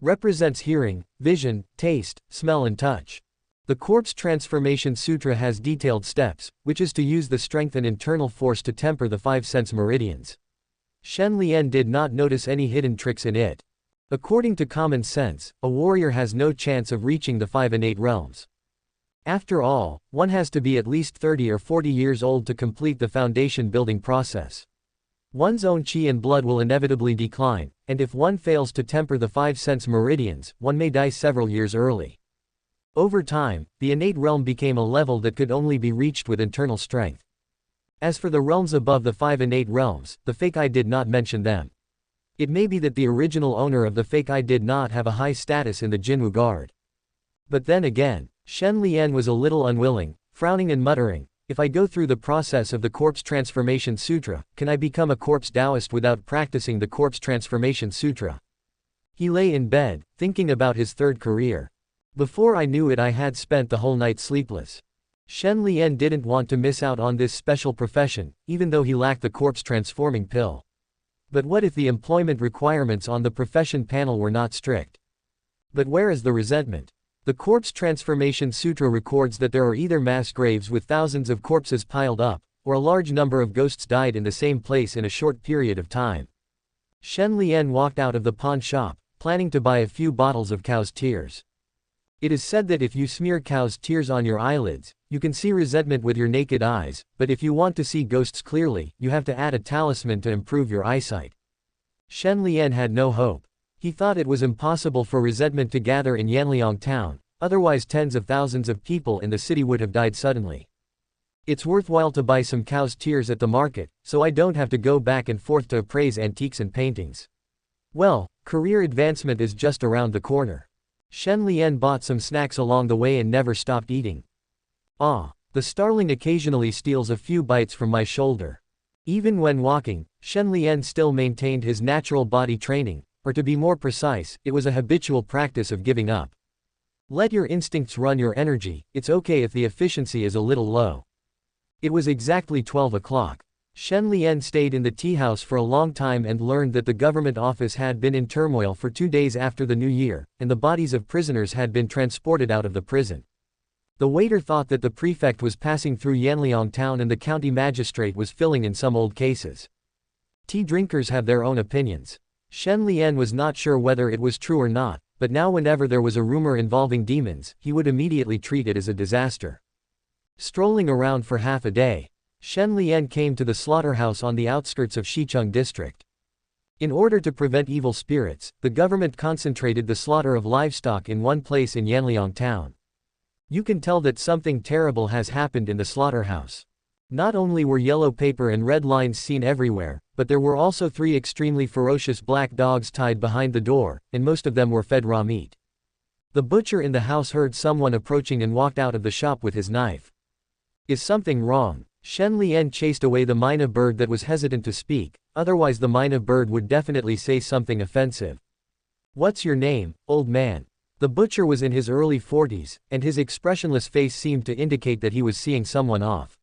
Represents hearing, vision, taste, smell and touch. The Corpse Transformation Sutra has detailed steps, which is to use the strength and internal force to temper the 5 sense meridians. Shen Lian did not notice any hidden tricks in it. According to common sense, a warrior has no chance of reaching the 5 innate realms. After all, one has to be at least 30 or 40 years old to complete the foundation building process. One's own chi and blood will inevitably decline, and if one fails to temper the 5 sense meridians, one may die several years early. Over time, the innate realm became a level that could only be reached with internal strength. As for the realms above the 5 innate realms, the fake I did not mention them. It may be that the original owner of the fake I did not have a high status in the Jinwu Guard. But then again, Shen Lian was a little unwilling, frowning and muttering, if I go through the process of the Corpse Transformation Sutra, can I become a corpse Taoist without practicing the Corpse Transformation Sutra? He lay in bed, thinking about his 3rd career. Before I knew it, I had spent the whole night sleepless. Shen Lian didn't want to miss out on this special profession, even though he lacked the corpse transforming pill. But what if the employment requirements on the profession panel were not strict? But where is the resentment? The Corpse Transformation Sutra records that there are either mass graves with thousands of corpses piled up, or a large number of ghosts died in the same place in a short period of time. Shen Lian walked out of the pawn shop, planning to buy a few bottles of cow's tears. It is said that if you smear cow's tears on your eyelids, you can see resentment with your naked eyes, but if you want to see ghosts clearly, you have to add a talisman to improve your eyesight. Shen Lian had no hope. He thought it was impossible for resentment to gather in Yanliang town, otherwise tens of thousands of people in the city would have died suddenly. It's worthwhile to buy some cow's tears at the market, so I don't have to go back and forth to appraise antiques and paintings. Well, career advancement is just around the corner. Shen Lian bought some snacks along the way and never stopped eating. The starling occasionally steals a few bites from my shoulder. Even when walking, Shen Lian still maintained his natural body training, or to be more precise, it was a habitual practice of giving up. Let your instincts run your energy, it's okay if the efficiency is a little low. It was exactly 12 o'clock. Shen Lian stayed in the tea house for a long time and learned that the government office had been in turmoil for 2 days after the new year, and the bodies of prisoners had been transported out of the prison. The waiter thought that the prefect was passing through Yanliang town and the county magistrate was filling in some old cases. Tea drinkers have their own opinions. Shen Lian was not sure whether it was true or not, but now whenever there was a rumor involving demons, he would immediately treat it as a disaster. Strolling around for half a day, Shen Lian came to the slaughterhouse on the outskirts of Shicheng district. In order to prevent evil spirits, the government concentrated the slaughter of livestock in one place in Yanliang town. You can tell that something terrible has happened in the slaughterhouse. Not only were yellow paper and red lines seen everywhere, but there were also 3 extremely ferocious black dogs tied behind the door, and most of them were fed raw meat. The butcher in the house heard someone approaching and walked out of the shop with his knife. Is something wrong? Shen Lian chased away the mynah bird that was hesitant to speak, otherwise the mynah bird would definitely say something offensive. What's your name, old man? The butcher was in his early 40s, and his expressionless face seemed to indicate that he was seeing someone off.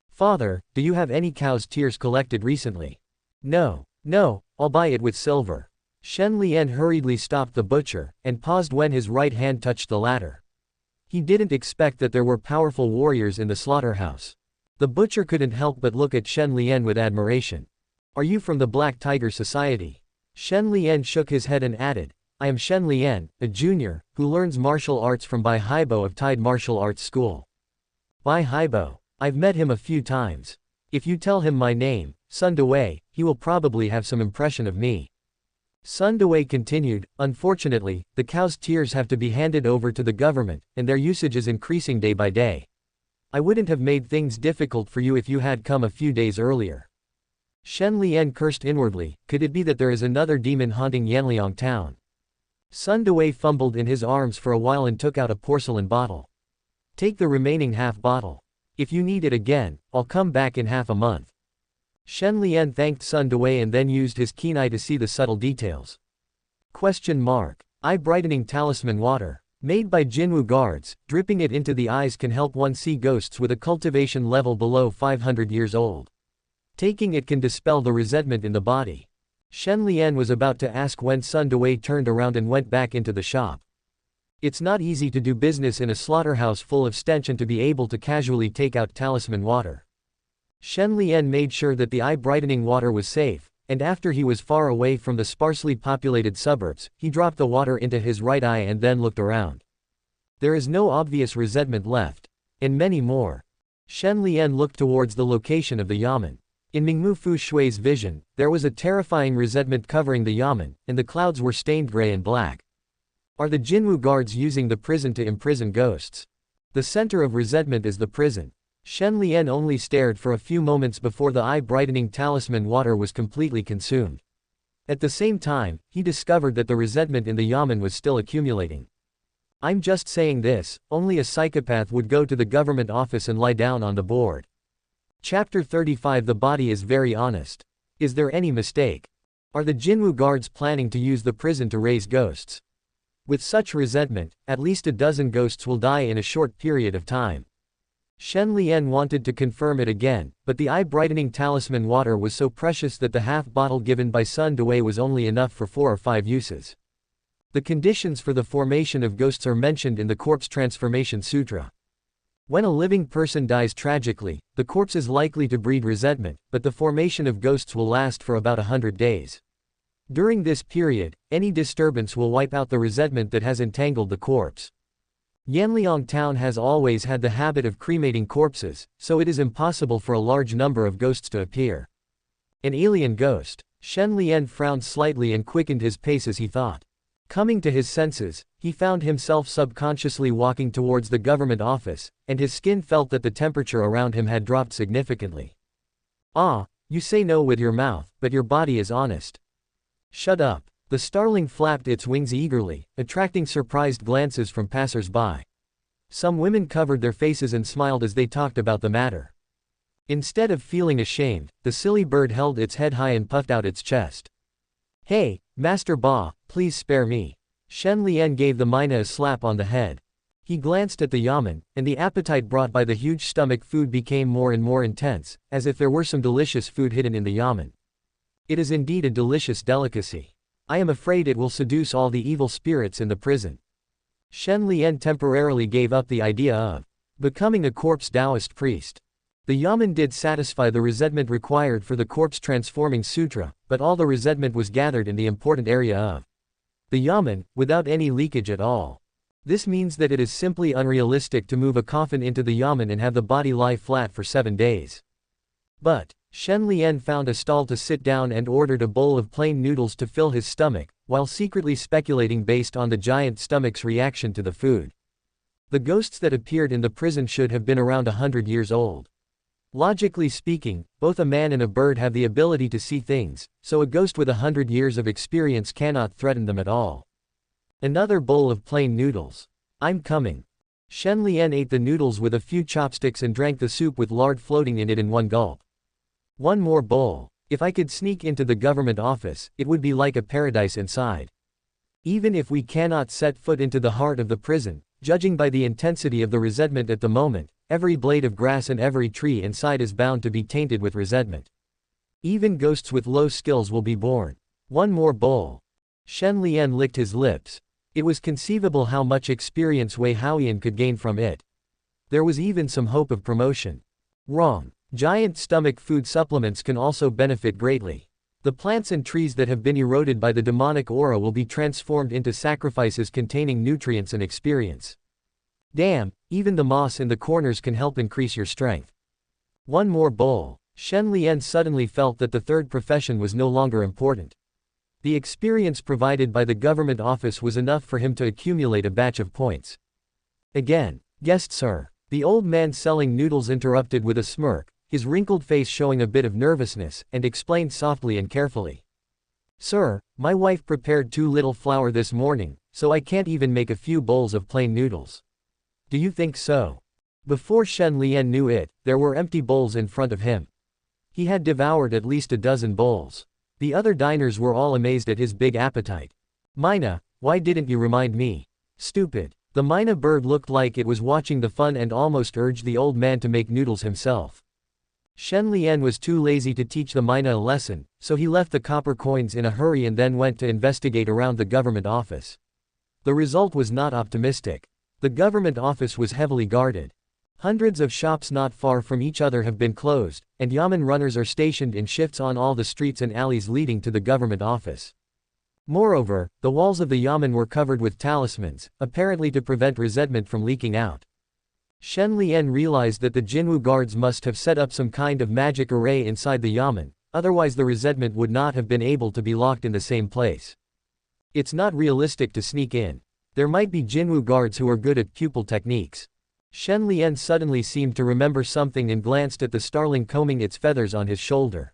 Father, do you have any cow's tears collected recently? No, I'll buy it with silver. Shen Lian hurriedly stopped the butcher, and paused when his right hand touched the ladder. He didn't expect that there were powerful warriors in the slaughterhouse. The butcher couldn't help but look at Shen Lian with admiration. Are you from the Black Tiger Society? Shen Lian shook his head and added, I am Shen Lian, a junior, who learns martial arts from Bai Haibo of Tide Martial Arts School. Bai Haibo. I've met him a few times. If you tell him my name, Sun Dewei, he will probably have some impression of me. Sun Dewei continued, unfortunately, the cow's tears have to be handed over to the government, and their usage is increasing day by day. I wouldn't have made things difficult for you if you had come a few days earlier. Shen Lian cursed inwardly, could it be that there is another demon haunting Yanliang town? Sun Dewey fumbled in his arms for a while and took out a porcelain bottle. Take the remaining half bottle. If you need it again, I'll come back in half a month. Shen Lian thanked Sun Dewey and then used his keen eye to see the subtle details. Eye-brightening talisman water. Made by Jinwu guards, dripping it into the eyes can help one see ghosts with a cultivation level below 500 years old. Taking it can dispel the resentment in the body. Shen Lian was about to ask when Sun Dewey turned around and went back into the shop. It's not easy to do business in a slaughterhouse full of stench and to be able to casually take out talisman water. Shen Lian made sure that the eye-brightening water was safe, and after he was far away from the sparsely populated suburbs, he dropped the water into his right eye and then looked around. There is no obvious resentment left. And many more. Shen Lian looked towards the location of the yamen. In Mingmu Fu Shui's vision, there was a terrifying resentment covering the yamen, and the clouds were stained gray and black. Are the Jinwu guards using the prison to imprison ghosts? The center of resentment is the prison. Shen Lian only stared for a few moments before the eye-brightening talisman water was completely consumed. At the same time, he discovered that the resentment in the yamen was still accumulating. I'm just saying this, only a psychopath would go to the government office and lie down on the board. Chapter 35. The body is very honest. Is there any mistake? Are the Jinwu guards planning to use the prison to raise ghosts? With such resentment, at least a dozen ghosts will die in a short period of time. Shen Lian wanted to confirm it again, but the eye-brightening talisman water was so precious that the half bottle given by Sun Dewey was only enough for 4 or 5 uses. The conditions for the formation of ghosts are mentioned in the Corpse Transformation Sutra. When a living person dies tragically, the corpse is likely to breed resentment, but the formation of ghosts will last for about 100 days. During this period, any disturbance will wipe out the resentment that has entangled the corpse. Yanliang town has always had the habit of cremating corpses, so it is impossible for a large number of ghosts to appear. An alien ghost. Shen Lian frowned slightly and quickened his pace as he thought. Coming to his senses, he found himself subconsciously walking towards the government office, and his skin felt that the temperature around him had dropped significantly. Ah, you say no with your mouth, but your body is honest. Shut up. The starling flapped its wings eagerly, attracting surprised glances from passers-by. Some women covered their faces and smiled as they talked about the matter. Instead of feeling ashamed, the silly bird held its head high and puffed out its chest. Hey, Master Ba, please spare me. Shen Lian gave the mina a slap on the head. He glanced at the yamen, and the appetite brought by the huge stomach food became more and more intense, as if there were some delicious food hidden in the yamen. It is indeed a delicious delicacy. I am afraid it will seduce all the evil spirits in the prison. Shen Lian temporarily gave up the idea of becoming a corpse Taoist priest. The yamen did satisfy the resentment required for the corpse transforming sutra, but all the resentment was gathered in the important area of the yamen, without any leakage at all. This means that it is simply unrealistic to move a coffin into the yamen and have the body lie flat for 7 days. But Shen Lian found a stall to sit down and ordered a bowl of plain noodles to fill his stomach, while secretly speculating based on the giant stomach's reaction to the food. The ghosts that appeared in the prison should have been around 100 years old. Logically speaking, both a man and a bird have the ability to see things, so a ghost with 100 years of experience cannot threaten them at all. Another bowl of plain noodles. I'm coming. Shen Lian ate the noodles with a few chopsticks and drank the soup with lard floating in it in one gulp. One more bowl. If I could sneak into the government office, it would be like a paradise inside. Even if we cannot set foot into the heart of the prison, judging by the intensity of the resentment at the moment, every blade of grass and every tree inside is bound to be tainted with resentment. Even ghosts with low skills will be born. One more bowl. Shen Lian licked his lips. It was conceivable how much experience Wei Haoyan could gain from it. There was even some hope of promotion. Wrong. Giant stomach food supplements can also benefit greatly. The plants and trees that have been eroded by the demonic aura will be transformed into sacrifices containing nutrients and experience. Damn, even the moss in the corners can help increase your strength. One more bowl. Shen Lian suddenly felt that the third profession was no longer important. The experience provided by the government office was enough for him to accumulate a batch of points. Again, guest sir. The old man selling noodles interrupted with a smirk, his wrinkled face showing a bit of nervousness, and explained softly and carefully. Sir, my wife prepared too little flour this morning, so I can't even make a few bowls of plain noodles. Do you think so? Before Shen Lian knew it, there were empty bowls in front of him. He had devoured at least a dozen bowls. The other diners were all amazed at his big appetite. Mina, why didn't you remind me? Stupid. The Mina bird looked like it was watching the fun and almost urged the old man to make noodles himself. Shen Lian was too lazy to teach the Mina a lesson, so he left the copper coins in a hurry and then went to investigate around the government office. The result was not optimistic. The government office was heavily guarded. Hundreds of shops not far from each other have been closed, and yamen runners are stationed in shifts on all the streets and alleys leading to the government office. Moreover, the walls of the yamen were covered with talismans, apparently to prevent resentment from leaking out. Shen Lian realized that the Jinwu guards must have set up some kind of magic array inside the yamen, otherwise the resentment would not have been able to be locked in the same place. It's not realistic to sneak in. There might be Jinwu guards who are good at pupil techniques. Shen Lian suddenly seemed to remember something and glanced at the starling combing its feathers on his shoulder.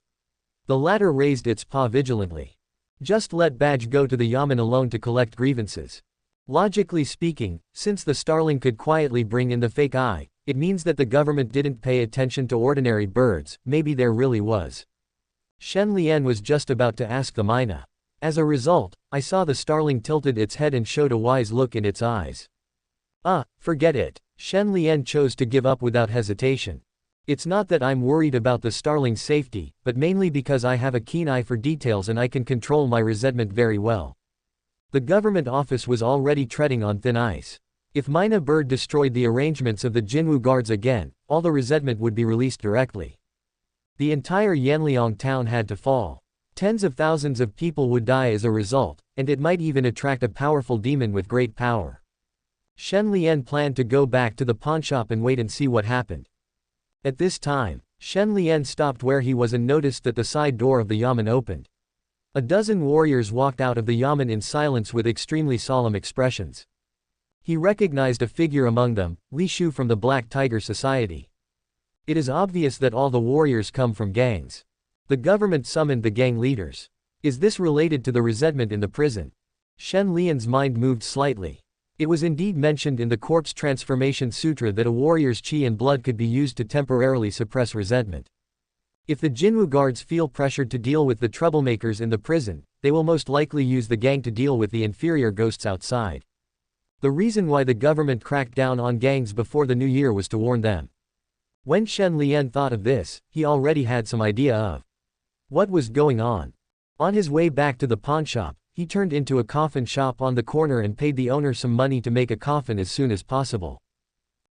The latter raised its paw vigilantly. Just let Badge go to the yamen alone to collect grievances. Logically speaking, since the starling could quietly bring in the fake eye, it means that the government didn't pay attention to ordinary birds, maybe there really was. Shen Lian was just about to ask the Mina. As a result, I saw the starling tilted its head and showed a wise look in its eyes. Forget it. Shen Lian chose to give up without hesitation. It's not that I'm worried about the starling's safety, but mainly because I have a keen eye for details and I can control my resentment very well. The government office was already treading on thin ice. If Mina Bird destroyed the arrangements of the Jinwu guards again, all the resentment would be released directly. The entire Yanliang town had to fall. Tens of thousands of people would die as a result, and it might even attract a powerful demon with great power. Shen Lian planned to go back to the pawnshop and wait and see what happened. At this time, Shen Lian stopped where he was and noticed that the side door of the yamen opened. A dozen warriors walked out of the yamen in silence with extremely solemn expressions. He recognized a figure among them, Li Shu from the Black Tiger Society. It is obvious that all the warriors come from gangs. The government summoned the gang leaders. Is this related to the resentment in the prison? Shen Lian's mind moved slightly. It was indeed mentioned in the Corpse Transformation Sutra that a warrior's chi and blood could be used to temporarily suppress resentment. If the Jinwu guards feel pressured to deal with the troublemakers in the prison, they will most likely use the gang to deal with the inferior ghosts outside. The reason why the government cracked down on gangs before the new year was to warn them. When Shen Lian thought of this, he already had some idea of what was going on. On his way back to the pawnshop, he turned into a coffin shop on the corner and paid the owner some money to make a coffin as soon as possible.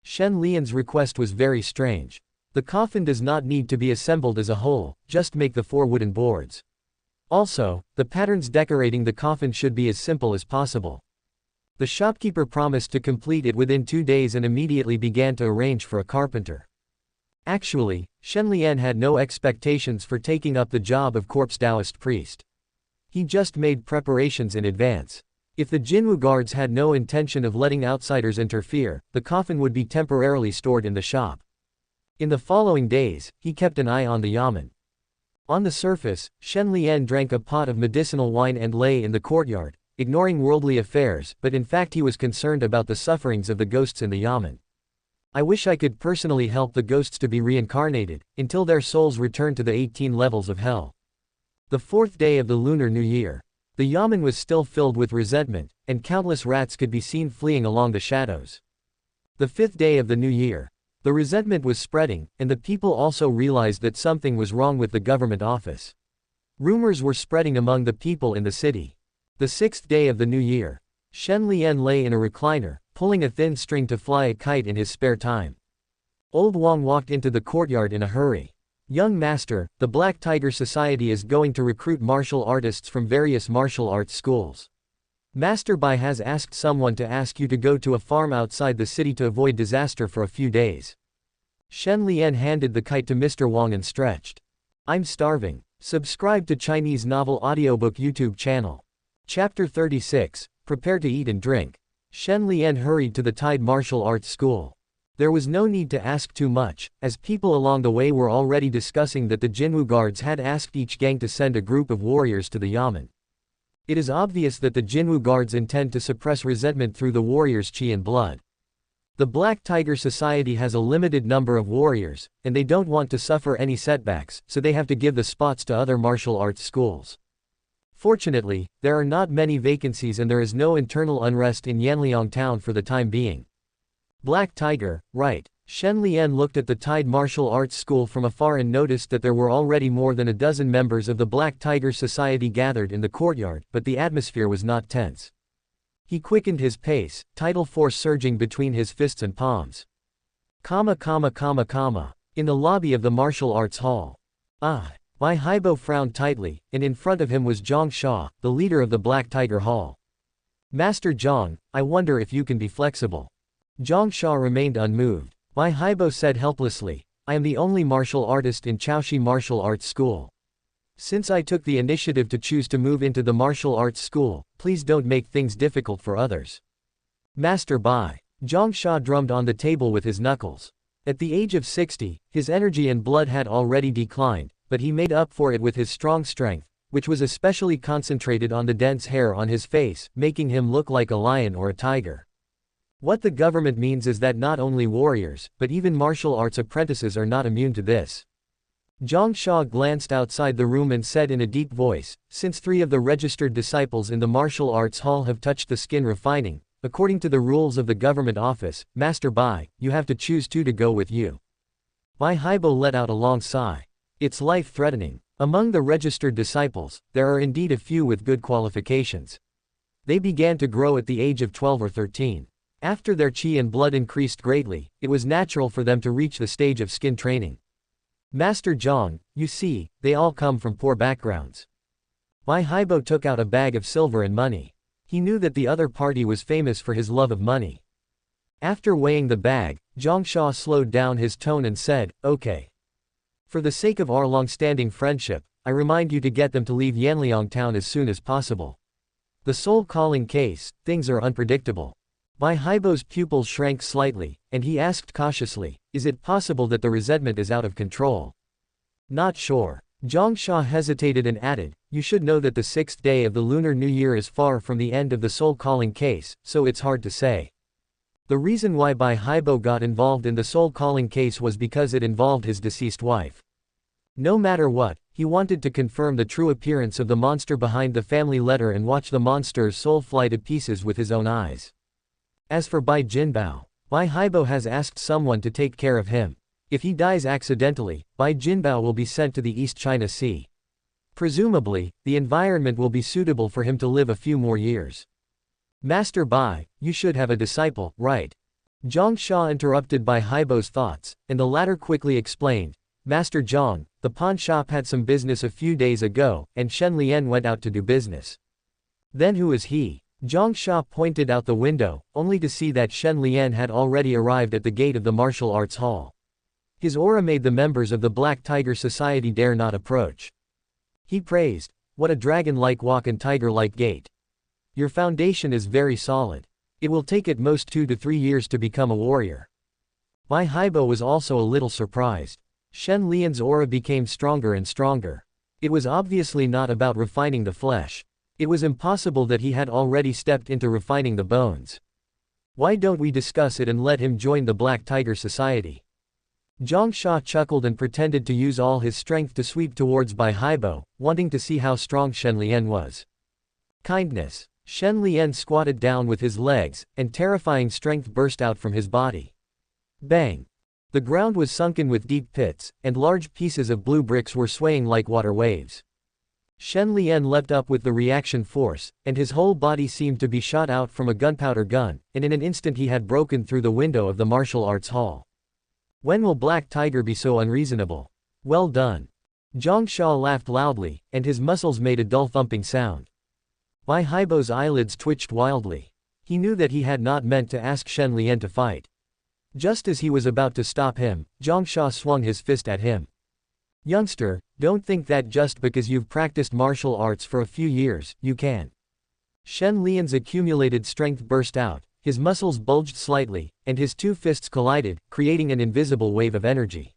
Shen Lian's request was very strange. The coffin does not need to be assembled as a whole, just make the 4 wooden boards. Also, the patterns decorating the coffin should be as simple as possible. The shopkeeper promised to complete it within 2 days and immediately began to arrange for a carpenter. Actually, Shen Lian had no expectations for taking up the job of corpse Taoist priest. He just made preparations in advance. If the Jinwu guards had no intention of letting outsiders interfere, the coffin would be temporarily stored in the shop. In the following days, he kept an eye on the yamen. On the surface, Shen Lian drank a pot of medicinal wine and lay in the courtyard, ignoring worldly affairs, but in fact he was concerned about the sufferings of the ghosts in the yamen. I wish I could personally help the ghosts to be reincarnated, until their souls return to the 18 levels of hell. The 4th day of the Lunar New Year. The yamen was still filled with resentment, and countless rats could be seen fleeing along the shadows. The 5th day of the new year. The resentment was spreading, and the people also realized that something was wrong with the government office. Rumors were spreading among the people in the city. The 6th day of the new year. Shen Lian lay in a recliner, pulling a thin string to fly a kite in his spare time. Old Wang walked into the courtyard in a hurry. Young master, the Black Tiger Society is going to recruit martial artists from various martial arts schools. Master Bai has asked someone to ask you to go to a farm outside the city to avoid disaster for a few days. Shen Lian handed the kite to Mr. Wang and stretched. I'm starving. Subscribe to Chinese Novel Audiobook YouTube channel. Chapter 36, Prepare to Eat and Drink. Shen Lian hurried to the Tide Martial Arts School. There was no need to ask too much, as people along the way were already discussing that the Jinwu guards had asked each gang to send a group of warriors to the yamen. It is obvious that the Jinwu guards intend to suppress resentment through the warriors' qi and blood. The Black Tiger Society has a limited number of warriors, and they don't want to suffer any setbacks, so they have to give the spots to other martial arts schools. Fortunately, there are not many vacancies and there is no internal unrest in Yanliang town for the time being. Black Tiger, right. Shen Lian looked at the Tide Martial Arts School from afar and noticed that there were already more than a dozen members of the Black Tiger Society gathered in the courtyard, but the atmosphere was not tense. He quickened his pace, tidal force surging between his fists and palms. In the lobby of the martial arts hall. Bai Haibo frowned tightly, and in front of him was Zhang Sha, the leader of the Black Tiger Hall. Master Zhang, I wonder if you can be flexible. Zhang Sha remained unmoved. Bai Haibo said helplessly, I am the only martial artist in Chaoshi Martial Arts School. Since I took the initiative to choose to move into the martial arts school, please don't make things difficult for others. Master Bai. Zhang Sha drummed on the table with his knuckles. At the age of 60, his energy and blood had already declined, but he made up for it with his strong strength, which was especially concentrated on the dense hair on his face, making him look like a lion or a tiger. What the government means is that not only warriors, but even martial arts apprentices are not immune to this. Zhang Sha glanced outside the room and said in a deep voice, since 3 of the registered disciples in the martial arts hall have touched the skin refining, according to the rules of the government office, Master Bai, you have to choose 2 to go with you. Bai Haibo let out a long sigh. It's life-threatening. Among the registered disciples, there are indeed a few with good qualifications. They began to grow at the age of 12 or 13. After their qi and blood increased greatly, it was natural for them to reach the stage of skin training. Master Zhang, you see, they all come from poor backgrounds. Bai Haibo took out a bag of silver and money. He knew that the other party was famous for his love of money. After weighing the bag, Zhang Sha slowed down his tone and said, okay. For the sake of our long-standing friendship, I remind you to get them to leave Yanliang town as soon as possible. The soul calling case, things are unpredictable. Bai Haibo's pupils shrank slightly, and he asked cautiously, is it possible that the resentment is out of control? Not sure. Zhang Sha hesitated and added, you should know that the 6th day of the Lunar New Year is far from the end of the soul-calling case, so it's hard to say. The reason why Bai Haibo got involved in the soul-calling case was because it involved his deceased wife. No matter what, he wanted to confirm the true appearance of the monster behind the family letter and watch the monster's soul fly to pieces with his own eyes. As for Bai Jinbao, Bai Haibo has asked someone to take care of him. If he dies accidentally, Bai Jinbao will be sent to the East China Sea. Presumably, the environment will be suitable for him to live a few more years. Master Bai, you should have a disciple, right? Zhang Sha interrupted Bai Haibo's thoughts, and the latter quickly explained, Master Zhang, the pawn shop had some business a few days ago, and Shen Lian went out to do business. Then who is he? Zhang Sha pointed out the window, only to see that Shen Lian had already arrived at the gate of the martial arts hall. His aura made the members of the Black Tiger Society dare not approach. He praised, what a dragon-like walk and tiger-like gait. Your foundation is very solid. It will take at most 2 to 3 years to become a warrior. Bai Haibo was also a little surprised. Shen Lian's aura became stronger and stronger. It was obviously not about refining the flesh. It was impossible that he had already stepped into refining the bones. Why don't we discuss it and let him join the Black Tiger Society? Zhang Sha chuckled and pretended to use all his strength to sweep towards Bai Haibo, wanting to see how strong Shen Lian was. Kindness. Shen Lian squatted down with his legs, and terrifying strength burst out from his body. Bang! The ground was sunken with deep pits, and large pieces of blue bricks were swaying like water waves. Shen Lian leapt up with the reaction force, and his whole body seemed to be shot out from a gunpowder gun, and in an instant he had broken through the window of the martial arts hall. When will Black Tiger be so unreasonable? Well done. Zhang Sha laughed loudly, and his muscles made a dull thumping sound. Bai Haibo's eyelids twitched wildly. He knew that he had not meant to ask Shen Lian to fight. Just as he was about to stop him, Zhang Sha swung his fist at him. Youngster, don't think that just because you've practiced martial arts for a few years, you can. Shen Lian's accumulated strength burst out, his muscles bulged slightly, and his 2 fists collided, creating an invisible wave of energy.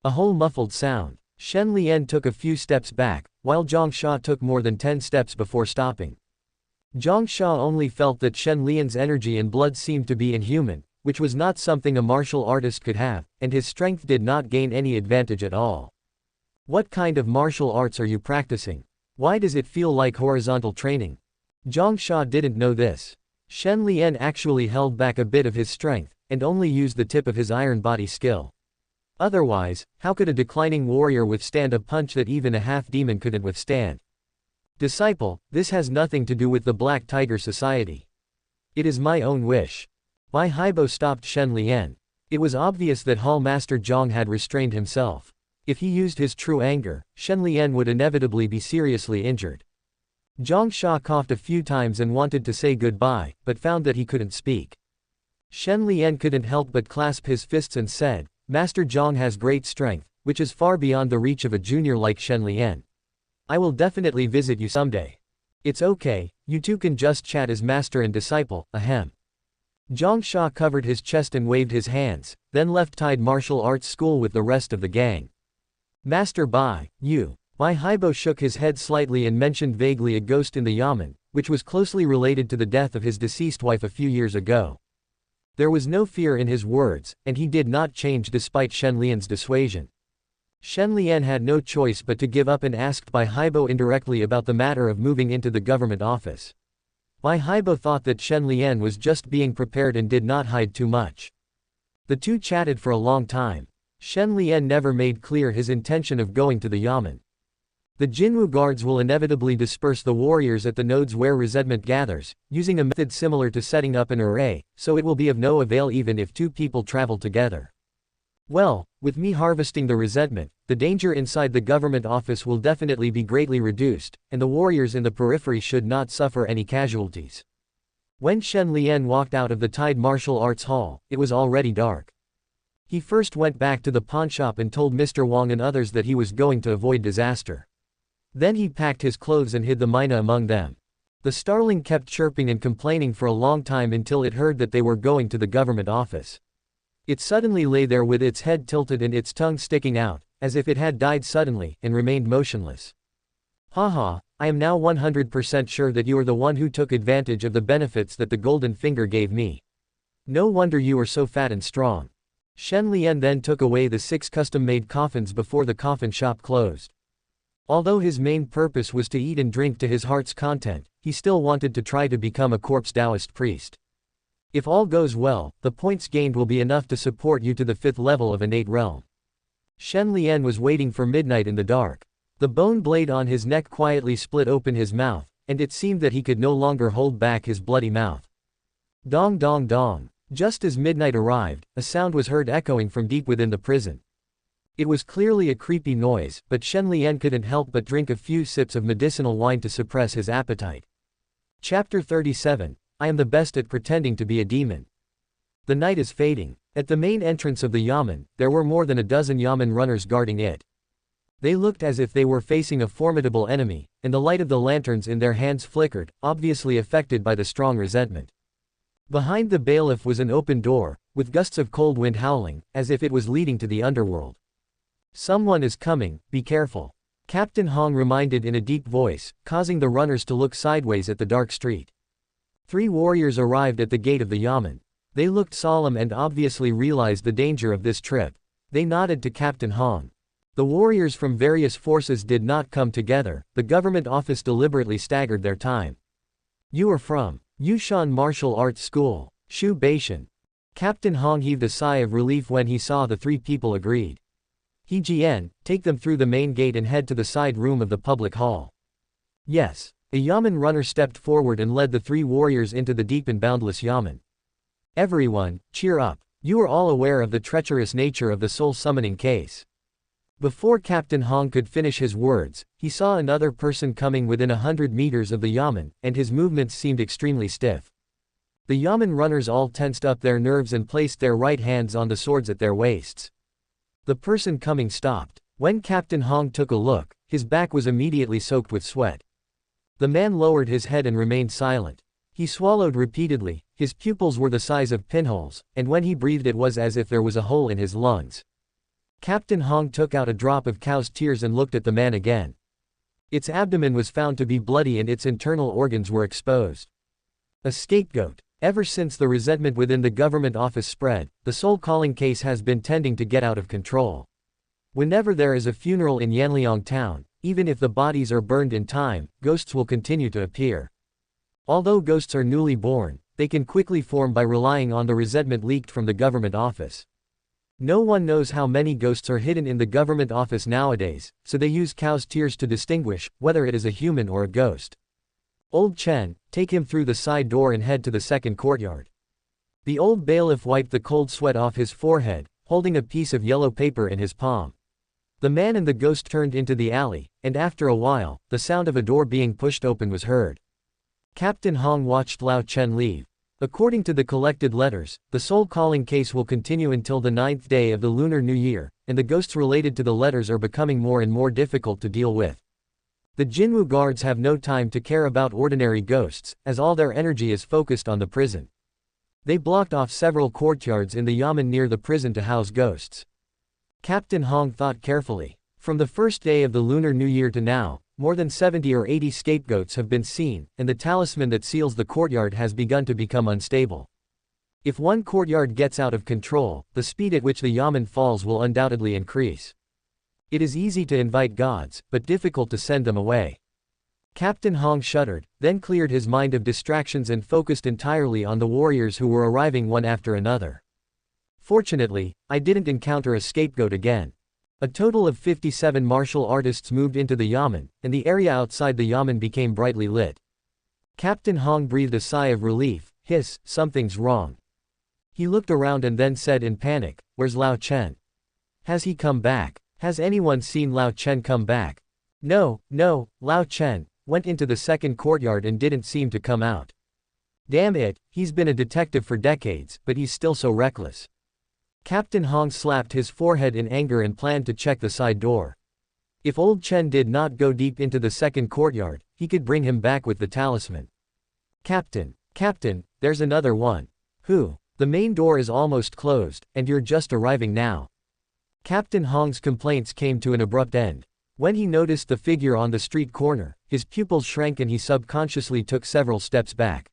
A whole muffled sound. Shen Lian took a few steps back, while Zhang Sha took more than 10 steps before stopping. Zhang Sha only felt that Shen Lian's energy and blood seemed to be inhuman, which was not something a martial artist could have, and his strength did not gain any advantage at all. What kind of martial arts are you practicing? Why does it feel like horizontal training? Zhang Sha didn't know this. Shen Lian actually held back a bit of his strength, and only used the tip of his iron body skill. Otherwise, how could a declining warrior withstand a punch that even a half-demon couldn't withstand? Disciple, this has nothing to do with the Black Tiger Society. It is my own wish. Bai Haibo stopped Shen Lian. It was obvious that Hall Master Zhang had restrained himself. If he used his true anger, Shen Lian would inevitably be seriously injured. Zhang Sha coughed a few times and wanted to say goodbye, but found that he couldn't speak. Shen Lian couldn't help but clasp his fists and said, Master Zhang has great strength, which is far beyond the reach of a junior like Shen Lian. I will definitely visit you someday. It's okay, you two can just chat as master and disciple, ahem. Zhang Sha covered his chest and waved his hands, then left Tide Martial Arts School with the rest of the gang. Master Bai, you. Bai Haibo shook his head slightly and mentioned vaguely a ghost in the yamen, which was closely related to the death of his deceased wife a few years ago. There was no fear in his words, and he did not change despite Shen Lian's dissuasion. Shen Lian had no choice but to give up and asked Bai Haibo indirectly about the matter of moving into the government office. Bai Haibo thought that Shen Lian was just being prepared and did not hide too much. The two chatted for a long time. Shen Lian never made clear his intention of going to the yamen. The Jinwu guards will inevitably disperse the warriors at the nodes where resentment gathers, using a method similar to setting up an array, so it will be of no avail even if two people travel together. Well, with me harvesting the resentment, the danger inside the government office will definitely be greatly reduced, and the warriors in the periphery should not suffer any casualties. When Shen Lian walked out of the Tide Martial Arts Hall, it was already dark. He first went back to the pawnshop and told Mr. Wang and others that he was going to avoid disaster. Then he packed his clothes and hid the mina among them. The starling kept chirping and complaining for a long time until it heard that they were going to the government office. It suddenly lay there with its head tilted and its tongue sticking out, as if it had died suddenly, and remained motionless. Haha, I am now 100% sure that you are the one who took advantage of the benefits that the golden finger gave me. No wonder you are so fat and strong. Shen Lian then took away the 6 custom-made coffins before the coffin shop closed. Although his main purpose was to eat and drink to his heart's content, he still wanted to try to become a corpse Taoist priest. If all goes well, the points gained will be enough to support you to the 5th level of innate realm. Shen Lian was waiting for midnight in the dark. The bone blade on his neck quietly split open his mouth, and it seemed that he could no longer hold back his bloody mouth. Dong dong dong. Just as midnight arrived, a sound was heard echoing from deep within the prison. It was clearly a creepy noise, but Shen Lian couldn't help but drink a few sips of medicinal wine to suppress his appetite. Chapter 37. I am the best at pretending to be a demon. The night is fading. At the main entrance of the yamen, there were more than a dozen yamen runners guarding it. They looked as if they were facing a formidable enemy, and the light of the lanterns in their hands flickered, obviously affected by the strong resentment. Behind the bailiff was an open door, with gusts of cold wind howling, as if it was leading to the underworld. Someone is coming, be careful. Captain Hong reminded in a deep voice, causing the runners to look sideways at the dark street. 3 warriors arrived at the gate of the yamen. They looked solemn and obviously realized the danger of this trip. They nodded to Captain Hong. The warriors from various forces did not come together. The government office deliberately staggered their time. You are from Yushan Martial Arts School, Shu Beishan. Captain Hong heaved a sigh of relief when he saw the 3 people agreed. He Jian, take them through the main gate and head to the side room of the public hall. Yes. A yamen runner stepped forward and led the 3 warriors into the deep and boundless yamen. Everyone, cheer up. You are all aware of the treacherous nature of the soul summoning case. Before Captain Hong could finish his words, he saw another person coming within 100 meters of the yamen, and his movements seemed extremely stiff. The yamen runners all tensed up their nerves and placed their right hands on the swords at their waists. The person coming stopped. When Captain Hong took a look, his back was immediately soaked with sweat. The man lowered his head and remained silent. He swallowed repeatedly, his pupils were the size of pinholes, and when he breathed it was as if there was a hole in his lungs. Captain Hong took out a drop of cow's tears and looked at the man again. Its abdomen was found to be bloody and its internal organs were exposed. A scapegoat. Ever since the resentment within the government office spread, the soul-calling case has been tending to get out of control. Whenever there is a funeral in Yanliang town, even if the bodies are burned in time, ghosts will continue to appear. Although ghosts are newly born, they can quickly form by relying on the resentment leaked from the government office. No one knows how many ghosts are hidden in the government office nowadays, so they use cow's tears to distinguish whether it is a human or a ghost. Old Chen, take him through the side door and head to the second courtyard. The old bailiff wiped the cold sweat off his forehead, holding a piece of yellow paper in his palm. The man and the ghost turned into the alley, and after a while, the sound of a door being pushed open was heard. Captain Hong watched Lao Chen leave. According to the collected letters, the soul-calling case will continue until the 9th day of the Lunar New Year, and the ghosts related to the letters are becoming more and more difficult to deal with. The Jinwu guards have no time to care about ordinary ghosts, as all their energy is focused on the prison. They blocked off several courtyards in the yamen near the prison to house ghosts. Captain Hong thought carefully. From the first day of the Lunar New Year to now, more than 70 or 80 scapegoats have been seen, and the talisman that seals the courtyard has begun to become unstable. If one courtyard gets out of control, the speed at which the yamen falls will undoubtedly increase. It is easy to invite gods, but difficult to send them away. Captain Hong shuddered, then cleared his mind of distractions and focused entirely on the warriors who were arriving one after another. Fortunately, I didn't encounter a scapegoat again. A total of 57 martial artists moved into the yamen, and the area outside the yamen became brightly lit. Captain Hong breathed a sigh of relief. Something's wrong. He looked around and then said in panic, "Where's Lao Chen? Has he come back? Has anyone seen Lao Chen come back?" No, Lao Chen went into the second courtyard and didn't seem to come out. Damn it, he's been a detective for decades, but he's still so reckless. Captain Hong slapped his forehead in anger and planned to check the side door. If old Chen did not go deep into the second courtyard, he could bring him back with the talisman. Captain, there's another one. Who? The main door is almost closed, and you're just arriving now. Captain Hong's complaints came to an abrupt end. When he noticed the figure on the street corner, his pupils shrank and he subconsciously took several steps back.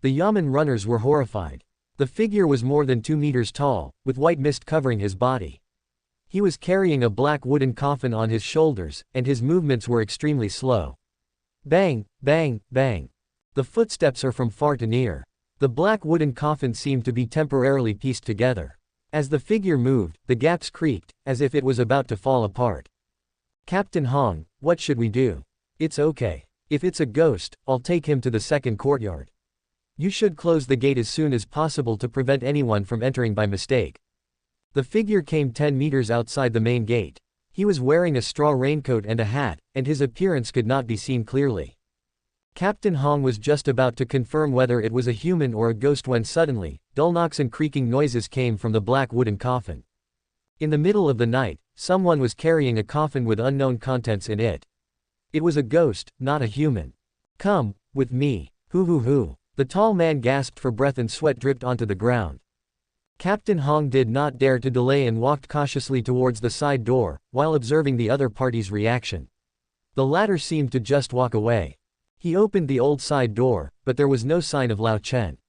The yamen runners were horrified. The figure was more than 2 meters tall, with white mist covering his body. He was carrying a black wooden coffin on his shoulders, and his movements were extremely slow. Bang, bang, bang. The footsteps are from far to near. The black wooden coffin seemed to be temporarily pieced together. As the figure moved, the gaps creaked, as if it was about to fall apart. Captain Hong, what should we do? It's okay. If it's a ghost, I'll take him to the second courtyard. You should close the gate as soon as possible to prevent anyone from entering by mistake. The figure came 10 meters outside the main gate. He was wearing a straw raincoat and a hat, and his appearance could not be seen clearly. Captain Hong was just about to confirm whether it was a human or a ghost when suddenly, dull knocks and creaking noises came from the black wooden coffin. In the middle of the night, someone was carrying a coffin with unknown contents in it. It was a ghost, not a human. Come with me. Hoo. The tall man gasped for breath and sweat dripped onto the ground. Captain Hong did not dare to delay and walked cautiously towards the side door, while observing the other party's reaction. The latter seemed to just walk away. He opened the old side door, but there was no sign of Lao Chen.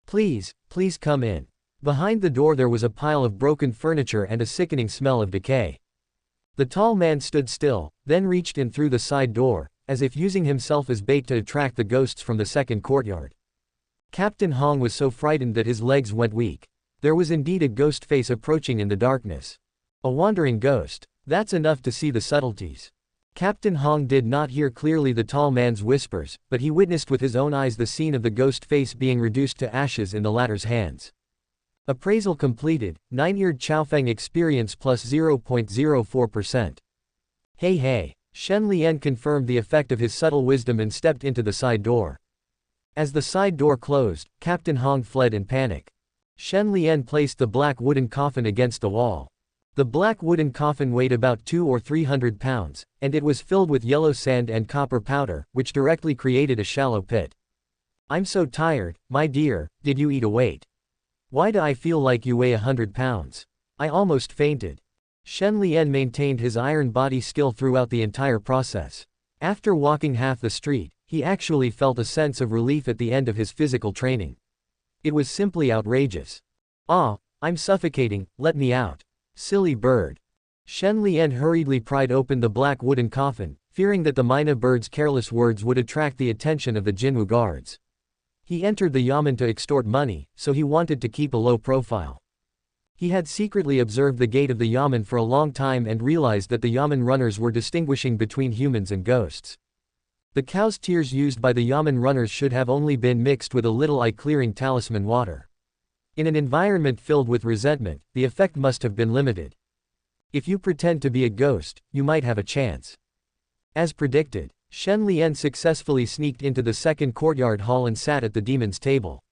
Please come in. Behind the door there was a pile of broken furniture and a sickening smell of decay. The tall man stood still, then reached in through the side door, as if using himself as bait to attract the ghosts from the second courtyard. Captain Hong was so frightened that his legs went weak. There was indeed a ghost face approaching in the darkness. A wandering ghost. That's enough to see the subtleties. Captain Hong did not hear clearly the tall man's whispers, but he witnessed with his own eyes the scene of the ghost face being reduced to ashes in the latter's hands. Appraisal completed, 9-year Chaofeng experience plus 0.04%. Hey. Shen Lian confirmed the effect of his subtle wisdom and stepped into the side door. As the side door closed, Captain Hong fled in panic. Shen Lian placed the black wooden coffin against the wall. The black wooden coffin weighed about 200 or 300 pounds, and it was filled with yellow sand and copper powder, which directly created a shallow pit. I'm so tired, my dear, did you eat a weight? Why do I feel like you weigh 100 pounds? I almost fainted. Shen Lian maintained his iron body skill throughout the entire process. After walking half the street, he actually felt a sense of relief at the end of his physical training. It was simply outrageous. "Ah, I'm suffocating, let me out. Silly bird." Shen Lian hurriedly pried open the black wooden coffin, fearing that the Mina bird's careless words would attract the attention of the Jinwu guards. He entered the yamen to extort money, so he wanted to keep a low profile. He had secretly observed the gate of the yamen for a long time and realized that the yamen runners were distinguishing between humans and ghosts. The cow's tears used by the yamen runners should have only been mixed with a little eye-clearing talisman water. In an environment filled with resentment, the effect must have been limited. If you pretend to be a ghost, you might have a chance. As predicted, Shen Lian successfully sneaked into the second courtyard hall and sat at the demon's table.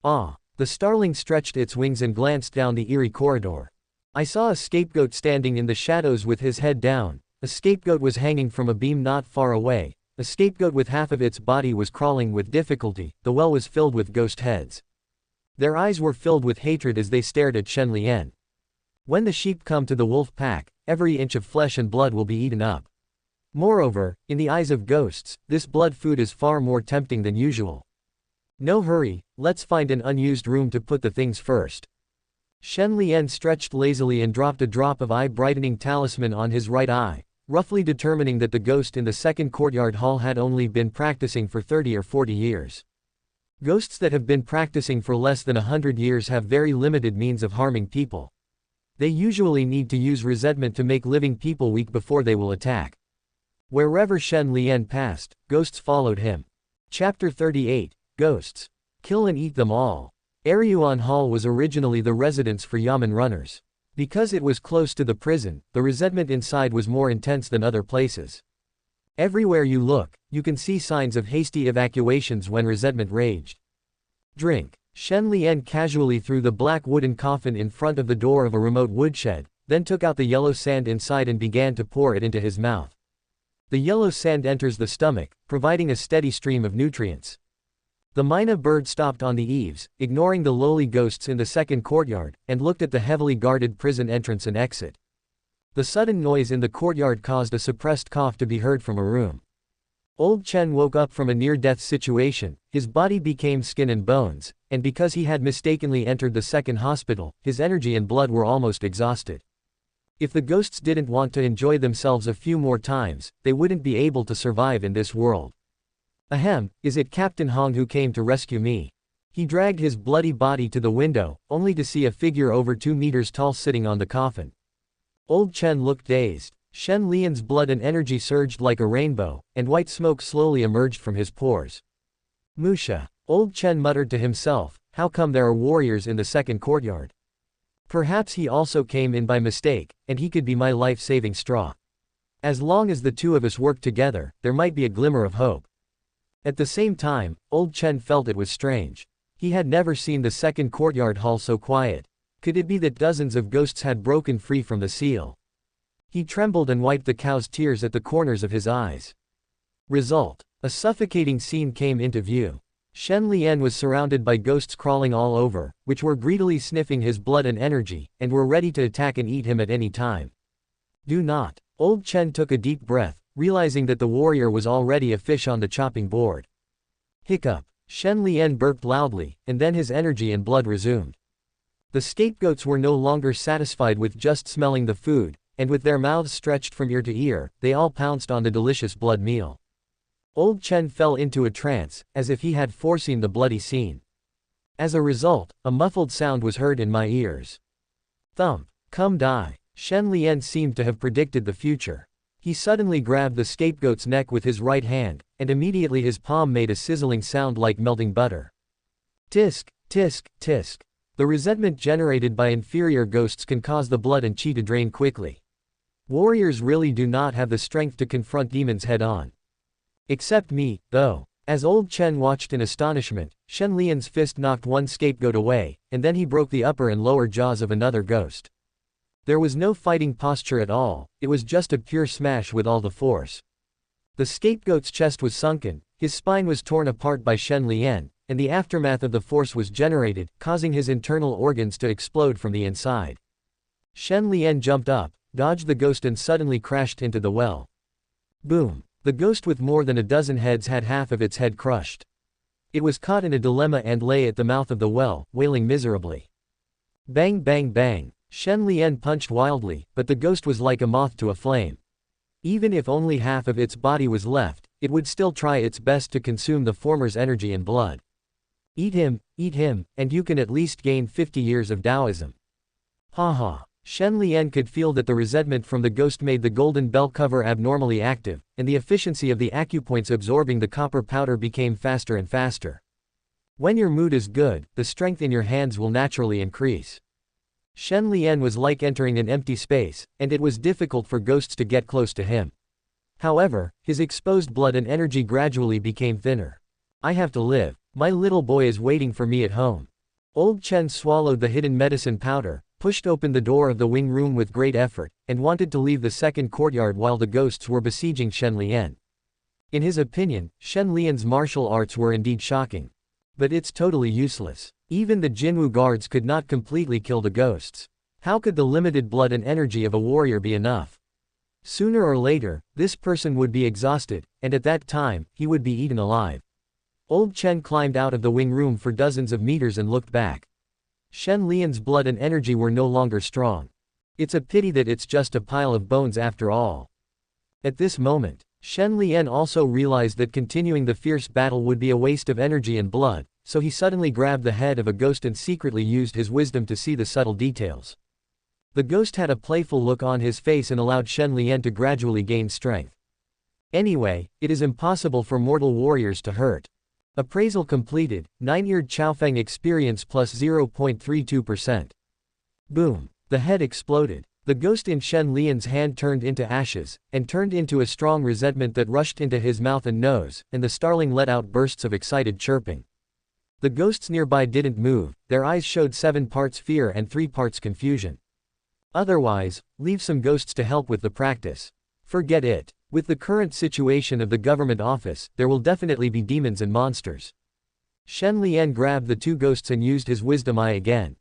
Ah! The starling stretched its wings and glanced down the eerie corridor. I saw a scapegoat standing in the shadows with his head down. A scapegoat was hanging from a beam not far away. A scapegoat with half of its body was crawling with difficulty. The well was filled with ghost heads. Their eyes were filled with hatred as they stared at Shen Lian. When the sheep come to the wolf pack, every inch of flesh and blood will be eaten up. Moreover, in the eyes of ghosts, this blood food is far more tempting than usual. No hurry, let's find an unused room to put the things first. Shen Lian stretched lazily and dropped a drop of eye-brightening talisman on his right eye, roughly determining that the ghost in the second courtyard hall had only been practicing for 30 or 40 years. Ghosts that have been practicing for less than 100 years have very limited means of harming people. They usually need to use resentment to make living people weak before they will attack. Wherever Shen Lian passed, ghosts followed him. Chapter 38. Ghosts. Kill and eat them all. Eryuan Hall was originally the residence for yamen runners. Because it was close to the prison, the resentment inside was more intense than other places. Everywhere you look, you can see signs of hasty evacuations when resentment raged. Drink. Shen Lian casually threw the black wooden coffin in front of the door of a remote woodshed, then took out the yellow sand inside and began to pour it into his mouth. The yellow sand enters the stomach, providing a steady stream of nutrients. The Mina bird stopped on the eaves, ignoring the lowly ghosts in the second courtyard, and looked at the heavily guarded prison entrance and exit. The sudden noise in the courtyard caused a suppressed cough to be heard from a room. Old Chen woke up from a near-death situation, his body became skin and bones, and because he had mistakenly entered the second hospital, his energy and blood were almost exhausted. If the ghosts didn't want to enjoy themselves a few more times, they wouldn't be able to survive in this world. Ahem, is it Captain Hong who came to rescue me? He dragged his bloody body to the window, only to see a figure over 2 meters tall sitting on the coffin. Old Chen looked dazed. Shen Lian's blood and energy surged like a rainbow, and white smoke slowly emerged from his pores. Musha. Old Chen muttered to himself, how come there are warriors in the second courtyard? Perhaps he also came in by mistake, and he could be my life-saving straw. As long as the two of us work together, there might be a glimmer of hope. At the same time, Old Chen felt it was strange. He had never seen the second courtyard hall so quiet. Could it be that dozens of ghosts had broken free from the seal? He trembled and wiped the cow's tears at the corners of his eyes. Result. A suffocating scene came into view. Shen Lian was surrounded by ghosts crawling all over, which were greedily sniffing his blood and energy, and were ready to attack and eat him at any time. Do not. Old Chen took a deep breath, realizing that the warrior was already a fish on the chopping board. Hiccup. Shen Lian burped loudly, and then his energy and blood resumed. The scapegoats were no longer satisfied with just smelling the food, and with their mouths stretched from ear to ear, they all pounced on the delicious blood meal. Old Chen fell into a trance, as if he had foreseen the bloody scene. As a result, a muffled sound was heard in my ears. Thump. Come die. Shen Lian seemed to have predicted the future. He suddenly grabbed the scapegoat's neck with his right hand, and immediately his palm made a sizzling sound like melting butter. Tisk, tisk, tisk. The resentment generated by inferior ghosts can cause the blood and chi to drain quickly. Warriors really do not have the strength to confront demons head-on. Except me, though. As Old Chen watched in astonishment, Shen Lian's fist knocked one scapegoat away, and then he broke the upper and lower jaws of another ghost. There was no fighting posture at all, it was just a pure smash with all the force. The scapegoat's chest was sunken, his spine was torn apart by Shen Lian, and the aftermath of the force was generated, causing his internal organs to explode from the inside. Shen Lian jumped up, dodged the ghost and suddenly crashed into the well. Boom! The ghost with more than a dozen heads had half of its head crushed. It was caught in a dilemma and lay at the mouth of the well, wailing miserably. Bang bang bang! Shen Lian punched wildly, but the ghost was like a moth to a flame. Even if only half of its body was left, it would still try its best to consume the former's energy and blood. Eat him, and you can at least gain 50 years of Taoism. Ha ha. Shen Lian could feel that the resentment from the ghost made the golden bell cover abnormally active, and the efficiency of the acupoints absorbing the copper powder became faster and faster. When your mood is good, the strength in your hands will naturally increase. Shen Lian was like entering an empty space, and it was difficult for ghosts to get close to him. However, his exposed blood and energy gradually became thinner. I have to live. My little boy is waiting for me at home. Old Chen swallowed the hidden medicine powder, pushed open the door of the wing room with great effort, and wanted to leave the second courtyard while the ghosts were besieging Shen Lian. In his opinion, Shen Lian's martial arts were indeed shocking. But it's totally useless. Even the Jinwu guards could not completely kill the ghosts. How could the limited blood and energy of a warrior be enough? Sooner or later, this person would be exhausted, and at that time, he would be eaten alive. Old Chen climbed out of the wing room for dozens of meters and looked back. Shen Lian's blood and energy were no longer strong. It's a pity that it's just a pile of bones after all. At this moment, Shen Lian also realized that continuing the fierce battle would be a waste of energy and blood, so he suddenly grabbed the head of a ghost and secretly used his wisdom to see the subtle details. The ghost had a playful look on his face and allowed Shen Lian to gradually gain strength. Anyway, it is impossible for mortal warriors to hurt. Appraisal completed, 9-eared Chaofeng experience plus 0.32%. Boom. The head exploded. The ghost in Shen Lian's hand turned into ashes, and turned into a strong resentment that rushed into his mouth and nose, and the starling let out bursts of excited chirping. The ghosts nearby didn't move, their eyes showed 7 parts fear and 3 parts confusion. Otherwise, leave some ghosts to help with the practice. Forget it. With the current situation of the government office, there will definitely be demons and monsters. Shen Lian grabbed the 2 ghosts and used his wisdom eye again.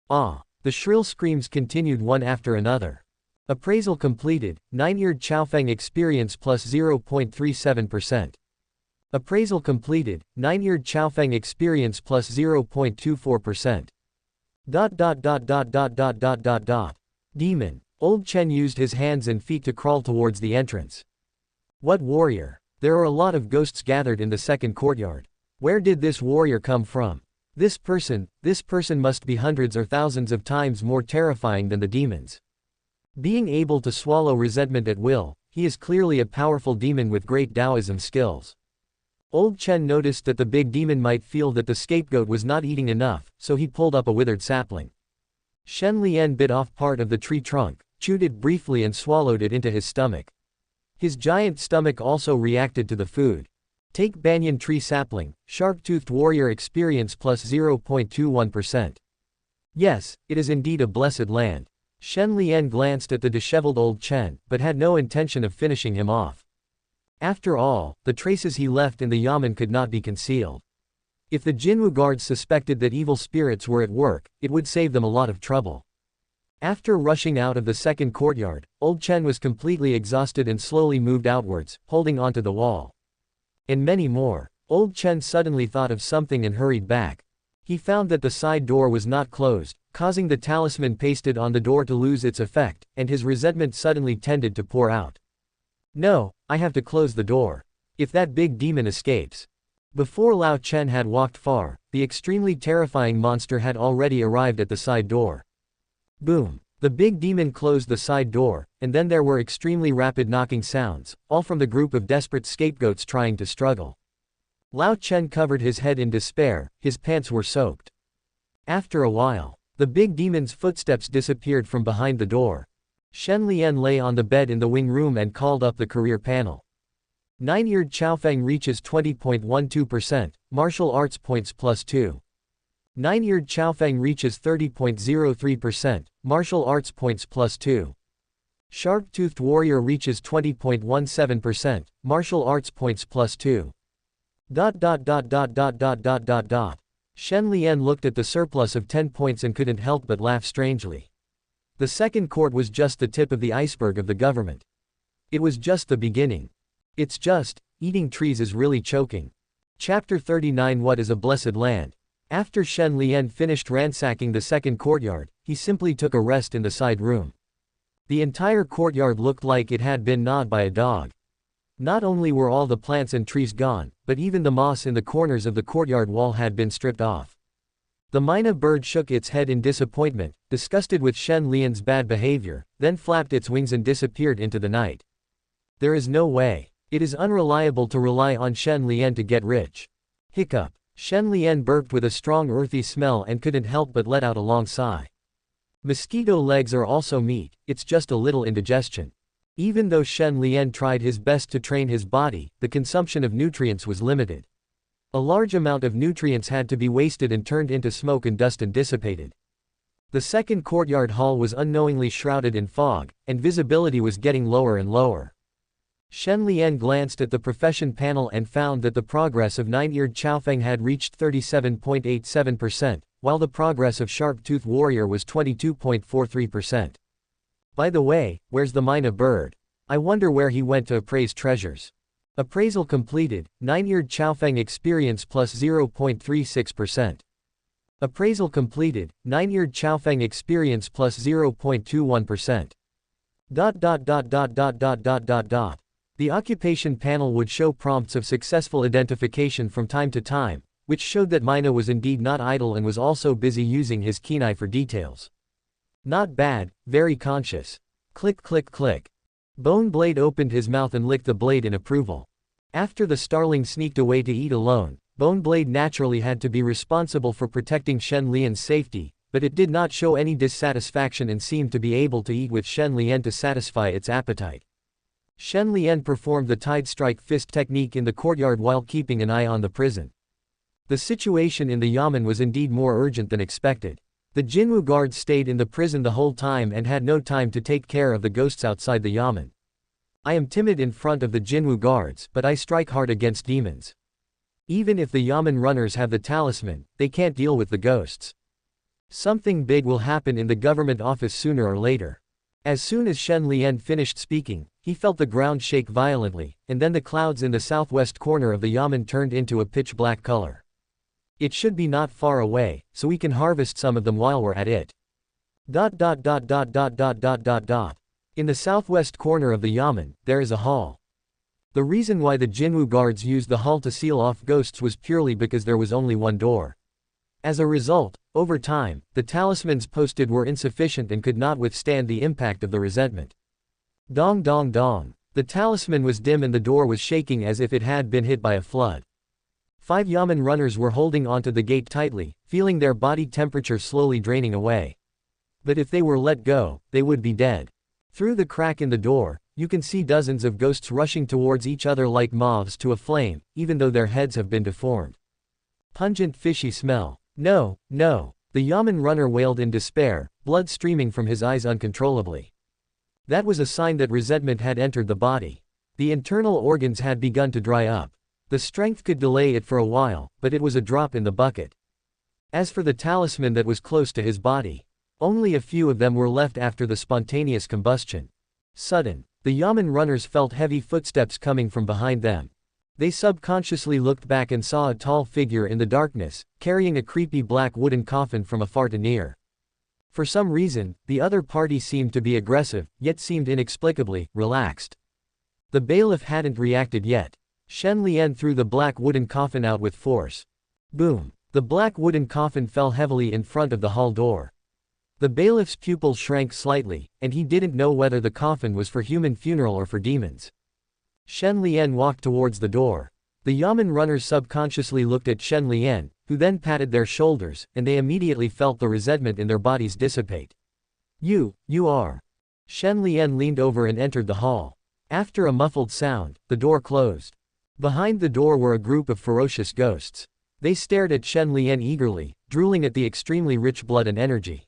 Ah! The shrill screams continued one after another. Appraisal completed, 9-eared Chaofeng experience plus 0.37%. Appraisal completed, 9-eared Chaofeng experience plus 0.24%. Demon. Old Chen used his hands and feet to crawl towards the entrance. What warrior? There are a lot of ghosts gathered in the second courtyard. Where did this warrior come from? This person must be hundreds or thousands of times more terrifying than the demons. Being able to swallow resentment at will, he is clearly a powerful demon with great Taoism skills. Old Chen noticed that the big demon might feel that the scapegoat was not eating enough, so he pulled up a withered sapling. Shen Lian bit off part of the tree trunk, chewed it briefly and swallowed it into his stomach. His giant stomach also reacted to the food. Take banyan tree sapling, sharp-toothed warrior experience plus 0.21%. Yes, it is indeed a blessed land. Shen Lian glanced at the disheveled old Chen, but had no intention of finishing him off. After all, the traces he left in the yamen could not be concealed. If the Jinwu guards suspected that evil spirits were at work, it would save them a lot of trouble. After rushing out of the second courtyard, old Chen was completely exhausted and slowly moved outwards, holding onto the wall. And many more. Old Chen suddenly thought of something and hurried back. He found that the side door was not closed, causing the talisman pasted on the door to lose its effect, and his resentment suddenly tended to pour out. No, I have to close the door. If that big demon escapes. Before Lao Chen had walked far, the extremely terrifying monster had already arrived at the side door. Boom. The big demon closed the side door, and then there were extremely rapid knocking sounds, all from the group of desperate scapegoats trying to struggle. Lao Chen covered his head in despair, his pants were soaked. After a while, the big demon's footsteps disappeared from behind the door. Shen Lian lay on the bed in the wing room and called up the career panel. 9-eared Chaofeng reaches 20.12%, martial arts points plus 2. 9-eared Chaofeng reaches 30.03%, martial arts points plus 2. Sharp-toothed warrior reaches 20.17%, martial arts points plus 2. Shen Lian looked at the surplus of 10 points and couldn't help but laugh strangely. The second court was just the tip of the iceberg of the government. It was just the beginning. It's just, eating trees is really choking. Chapter 39 What is a Blessed Land? After Shen Lian finished ransacking the second courtyard, he simply took a rest in the side room. The entire courtyard looked like it had been gnawed by a dog. Not only were all the plants and trees gone, but even the moss in the corners of the courtyard wall had been stripped off. The myna bird shook its head in disappointment, disgusted with Shen Lian's bad behavior, then flapped its wings and disappeared into the night. There is no way. It is unreliable to rely on Shen Lian to get rich. Hiccup. Shen Lian burped with a strong earthy smell and couldn't help but let out a long sigh. Mosquito legs are also meat, it's just a little indigestion. Even though Shen Lian tried his best to train his body, the consumption of nutrients was limited. A large amount of nutrients had to be wasted and turned into smoke and dust and dissipated. The second courtyard hall was unknowingly shrouded in fog, and visibility was getting lower and lower. Shen Lian glanced at the profession panel and found that the progress of nine-eared Chaofeng had reached 37.87%, while the progress of sharp-toothed warrior was 22.43%. By the way, where's the myna bird? I wonder where he went to appraise treasures. Appraisal completed, nine-eared Chaofeng experience plus 0.36%. Appraisal completed, nine-eared Chaofeng experience plus 0.21%. The occupation panel would show prompts of successful identification from time to time, which showed that myna was indeed not idle and was also busy using his keen eye for details. Not bad, very conscious. Click click click. Bone Blade opened his mouth and licked the blade in approval. After the starling sneaked away to eat alone, Bone Blade naturally had to be responsible for protecting Shen Lian's safety, but it did not show any dissatisfaction and seemed to be able to eat with Shen Lian to satisfy its appetite. Shen Lian performed the Tide Strike Fist technique in the courtyard while keeping an eye on the prison. The situation in the Yamen was indeed more urgent than expected. The Jinwu guards stayed in the prison the whole time and had no time to take care of the ghosts outside the Yamen. I am timid in front of the Jinwu guards, but I strike hard against demons. Even if the Yamen runners have the talisman, they can't deal with the ghosts. Something big will happen in the government office sooner or later. As soon as Shen Lian finished speaking, he felt the ground shake violently, and then the clouds in the southwest corner of the Yamen turned into a pitch black color. It should be not far away, so we can harvest some of them while we're at it. In the southwest corner of the Yamen, there is a hall. The reason why the Jinwu guards used the hall to seal off ghosts was purely because there was only one door. As a result, over time, the talismans posted were insufficient and could not withstand the impact of the resentment. Dong dong dong. The talisman was dim and the door was shaking as if it had been hit by a flood. 5 Yamen runners were holding onto the gate tightly, feeling their body temperature slowly draining away. But if they were let go, they would be dead. Through the crack in the door, you can see dozens of ghosts rushing towards each other like moths to a flame, even though their heads have been deformed. Pungent fishy smell. No, no. The Yamen runner wailed in despair, blood streaming from his eyes uncontrollably. That was a sign that resentment had entered the body. The internal organs had begun to dry up. The strength could delay it for a while, but it was a drop in the bucket. As for the talisman that was close to his body, only a few of them were left after the spontaneous combustion. Sudden, the Yamen runners felt heavy footsteps coming from behind them. They subconsciously looked back and saw a tall figure in the darkness, carrying a creepy black wooden coffin from afar to near. For some reason, the other party seemed to be aggressive, yet seemed inexplicably relaxed. The bailiff hadn't reacted yet. Shen Lian threw the black wooden coffin out with force. Boom! The black wooden coffin fell heavily in front of the hall door. The bailiff's pupil shrank slightly, and he didn't know whether the coffin was for human funeral or for demons. Shen Lian walked towards the door. The Yamen runners subconsciously looked at Shen Lian, who then patted their shoulders, and they immediately felt the resentment in their bodies dissipate. You are. Shen Lian leaned over and entered the hall. After a muffled sound, the door closed. Behind the door were a group of ferocious ghosts. They stared at Shen Lian eagerly, drooling at the extremely rich blood and energy.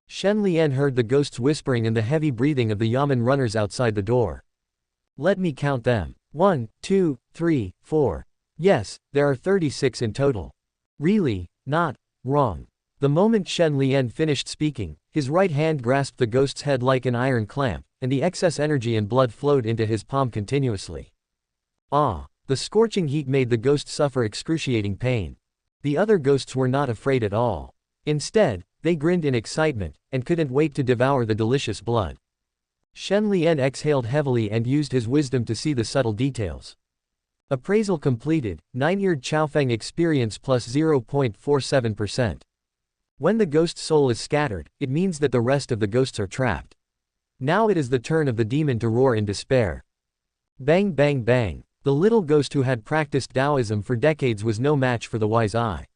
Shen Lian heard the ghosts whispering and the heavy breathing of the Yamen runners outside the door. Let me count them. 1, 2, 3, 4. Yes, there are 36 in total. Really, not wrong. The moment Shen Lian finished speaking, His right hand grasped the ghost's head like an iron clamp, and the excess energy and blood flowed into his palm continuously. Ah! The scorching heat made the ghost suffer excruciating pain. The other ghosts were not afraid at all. Instead, they grinned in excitement, and couldn't wait to devour the delicious blood. Shen Lian exhaled heavily and used his wisdom to see the subtle details. Appraisal completed, 9-eared Chaofeng experience plus 0.47%. When the ghost soul is scattered, it means that the rest of the ghosts are trapped. Now it is the turn of the demon to roar in despair. Bang bang bang. The little ghost who had practiced Taoism for decades was no match for the wise eye.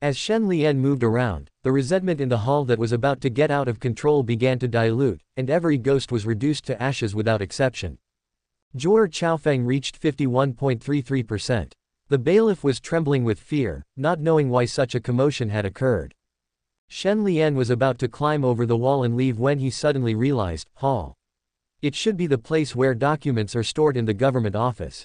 As Shen Lian moved around, the resentment in the hall that was about to get out of control began to dilute, and every ghost was reduced to ashes without exception. Zhuor Chaofeng reached 51.33%. The bailiff was trembling with fear, not knowing why such a commotion had occurred. Shen Lian was about to climb over the wall and leave when he suddenly realized, hall. It should be the place where documents are stored in the government office.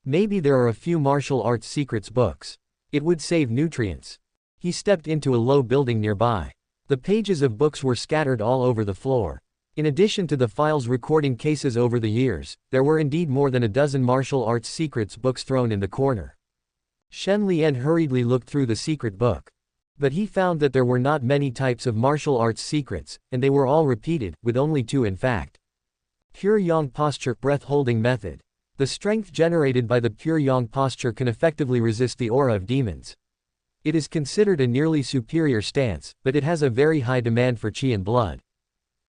Maybe there are a few martial arts secrets books. It would save nutrients. He stepped into a low building nearby. The pages of books were scattered all over the floor. In addition to the files recording cases over the years, there were indeed more than a dozen martial arts secrets books thrown in the corner. Shen Lian hurriedly looked through the secret book. But he found that there were not many types of martial arts secrets, and they were all repeated, with only 2 in fact. Pure Yang Posture Breath-Holding Method. The strength generated by the Pure Yang posture can effectively resist the aura of demons. It is considered a nearly superior stance, but it has a very high demand for qi and blood.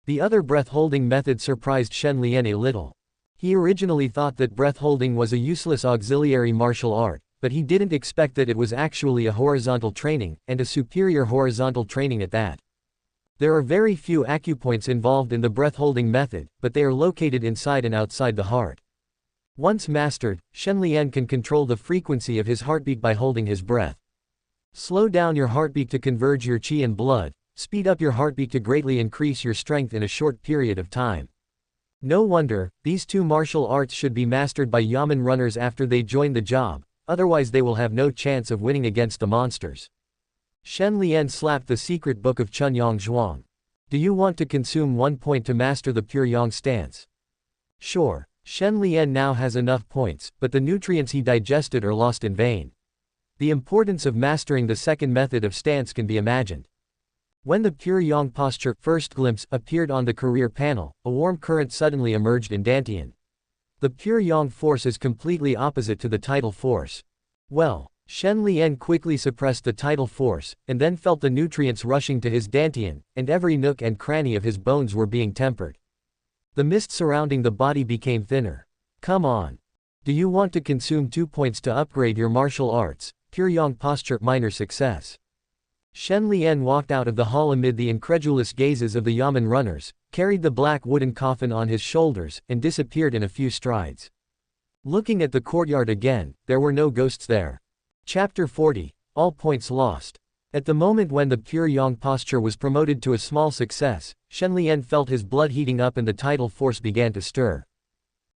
The other breath-holding method surprised Shen Lian a little. He originally thought that breath-holding was a useless auxiliary martial art, but he didn't expect that it was actually a horizontal training, and a superior horizontal training at that. There are very few acupoints involved in the breath-holding method, but they are located inside and outside the heart. Once mastered, Shen Lian can control the frequency of his heartbeat by holding his breath. Slow down your heartbeat to converge your qi and blood, speed up your heartbeat to greatly increase your strength in a short period of time. No wonder, these 2 martial arts should be mastered by yamen runners after they join the job, otherwise they will have no chance of winning against the monsters. Shen Lian slapped the secret book of Chun Yang Zhuang. Do you want to consume 1 point to master the Pure Yang stance? Sure. Shen Lian now has enough points, but the nutrients he digested are lost in vain. The importance of mastering the second method of stance can be imagined. When the Pure Yang posture first glimpse appeared on the career panel, a warm current suddenly emerged in Dantian. The Pure Yang force is completely opposite to the tidal force. Well, Shen Lian quickly suppressed the tidal force, and then felt the nutrients rushing to his Dantian, and every nook and cranny of his bones were being tempered. The mist surrounding the body became thinner. Come on. Do you want to consume 2 points to upgrade your martial arts? Pure Yang posture minor success. Shen Lian walked out of the hall amid the incredulous gazes of the yamen runners, carried the black wooden coffin on his shoulders, and disappeared in a few strides. Looking at the courtyard again, there were no ghosts there. Chapter 40. All points lost. At the moment when the Pure Yang posture was promoted to a small success, Shen Lian felt his blood heating up and the tidal force began to stir.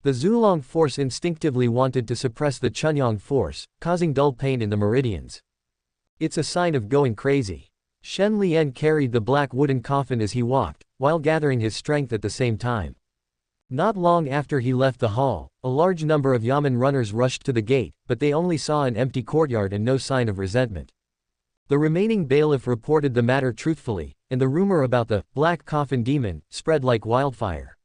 The Zulong force instinctively wanted to suppress the Chunyang force, causing dull pain in the meridians. It's a sign of going crazy. Shen Lian carried the black wooden coffin as he walked, while gathering his strength at the same time. Not long after he left the hall, a large number of yamen runners rushed to the gate, but they only saw an empty courtyard and no sign of resentment. The remaining bailiff reported the matter truthfully, and the rumor about the black coffin demon spread like wildfire.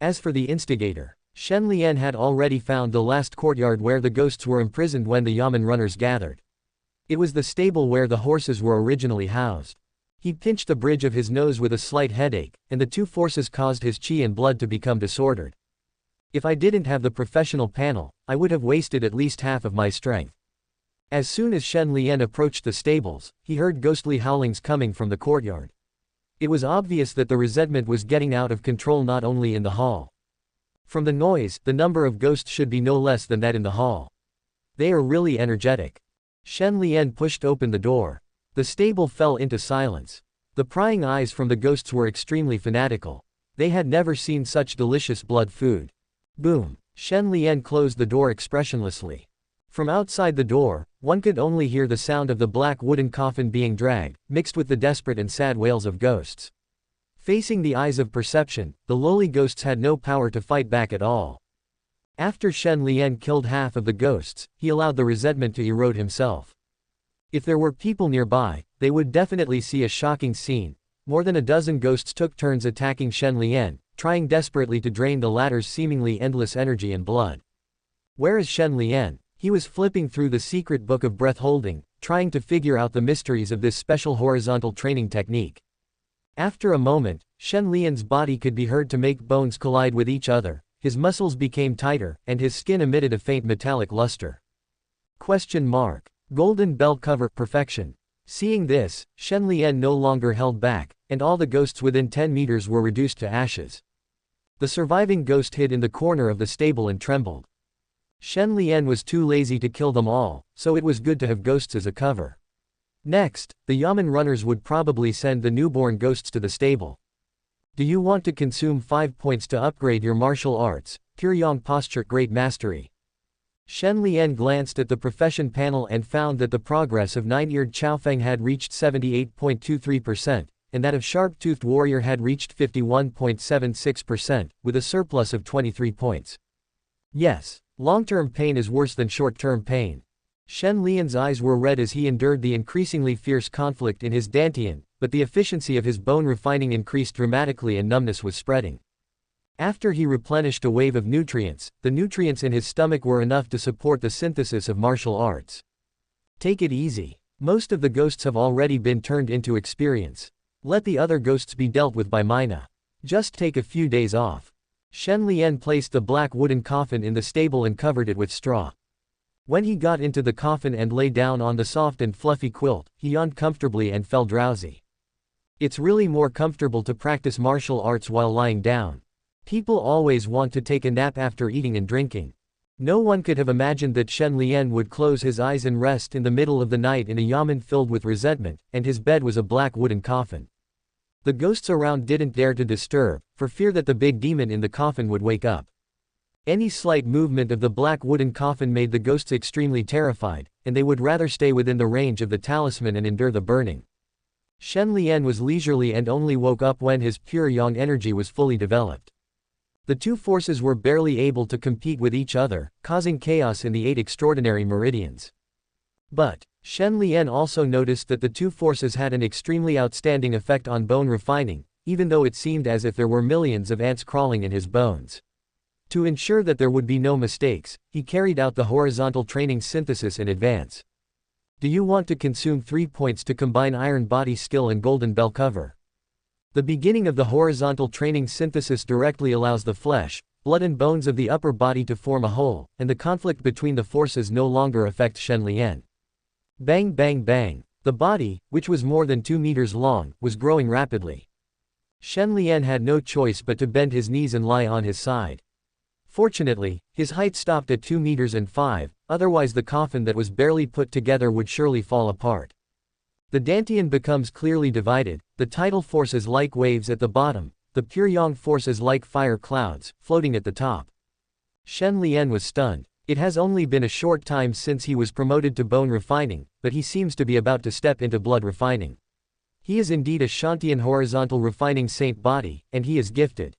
As for the instigator, Shen Lian had already found the last courtyard where the ghosts were imprisoned when the yamen runners gathered. It was the stable where the horses were originally housed. He pinched the bridge of his nose with a slight headache, and the 2 forces caused his qi and blood to become disordered. If I didn't have the professional panel, I would have wasted at least half of my strength. As soon as Shen Lian approached the stables, he heard ghostly howlings coming from the courtyard. It was obvious that the resentment was getting out of control not only in the hall. From the noise, the number of ghosts should be no less than that in the hall. They are really energetic. Shen Lian pushed open the door. The stable fell into silence. The prying eyes from the ghosts were extremely fanatical. They had never seen such delicious blood food. Boom! Shen Lian closed the door expressionlessly. From outside the door, one could only hear the sound of the black wooden coffin being dragged, mixed with the desperate and sad wails of ghosts. Facing the eyes of perception, the lowly ghosts had no power to fight back at all. After Shen Lian killed half of the ghosts, he allowed the resentment to erode himself. If there were people nearby, they would definitely see a shocking scene. More than a dozen ghosts took turns attacking Shen Lian, trying desperately to drain the latter's seemingly endless energy and blood. Where is Shen Lian? He was flipping through the secret book of breath holding, trying to figure out the mysteries of this special horizontal training technique. After a moment, Shen Lian's body could be heard to make bones collide with each other, his muscles became tighter, and his skin emitted a faint metallic luster. Golden bell cover perfection. Seeing this, Shen Lian no longer held back, and all the ghosts within 10 meters were reduced to ashes. The surviving ghost hid in the corner of the stable and trembled. Shen Lian was too lazy to kill them all, so it was good to have ghosts as a cover. Next, the Yamen runners would probably send the newborn ghosts to the stable. Do you want to consume 5 points to upgrade your martial arts, Pure Yang Posture Great Mastery? Shen Lian glanced at the profession panel and found that the progress of 9-eared Chaofeng had reached 78.23%, and that of Sharp-Toothed Warrior had reached 51.76%, with a surplus of 23 points. Yes, long-term pain is worse than short-term pain. Shen Lian's eyes were red as he endured the increasingly fierce conflict in his dantian, but the efficiency of his bone refining increased dramatically and numbness was spreading. After he replenished a wave of nutrients, the nutrients in his stomach were enough to support the synthesis of martial arts. Take it easy. Most of the ghosts have already been turned into experience. Let the other ghosts be dealt with by Mina. Just take a few days off. Shen Lian placed the black wooden coffin in the stable and covered it with straw. When he got into the coffin and lay down on the soft and fluffy quilt, he yawned comfortably and fell drowsy. It's really more comfortable to practice martial arts while lying down. People always want to take a nap after eating and drinking. No one could have imagined that Shen Lian would close his eyes and rest in the middle of the night in a yamen filled with resentment, and his bed was a black wooden coffin. The ghosts around didn't dare to disturb, for fear that the big demon in the coffin would wake up. Any slight movement of the black wooden coffin made the ghosts extremely terrified, and they would rather stay within the range of the talisman and endure the burning. Shen Lian was leisurely and only woke up when his pure yang energy was fully developed. The two forces were barely able to compete with each other, causing chaos in the 8 extraordinary meridians. But, Shen Lian also noticed that the two forces had an extremely outstanding effect on bone refining, even though it seemed as if there were millions of ants crawling in his bones. To ensure that there would be no mistakes, he carried out the horizontal training synthesis in advance. Do you want to consume 3 points to combine Iron Body Skill and Golden Bell Cover? The beginning of the horizontal training synthesis directly allows the flesh, blood and bones of the upper body to form a whole, and the conflict between the forces no longer affects Shen Lian. Bang bang bang. The body, which was more than 2 meters long, was growing rapidly. Shen Lian had no choice but to bend his knees and lie on his side. Fortunately, his height stopped at 2 meters and 5, otherwise the coffin that was barely put together would surely fall apart. The dantian becomes clearly divided, the tidal force is like waves at the bottom, the pure yang force is like fire clouds, floating at the top. Shen Lian was stunned. It has only been a short time since he was promoted to bone refining, but he seems to be about to step into blood refining. He is indeed a Shantian horizontal refining saint body, and he is gifted.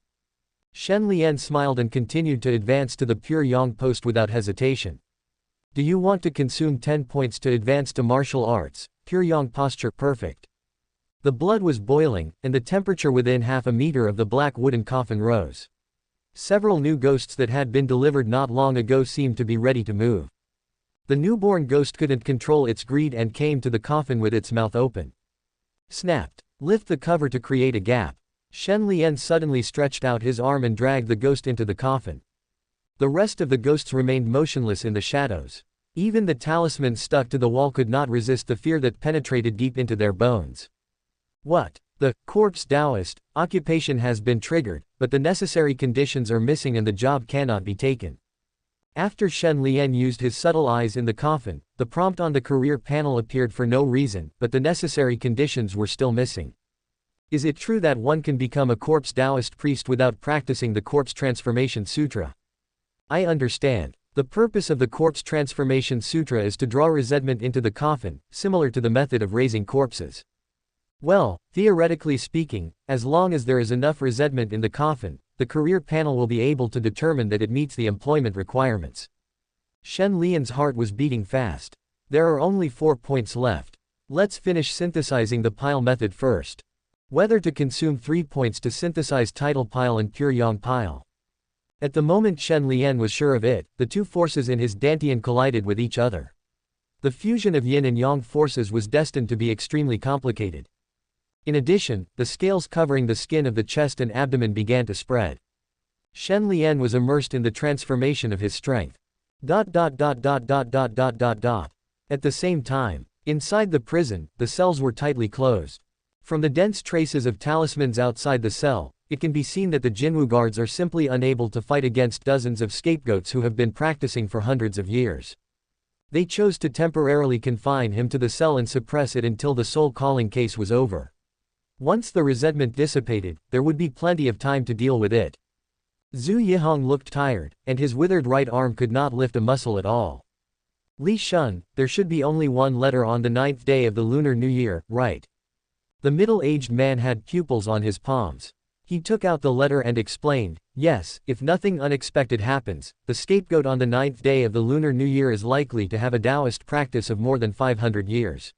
Shen Lian smiled and continued to advance to the pure yang post without hesitation. Do you want to consume 10 points to advance to martial arts, Pure Yang Posture Perfect? The blood was boiling, and the temperature within half a meter of the black wooden coffin rose. Several new ghosts that had been delivered not long ago seemed to be ready to move. The newborn ghost couldn't control its greed and came to the coffin with its mouth open. Snapped. Lift the cover to create a gap. Shen Lian suddenly stretched out his arm and dragged the ghost into the coffin. The rest of the ghosts remained motionless in the shadows. Even the talisman stuck to the wall could not resist the fear that penetrated deep into their bones. What? The corpse Taoist occupation has been triggered, but the necessary conditions are missing and the job cannot be taken. After Shen Lian used his subtle eyes in the coffin, the prompt on the career panel appeared for no reason, but the necessary conditions were still missing. Is it true that one can become a corpse Taoist priest without practicing the Corpse Transformation Sutra? I understand. The purpose of the Corpse Transformation Sutra is to draw resentment into the coffin, similar to the method of raising corpses. Well, theoretically speaking, as long as there is enough resentment in the coffin, the career panel will be able to determine that it meets the employment requirements. Shen Lian's heart was beating fast. There are only 4 points left. Let's finish synthesizing the pile method first. Whether to consume 3 points to synthesize tidal pile and pure yang pile. At the moment Shen Lian was sure of it, the two forces in his dantian collided with each other. The fusion of yin and yang forces was destined to be extremely complicated. In addition, the scales covering the skin of the chest and abdomen began to spread. Shen Lian was immersed in the transformation of his strength. At the same time, inside the prison, the cells were tightly closed. From the dense traces of talismans outside the cell, it can be seen that the Jinwu guards are simply unable to fight against dozens of scapegoats who have been practicing for hundreds of years. They chose to temporarily confine him to the cell and suppress it until the soul-calling case was over. Once the resentment dissipated, there would be plenty of time to deal with it. Zhu Yihong looked tired, and his withered right arm could not lift a muscle at all. Li Shun, there should be only one letter on the 9th day of the Lunar New Year, right? The middle-aged man had pupils on his palms. He took out the letter and explained, yes, if nothing unexpected happens, the scapegoat on the 9th day of the Lunar New Year is likely to have a Taoist practice of more than 500 years.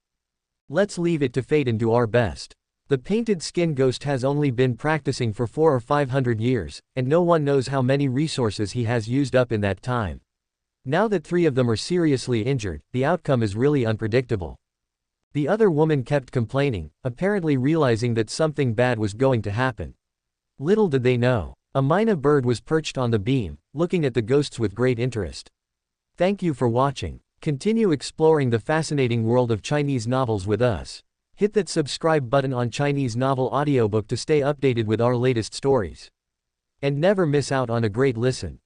Let's leave it to fate and do our best. The painted skin ghost has only been practicing for 400 or 500 years, and no one knows how many resources he has used up in that time. Now that 3 of them are seriously injured, the outcome is really unpredictable. The other woman kept complaining, apparently realizing that something bad was going to happen. Little did they know. A myna bird was perched on the beam, looking at the ghosts with great interest. Thank you for watching. Continue exploring the fascinating world of Chinese novels with us. Hit that subscribe button on Chinese Novel Audiobook to stay updated with our latest stories. And never miss out on a great listen.